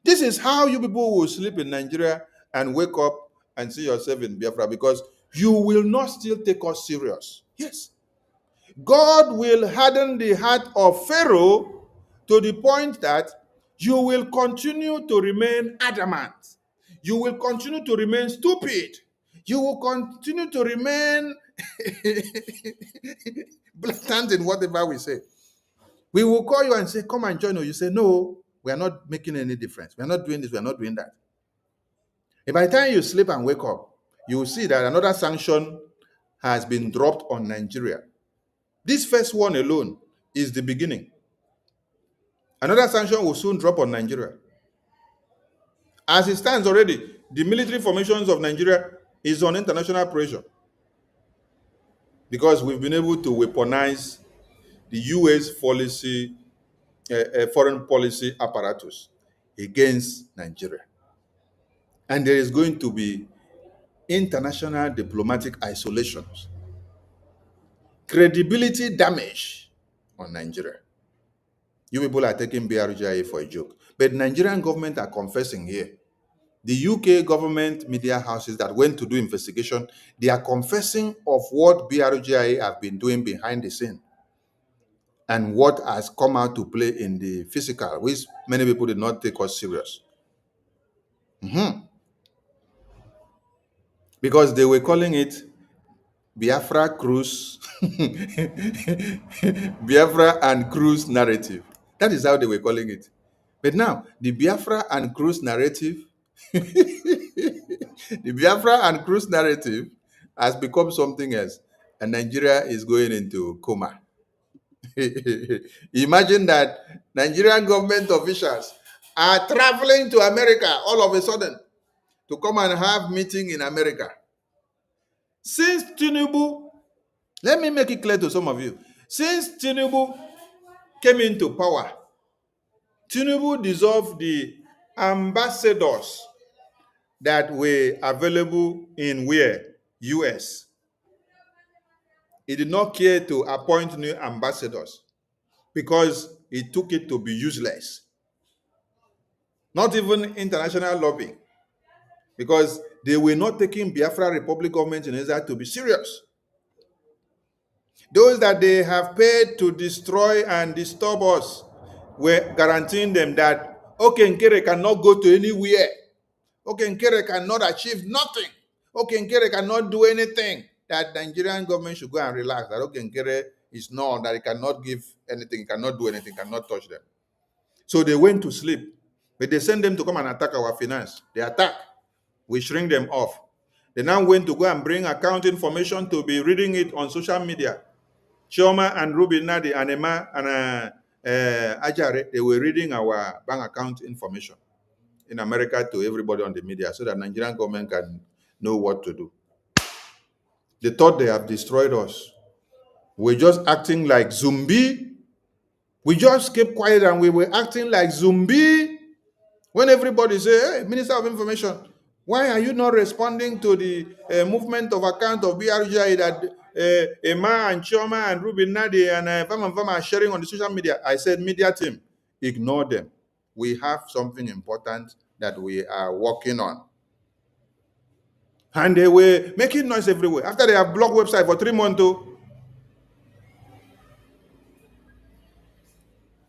S8: This is how you people will sleep in Nigeria and wake up and see yourself in Biafra, because you will not still take us serious. Yes. God will harden the heart of Pharaoh to the point that you will continue to remain adamant. You will continue to remain stupid. You will continue to remain blatant in whatever we say. We will call you and say, come and join us. You say, no, we are not making any difference. We are not doing this. We are not doing that. And by the time you sleep and wake up, you will see that another sanction has been dropped on Nigeria. This first one alone is the beginning. Another sanction will soon drop on Nigeria. As it stands already, the military formations of Nigeria is on international pressure because we've been able to weaponize the U.S. foreign policy apparatus against Nigeria. And there is going to be international diplomatic isolations, credibility damage on Nigeria. You people are taking BRGIE for a joke. But the Nigerian government are confessing here. The UK government media houses that went to do investigation, they are confessing of what BRGIE have been doing behind the scene and what has come out to play in the physical, which many people did not take us serious. Because they were calling it Biafra Cruise, Biafra and Cruise narrative. That is how they were calling it. But now, the Biafra and Cruise narrative, the Biafra and Cruise narrative has become something else. And Nigeria is going into coma. Imagine that Nigerian government officials are traveling to America all of a sudden to come and have meeting in America. Since Tinubu, let me make it clear to some of you. Since Tinubu came into power, Tinubu dissolved the ambassadors that were available in where? US. He did not care to appoint new ambassadors because he took it to be useless. Not even international lobbying, because they were not taking Biafra Republic government in Israel to be serious. Those that they have paid to destroy and disturb us were guaranteeing them that Okenkere cannot go to anywhere. Okenkere cannot achieve nothing. Okenkere cannot do anything. That the Nigerian government should go and relax. That Okenkere is not, that he cannot give anything, cannot do anything, cannot touch them. So they went to sleep. But they sent them to come and attack our finance. They attack. We shrink them off. They now went to go and bring account information to be reading it on social media. Chioma and Ruby Nadi and Emma and Ajare, they were reading our bank account information in America to everybody on the media so that Nigerian government can know what to do. They thought they have destroyed us. We're just acting like zombie. We just kept quiet and we were acting like zombie. When everybody say, hey, Minister of Information, why are you not responding to the movement of account of BRGIE that Emma and Chioma and Ruby Nadi and Vama are sharing on the social media? I said, media team, ignore them. We have something important that we are working on. And they were making noise everywhere. After they have blocked website for 3 months,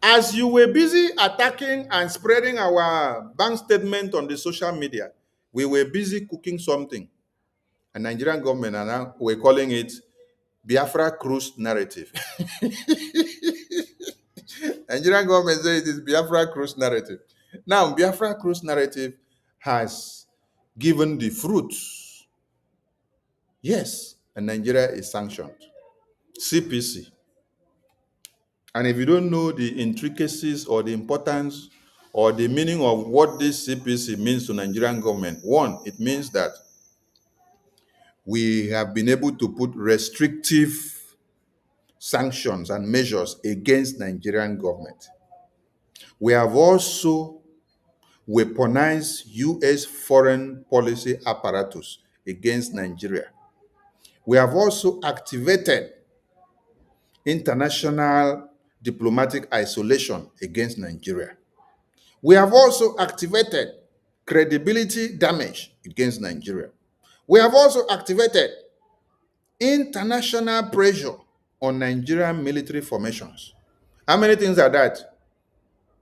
S8: as you were busy attacking and spreading our bank statement on the social media, we were busy cooking something. And Nigerian government and now we're calling it Biafra Cruise narrative. Nigerian government says it is Biafra Cruise narrative. Now, Biafra Cruise narrative has given the fruits. Yes, and Nigeria is sanctioned. CPC. And if you don't know the intricacies or the importance or the meaning of what this CPC means to Nigerian government, one, it means that we have been able to put restrictive sanctions and measures against Nigerian government. We have also weaponized U.S. foreign policy apparatus against Nigeria. We have also activated international diplomatic isolation against Nigeria. We have also activated credibility damage against Nigeria. We have also activated international pressure on Nigerian military formations. How many things are that?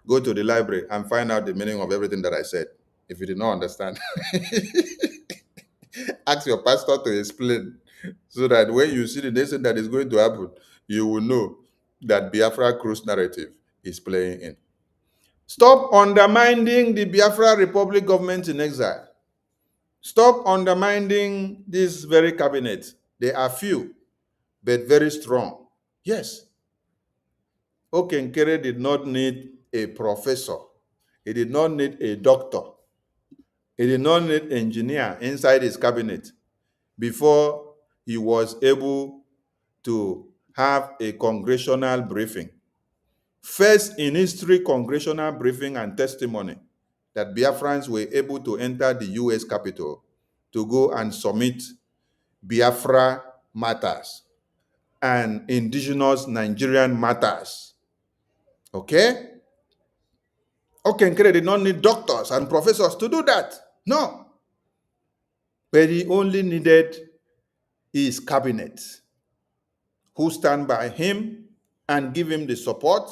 S8: Go to the library and find out the meaning of everything that I said. If you did not understand, ask your pastor to explain so that when you see the next thing that is going to happen, you will know that Biafra cruise narrative is playing in. Stop undermining the Biafra Republic government in exile. Stop undermining this very cabinet. They are few, but very strong. Yes, Okenkere did not need a professor. He did not need a doctor. He did not need an engineer inside his cabinet before he was able to have a congressional briefing. First in history congressional briefing and testimony that Biafrans were able to enter the U.S. Capitol to go and submit Biafra matters and indigenous Nigerian matters. Okay? Okenkere did not need doctors and professors to do that. No. But he only needed his cabinet who stand by him and give him the support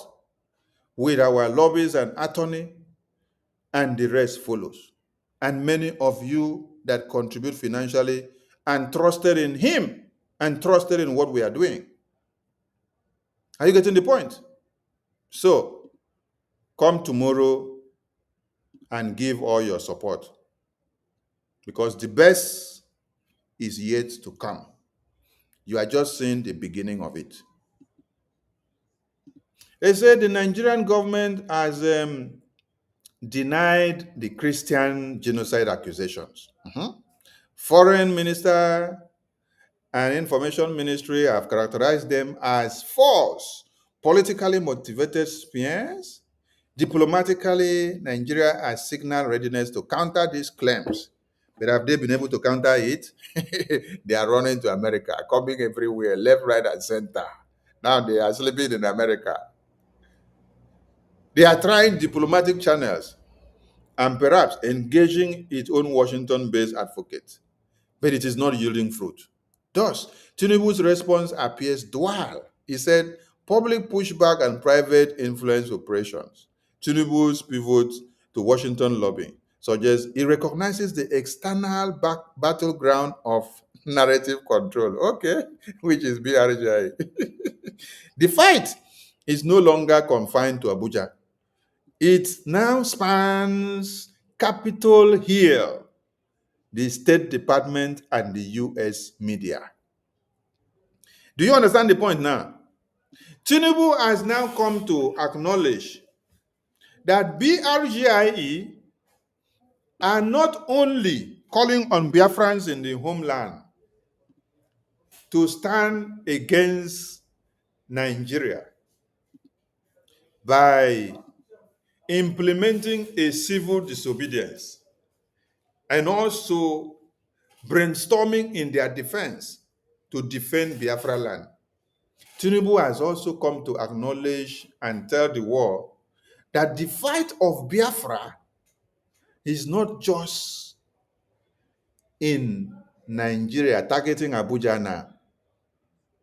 S8: with our lobbies and attorney, and the rest follows. And many of you that contribute financially and trusted in him and trusted in what we are doing. Are you getting the point? So, come tomorrow and give all your support, because the best is yet to come. You are just seeing the beginning of it. They said the Nigerian government has denied the Christian genocide accusations. Foreign Minister and Information Ministry have characterized them as false, politically motivated smears. Diplomatically, Nigeria has signaled readiness to counter these claims. But have they been able to counter it? They are running to America, coming everywhere, left, right, and center. Now they are sleeping in America. They are trying diplomatic channels and perhaps engaging its own Washington-based advocates, but it is not yielding fruit. Thus, Tinubu's response appears dual. He said, public pushback and private influence operations. Tinubu's pivot to Washington lobbying suggests he recognizes the external battleground of narrative control, okay, which is BRGIE. The fight is no longer confined to Abuja. It now spans Capitol Hill, the State Department, and the U.S. media. Do you understand the point now? Tinubu has now come to acknowledge that BRGIE are not only calling on Biafrans in the homeland to stand against Nigeria by implementing a civil disobedience and also brainstorming in their defense to defend Biafra land. Tinubu has also come to acknowledge and tell the world that the fight of Biafra is not just in Nigeria, targeting Abuja now,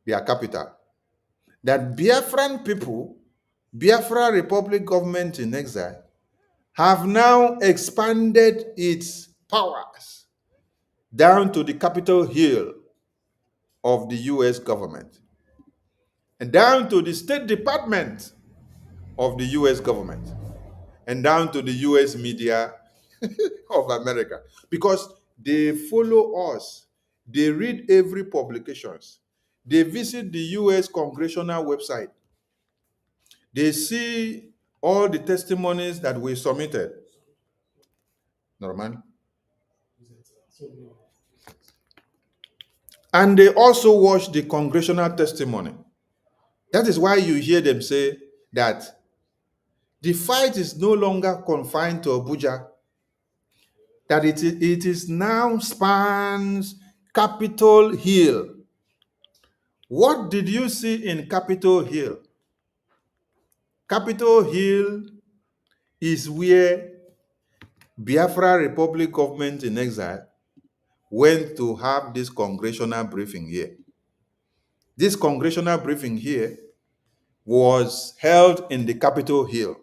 S8: their capital. That Biafran people, Biafra Republic government in exile, have now expanded its powers down to the Capitol Hill of the US government and down to the State Department of the US government and down to the US media of America, because they follow us, they read every publications, they visit the US congressional website, they see all the testimonies that we submitted. Norman? And they also watched the congressional testimony. That is why you hear them say that the fight is no longer confined to Abuja, that it is now spans Capitol Hill. What did you see in Capitol Hill? Capitol Hill is where Biafra Republic government in exile went to have this congressional briefing here. This congressional briefing here was held in the Capitol Hill.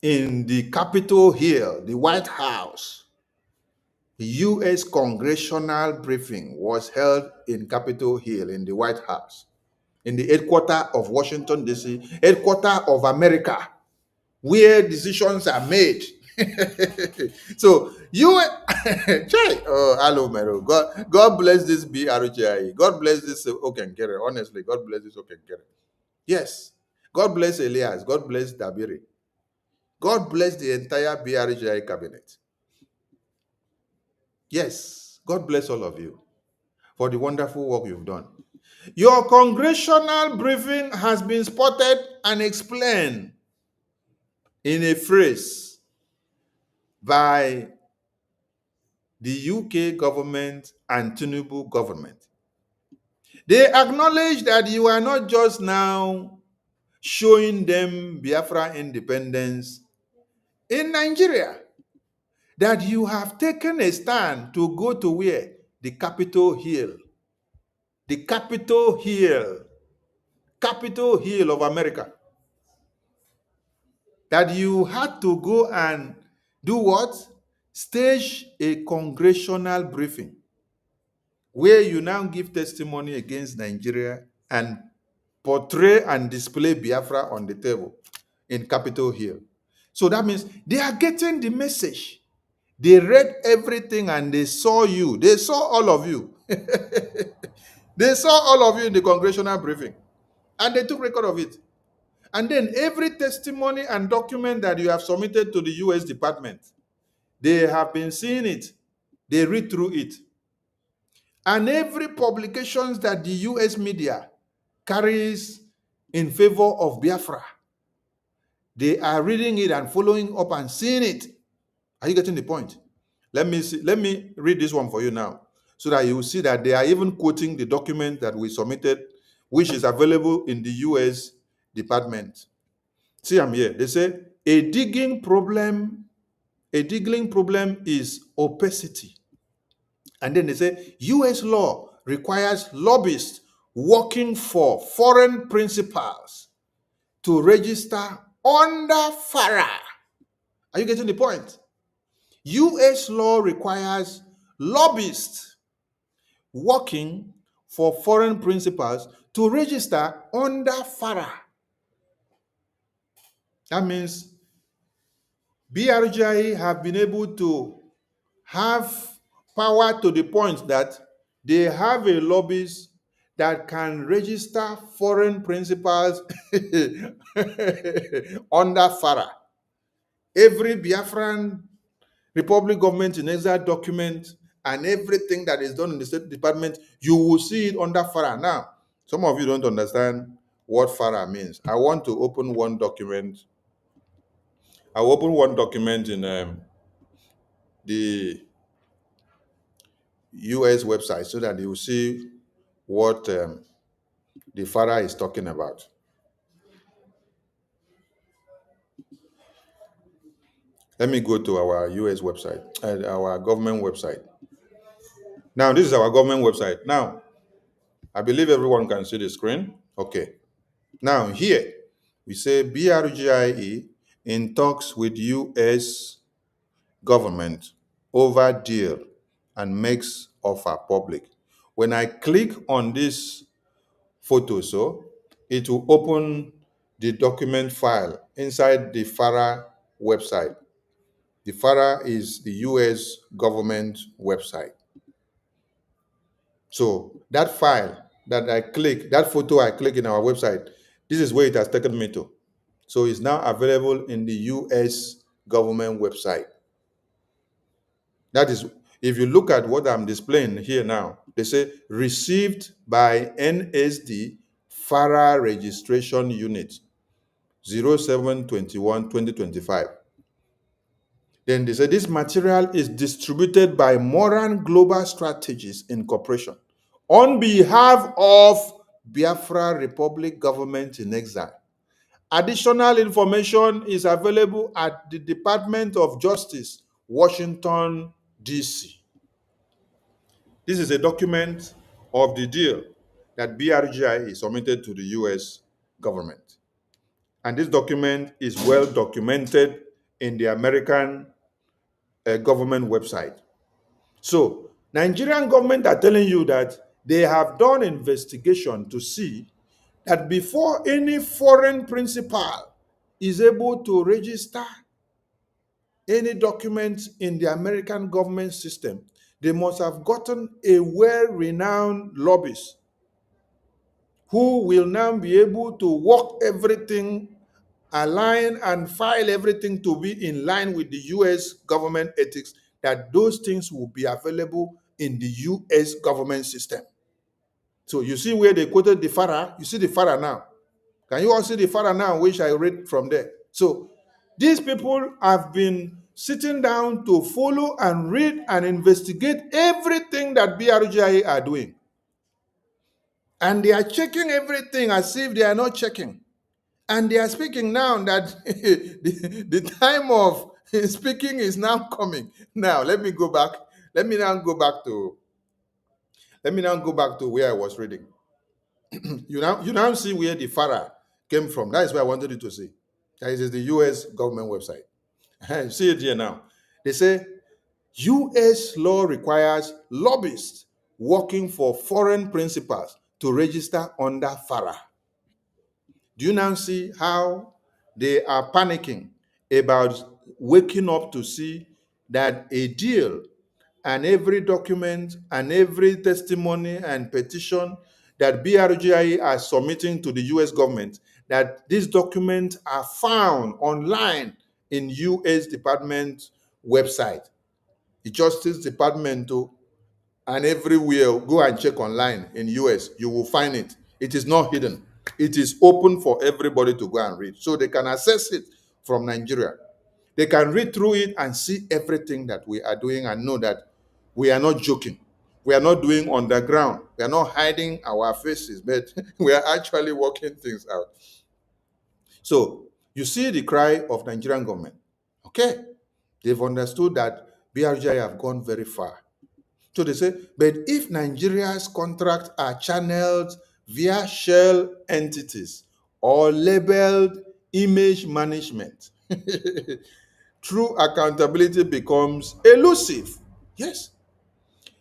S8: In the Capitol Hill, the White House, the U.S. congressional briefing was held in Capitol Hill in the White House, in the headquarters of Washington, D.C., headquarters of America, where decisions are made. So you, oh, hello, Mero. God bless this BRGIE. God bless this Okenkere. Honestly, God bless this Okenkere. Yes. God bless Elias. God bless Dabiri. God bless the entire BRGIE cabinet. Yes. God bless all of you for the wonderful work you've done. Your congressional briefing has been spotted and explained in a phrase by the UK government and Tinubu government. They acknowledge that you are not just now showing them Biafra independence in Nigeria, that you have taken a stand to go to where? The Capitol Hill. The Capitol Hill. Capitol Hill of America. That you had to go and do what? Stage a congressional briefing where you now give testimony against Nigeria and portray and display Biafra on the table in Capitol Hill. So that means they are getting the message. They read everything and they saw you. They saw all of you. They saw all of you in the congressional briefing. And they took record of it. And then every testimony and document that you have submitted to the U.S. Department, they have been seeing it. They read through it. And every publications that the U.S. media carries in favor of Biafra, they are reading it and following up and seeing it. Are you getting the point? Let me read this one for you now, so that you will see that they are even quoting the document that we submitted, which is available in the U.S. Department. See, I'm here. They say a digging problem is opacity. And then they say U.S. law requires lobbyists working for foreign principals to register under FARA. Are you getting the point? U.S. law requires lobbyists working for foreign principals to register under FARA. That means BRGIE have been able to have power to the point that they have a lobbyist that can register foreign principals under FARA. Every Biafran Republic government in exile document and everything that is done in the State Department, you will see it under FARA. Now, some of you don't understand what FARA means. I want to open one document. I will open one document in the US website so that you will see what the FARA is talking about. Let me go to our US website, our government website. Now, this is our government website. Now, I believe everyone can see the screen. Okay. Now, here, we say BRGIE in talks with US government over deal and makes offer public. When I click on this photo, so it will open the document file inside the FARA website. The FARA is the US government website. So that file that I click, that photo I click in our website, this is where it has taken me to. So it's now available in the US government website. That is, if you look at what I'm displaying here now, They say received by NSD FARA Registration Unit 07/21/2025. Then they say this material is distributed by Moran Global Strategies Incorporation on behalf of Biafra Republic Government in Exile. Additional information is available at the Department of Justice, Washington, D.C. This is a document of the deal that BRGIE submitted to the US government. And this document is well documented in the American government website. So, Nigerian government are telling you that they have done investigation to see that before any foreign principal is able to register any document in the American government system, they must have gotten a well-renowned lobbyist who will now be able to work everything, align and file everything to be in line with the US government ethics, that those things will be available in the US government system. So you see where they quoted the FARA? You see the FARA now. Can you all see the FARA now, which I read from there? So these people have been sitting down to follow and read and investigate everything that BRGIA are doing. And they are checking everything as if they are not checking. And they are speaking now that the time of speaking is now coming. Now, let me go back. Let me now go back to where I was reading. You now see where the FARA came from. That is where I wanted you to see. That is the US government website. See it here now. They say US law requires lobbyists working for foreign principals to register under FARA. Do you now see how they are panicking about waking up to see that a deal and every document and every testimony and petition that BRGIE are submitting to the US government, that these documents are found online in US Department website, the Justice Department, and everywhere. Go and check online in US, you will find it. It is not hidden. It is open for everybody to go and read. So they can access it from Nigeria. They can read through it and see everything that we are doing and know that we are not joking. We are not doing underground. We are not hiding our faces, but we are actually working things out. So you see the cry of Nigerian government. Okay, they've understood that BRGI have gone very far. So they say, but if Nigeria's contracts are channeled via shell entities or labeled image management, true accountability becomes elusive. Yes.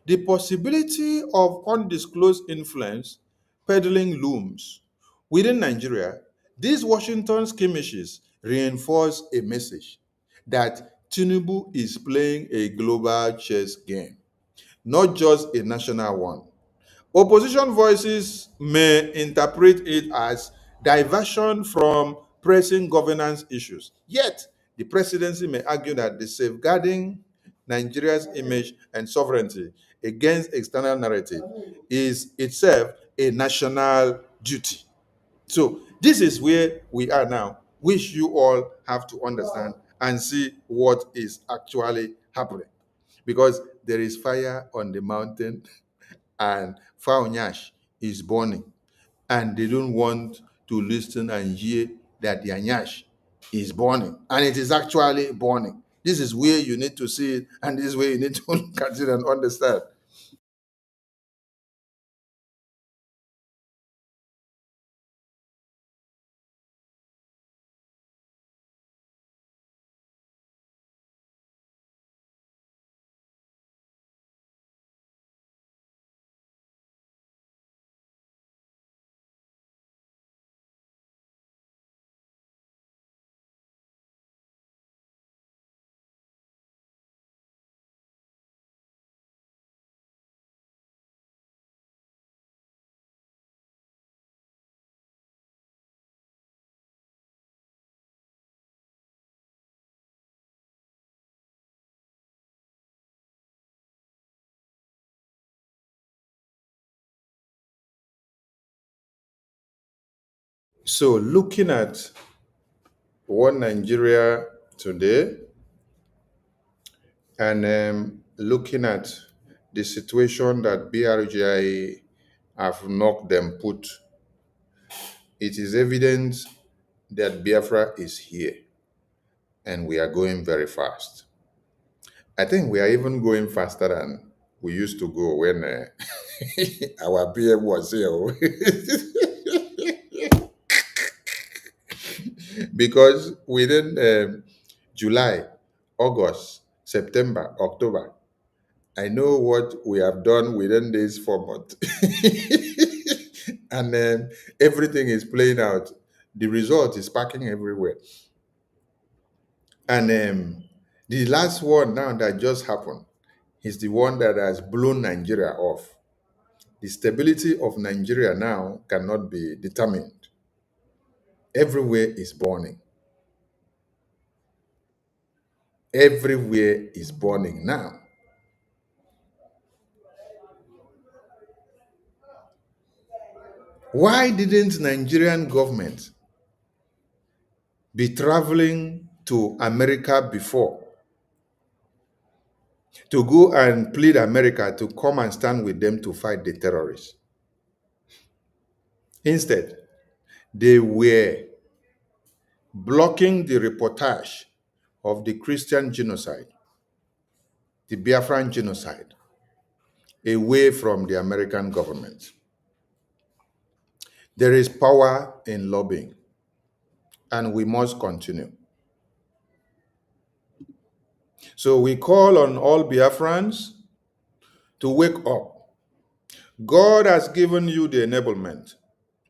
S8: The possibility of undisclosed influence peddling looms. Within Nigeria, these Washington skirmishes reinforce a message that Tinubu is playing a global chess game, not just a national one. Opposition voices may interpret it as diversion from pressing governance issues. Yet, the presidency may argue that the safeguarding Nigeria's image and sovereignty against external narrative is itself a national duty. So, this is where we are now, which you all have to understand and see what is actually happening. Because there is fire on the mountain and Faunyash is burning, and they don't want to listen and hear that their nyash is burning, and it is actually burning. This is where you need to see it, and this is where you need to look at it and understand. So looking at one Nigeria today and looking at the situation that BRGIE have knocked them put, it is evident that Biafra is here and we are going very fast. I think we are even going faster than we used to go when our PM was here. Because within July, August, September, October, I know what we have done within these 4 months. And everything is playing out. The result is packing everywhere. And the last one now that just happened is the one that has blown Nigeria off. The stability of Nigeria now cannot be determined. Everywhere is burning. Everywhere is burning now. Why didn't Nigerian government be traveling to America before to go and plead America to come and stand with them to fight the terrorists? Instead, they were blocking the reportage of the Christian genocide, the Biafran genocide, away from the American government. There is power in lobbying, and we must continue. So we call on all Biafrans to wake up. God has given you the enablement,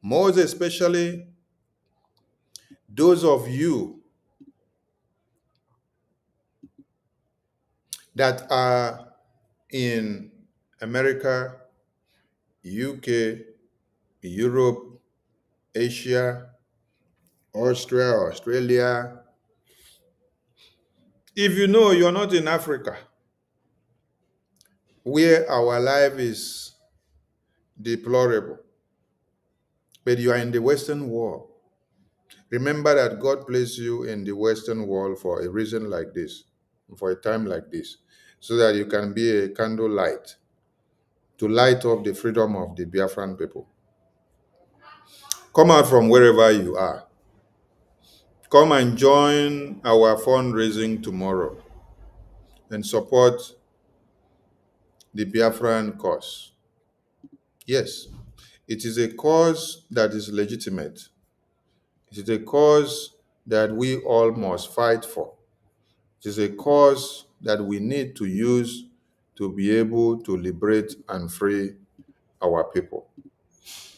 S8: most especially those of you that are in America, UK, Europe, Asia, Australia. If you know you're not in Africa, where our life is deplorable, but you are in the Western world, remember that God placed you in the Western world for a reason like this, for a time like this, so that you can be a candle light to light up the freedom of the Biafran people. Come out from wherever you are. Come and join our fundraising tomorrow and support the Biafran cause. Yes, it is a cause that is legitimate. It is a cause that we all must fight for. It is a cause that we need to use to be able to liberate and free our people.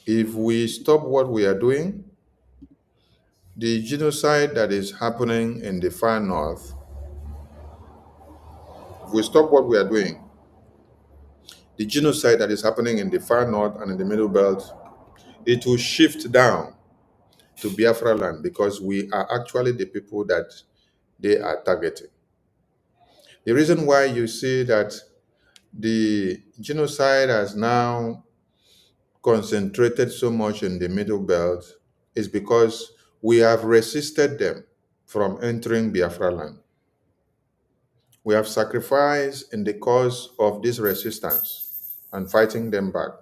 S8: If we stop what we are doing, the genocide that is happening in the far north, if we stop what we are doing, the genocide that is happening in the far north and in the middle belt, it will shift down to Biafra land because we are actually the people that they are targeting. The reason why you see that the genocide has now concentrated so much in the middle belt is because we have resisted them from entering Biafra land. We have sacrificed in the cause of this resistance and fighting them back.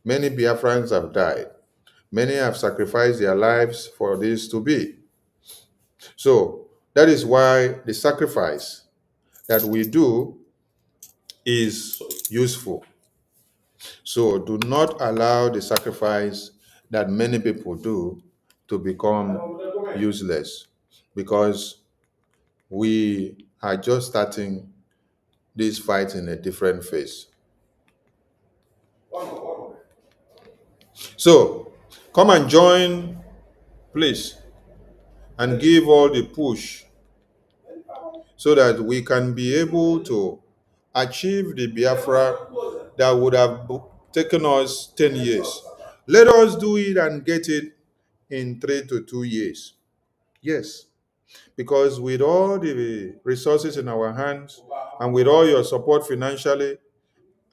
S8: Many Biafrans have died. Many have sacrificed their lives for this to be. So that is why the sacrifice that we do is useful. So do not allow the sacrifice that many people do to become useless, because we are just starting this fight in a different phase. So come and join, please, and give all the push so that we can be able to achieve the Biafra that would have taken us 10 years. Let us do it and get it in 3 to 2 years. Yes, because with all the resources in our hands and with all your support financially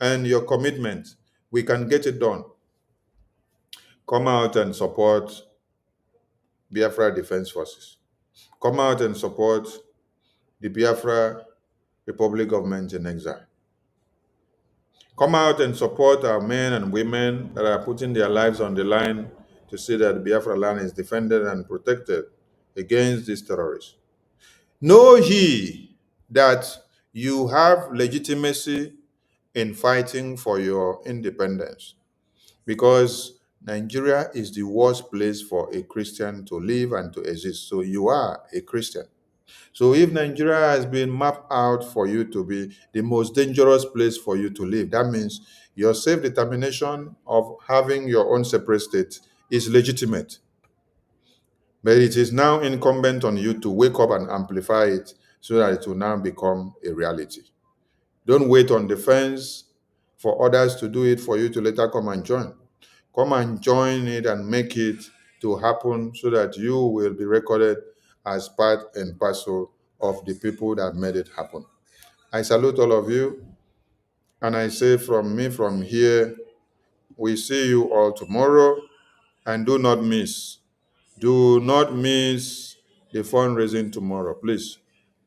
S8: and your commitment, we can get it done. Come out and support Biafra Defense Forces. Come out and support the Biafra Republic government in exile. Come out and support our men and women that are putting their lives on the line to see that the Biafra land is defended and protected against these terrorists. Know ye that you have legitimacy in fighting for your independence, because Nigeria is the worst place for a Christian to live and to exist. So you are a Christian. So if Nigeria has been mapped out for you to be the most dangerous place for you to live, that means your self-determination of having your own separate state is legitimate. But it is now incumbent on you to wake up and amplify it so that it will now become a reality. Don't wait on the fence for others to do it for you to later come and join. Come and join it and make it to happen so that you will be recorded as part and parcel of the people that made it happen. I salute all of you, and I say from me, from here, we see you all tomorrow, and do not miss the fundraising tomorrow. Please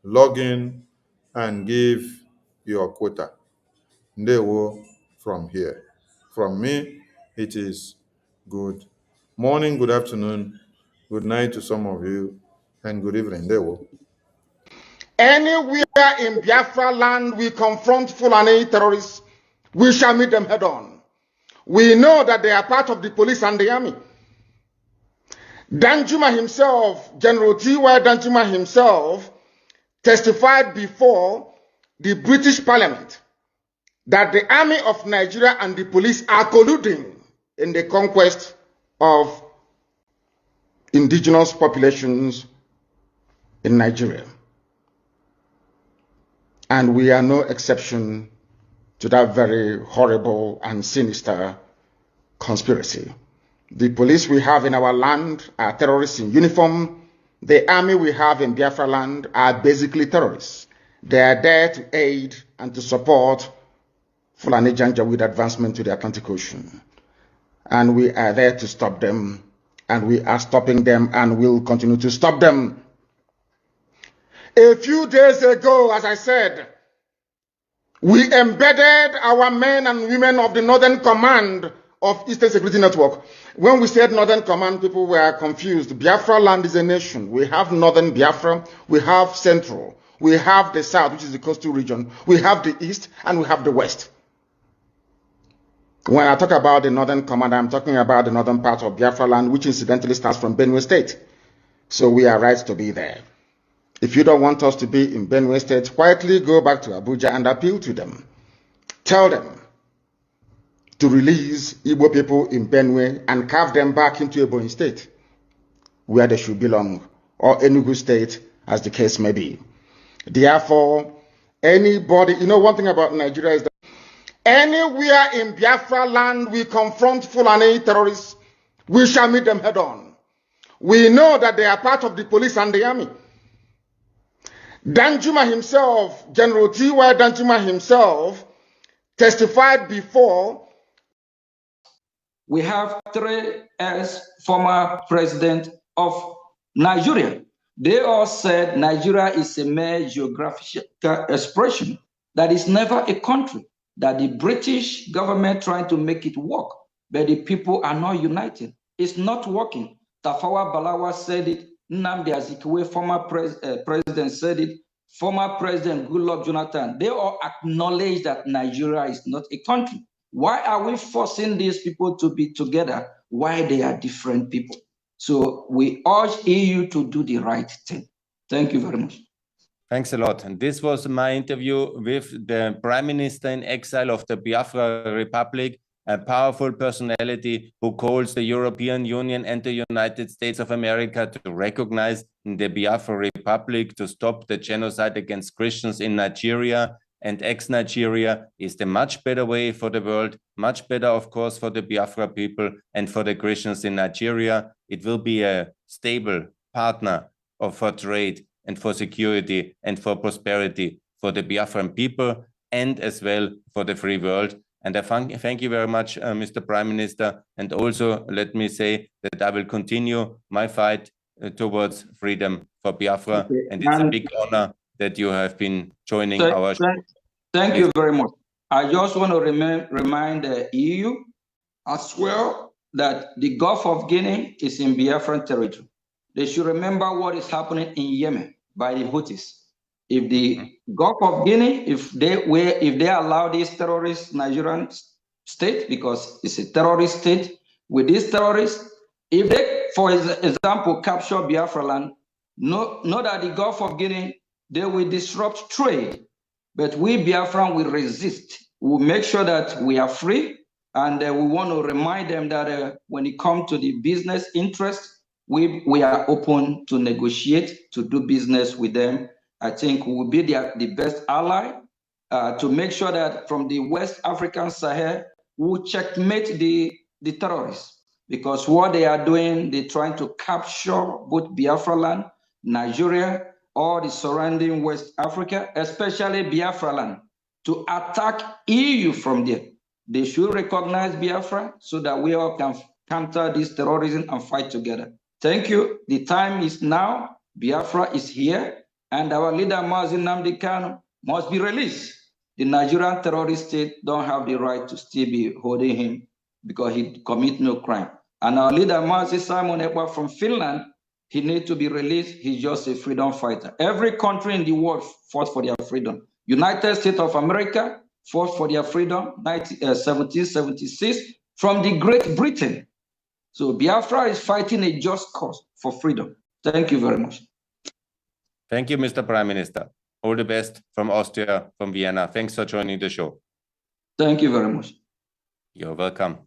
S8: log in and give your quota. Ndewo from here. From me, it is good morning, good afternoon, good night to some of you, and good evening. Ndewo.
S1: Anywhere in Biafra land we confront Fulani terrorists, we shall meet them head on. We know that they are part of the police and the army. Danjuma himself, General T.Y. Danjuma himself, testified before the British Parliament that the army of Nigeria and the police are colluding in the conquest of indigenous populations in Nigeria. And we are no exception to that very horrible and sinister conspiracy. The police we have in our land are terrorists in uniform. The army we have in Biafra land are basically terrorists. They are there to aid and to support Fulani Janjaweed advancement to the Atlantic Ocean. And we are there to stop them, and we are stopping them and will continue to stop them. A few days ago, as I said, we embedded our men and women of the Northern Command of Eastern Security Network. When we said Northern Command, people were confused. Biafra land is a nation. We have Northern Biafra, we have Central, we have the South, which is the coastal region, we have the East, and we have the West. When I talk about the Northern Command, I'm talking about the northern part of Biafra land, which incidentally starts from Benue State. So we are right to be there. If you don't want us to be in Benue State, quietly go back to Abuja and appeal to them. Tell them to release Igbo people in Benue and carve them back into Ebonyi State, where they should belong, or Enugu State, as the case may be. Therefore, anybody, you know, one thing about Nigeria is that anywhere in Biafra land we confront Fulani terrorists, we shall meet them head on. We know that they are part of the police and the army. Danjuma himself, General T.Y. Danjuma himself, testified before.
S10: We have 3 ex-former presidents of Nigeria. They all said Nigeria is a mere geographical expression, that is never a country, that the British government trying to make it work, but the people are not united. It's not working. Tafawa Balewa said it. Nnamdi Azikiwe, former president, said it. Former President Goodluck Jonathan. They all acknowledge that Nigeria is not a country. Why are we forcing these people to be together? Why they are different people? So we urge EU to do the right thing. Thank you very much.
S11: Thanks a lot. And this was my interview with the Prime Minister in exile of the Biafra Republic, a powerful personality who calls the European Union and the United States of America to recognize the Biafra Republic, to stop the genocide against Christians in Nigeria. And ex-Nigeria is the much better way for the world, much better, of course, for the Biafra people and for the Christians in Nigeria. It will be a stable partner for trade and for security and for prosperity for the Biafran people and as well for the free world. And I thank you very much, Mr. Prime Minister. And also let me say that I will continue my fight towards freedom for Biafra.
S10: Okay.
S11: And it's a big honor that you have been joining our show.
S10: Thank you very much. I just want to remind the EU as well that the Gulf of Guinea is in Biafran territory. They should remember what is happening in Yemen by the Houthis. If the Gulf of Guinea, if they allow this terrorist Nigerian state, because it's a terrorist state, with these terrorists, if they, for example, capture Biafra land, know that the Gulf of Guinea, they will disrupt trade, but we Biafran will resist. We'll make sure that we are free, and we want to remind them that when it comes to the business interest, we are open to negotiate, to do business with them. I think we will be the best ally to make sure that from the West African Sahel, we will checkmate the terrorists. Because what they are doing, they're trying to capture both Biafra land, Nigeria, or the surrounding West Africa, especially Biafra land, to attack EU from there. They should recognize Biafra so that we all can counter this terrorism and fight together. Thank you. The time is now. Biafra is here, and our leader, Mazi Nnamdi Kanu, must be released. The Nigerian terrorist state don't have the right to still be holding him because he commit no crime. And our leader, Mazi Simon Ekpa from Finland, he needs to be released. He's just a freedom fighter. Every country in the world fought for their freedom. United States of America fought for their freedom, 1776, from the Great Britain. So Biafra is fighting a just cause for freedom. Thank you very much.
S11: Thank you, Mr. Prime Minister. All the best from Austria, from Vienna. Thanks for joining the show.
S10: Thank you very much.
S11: You're welcome.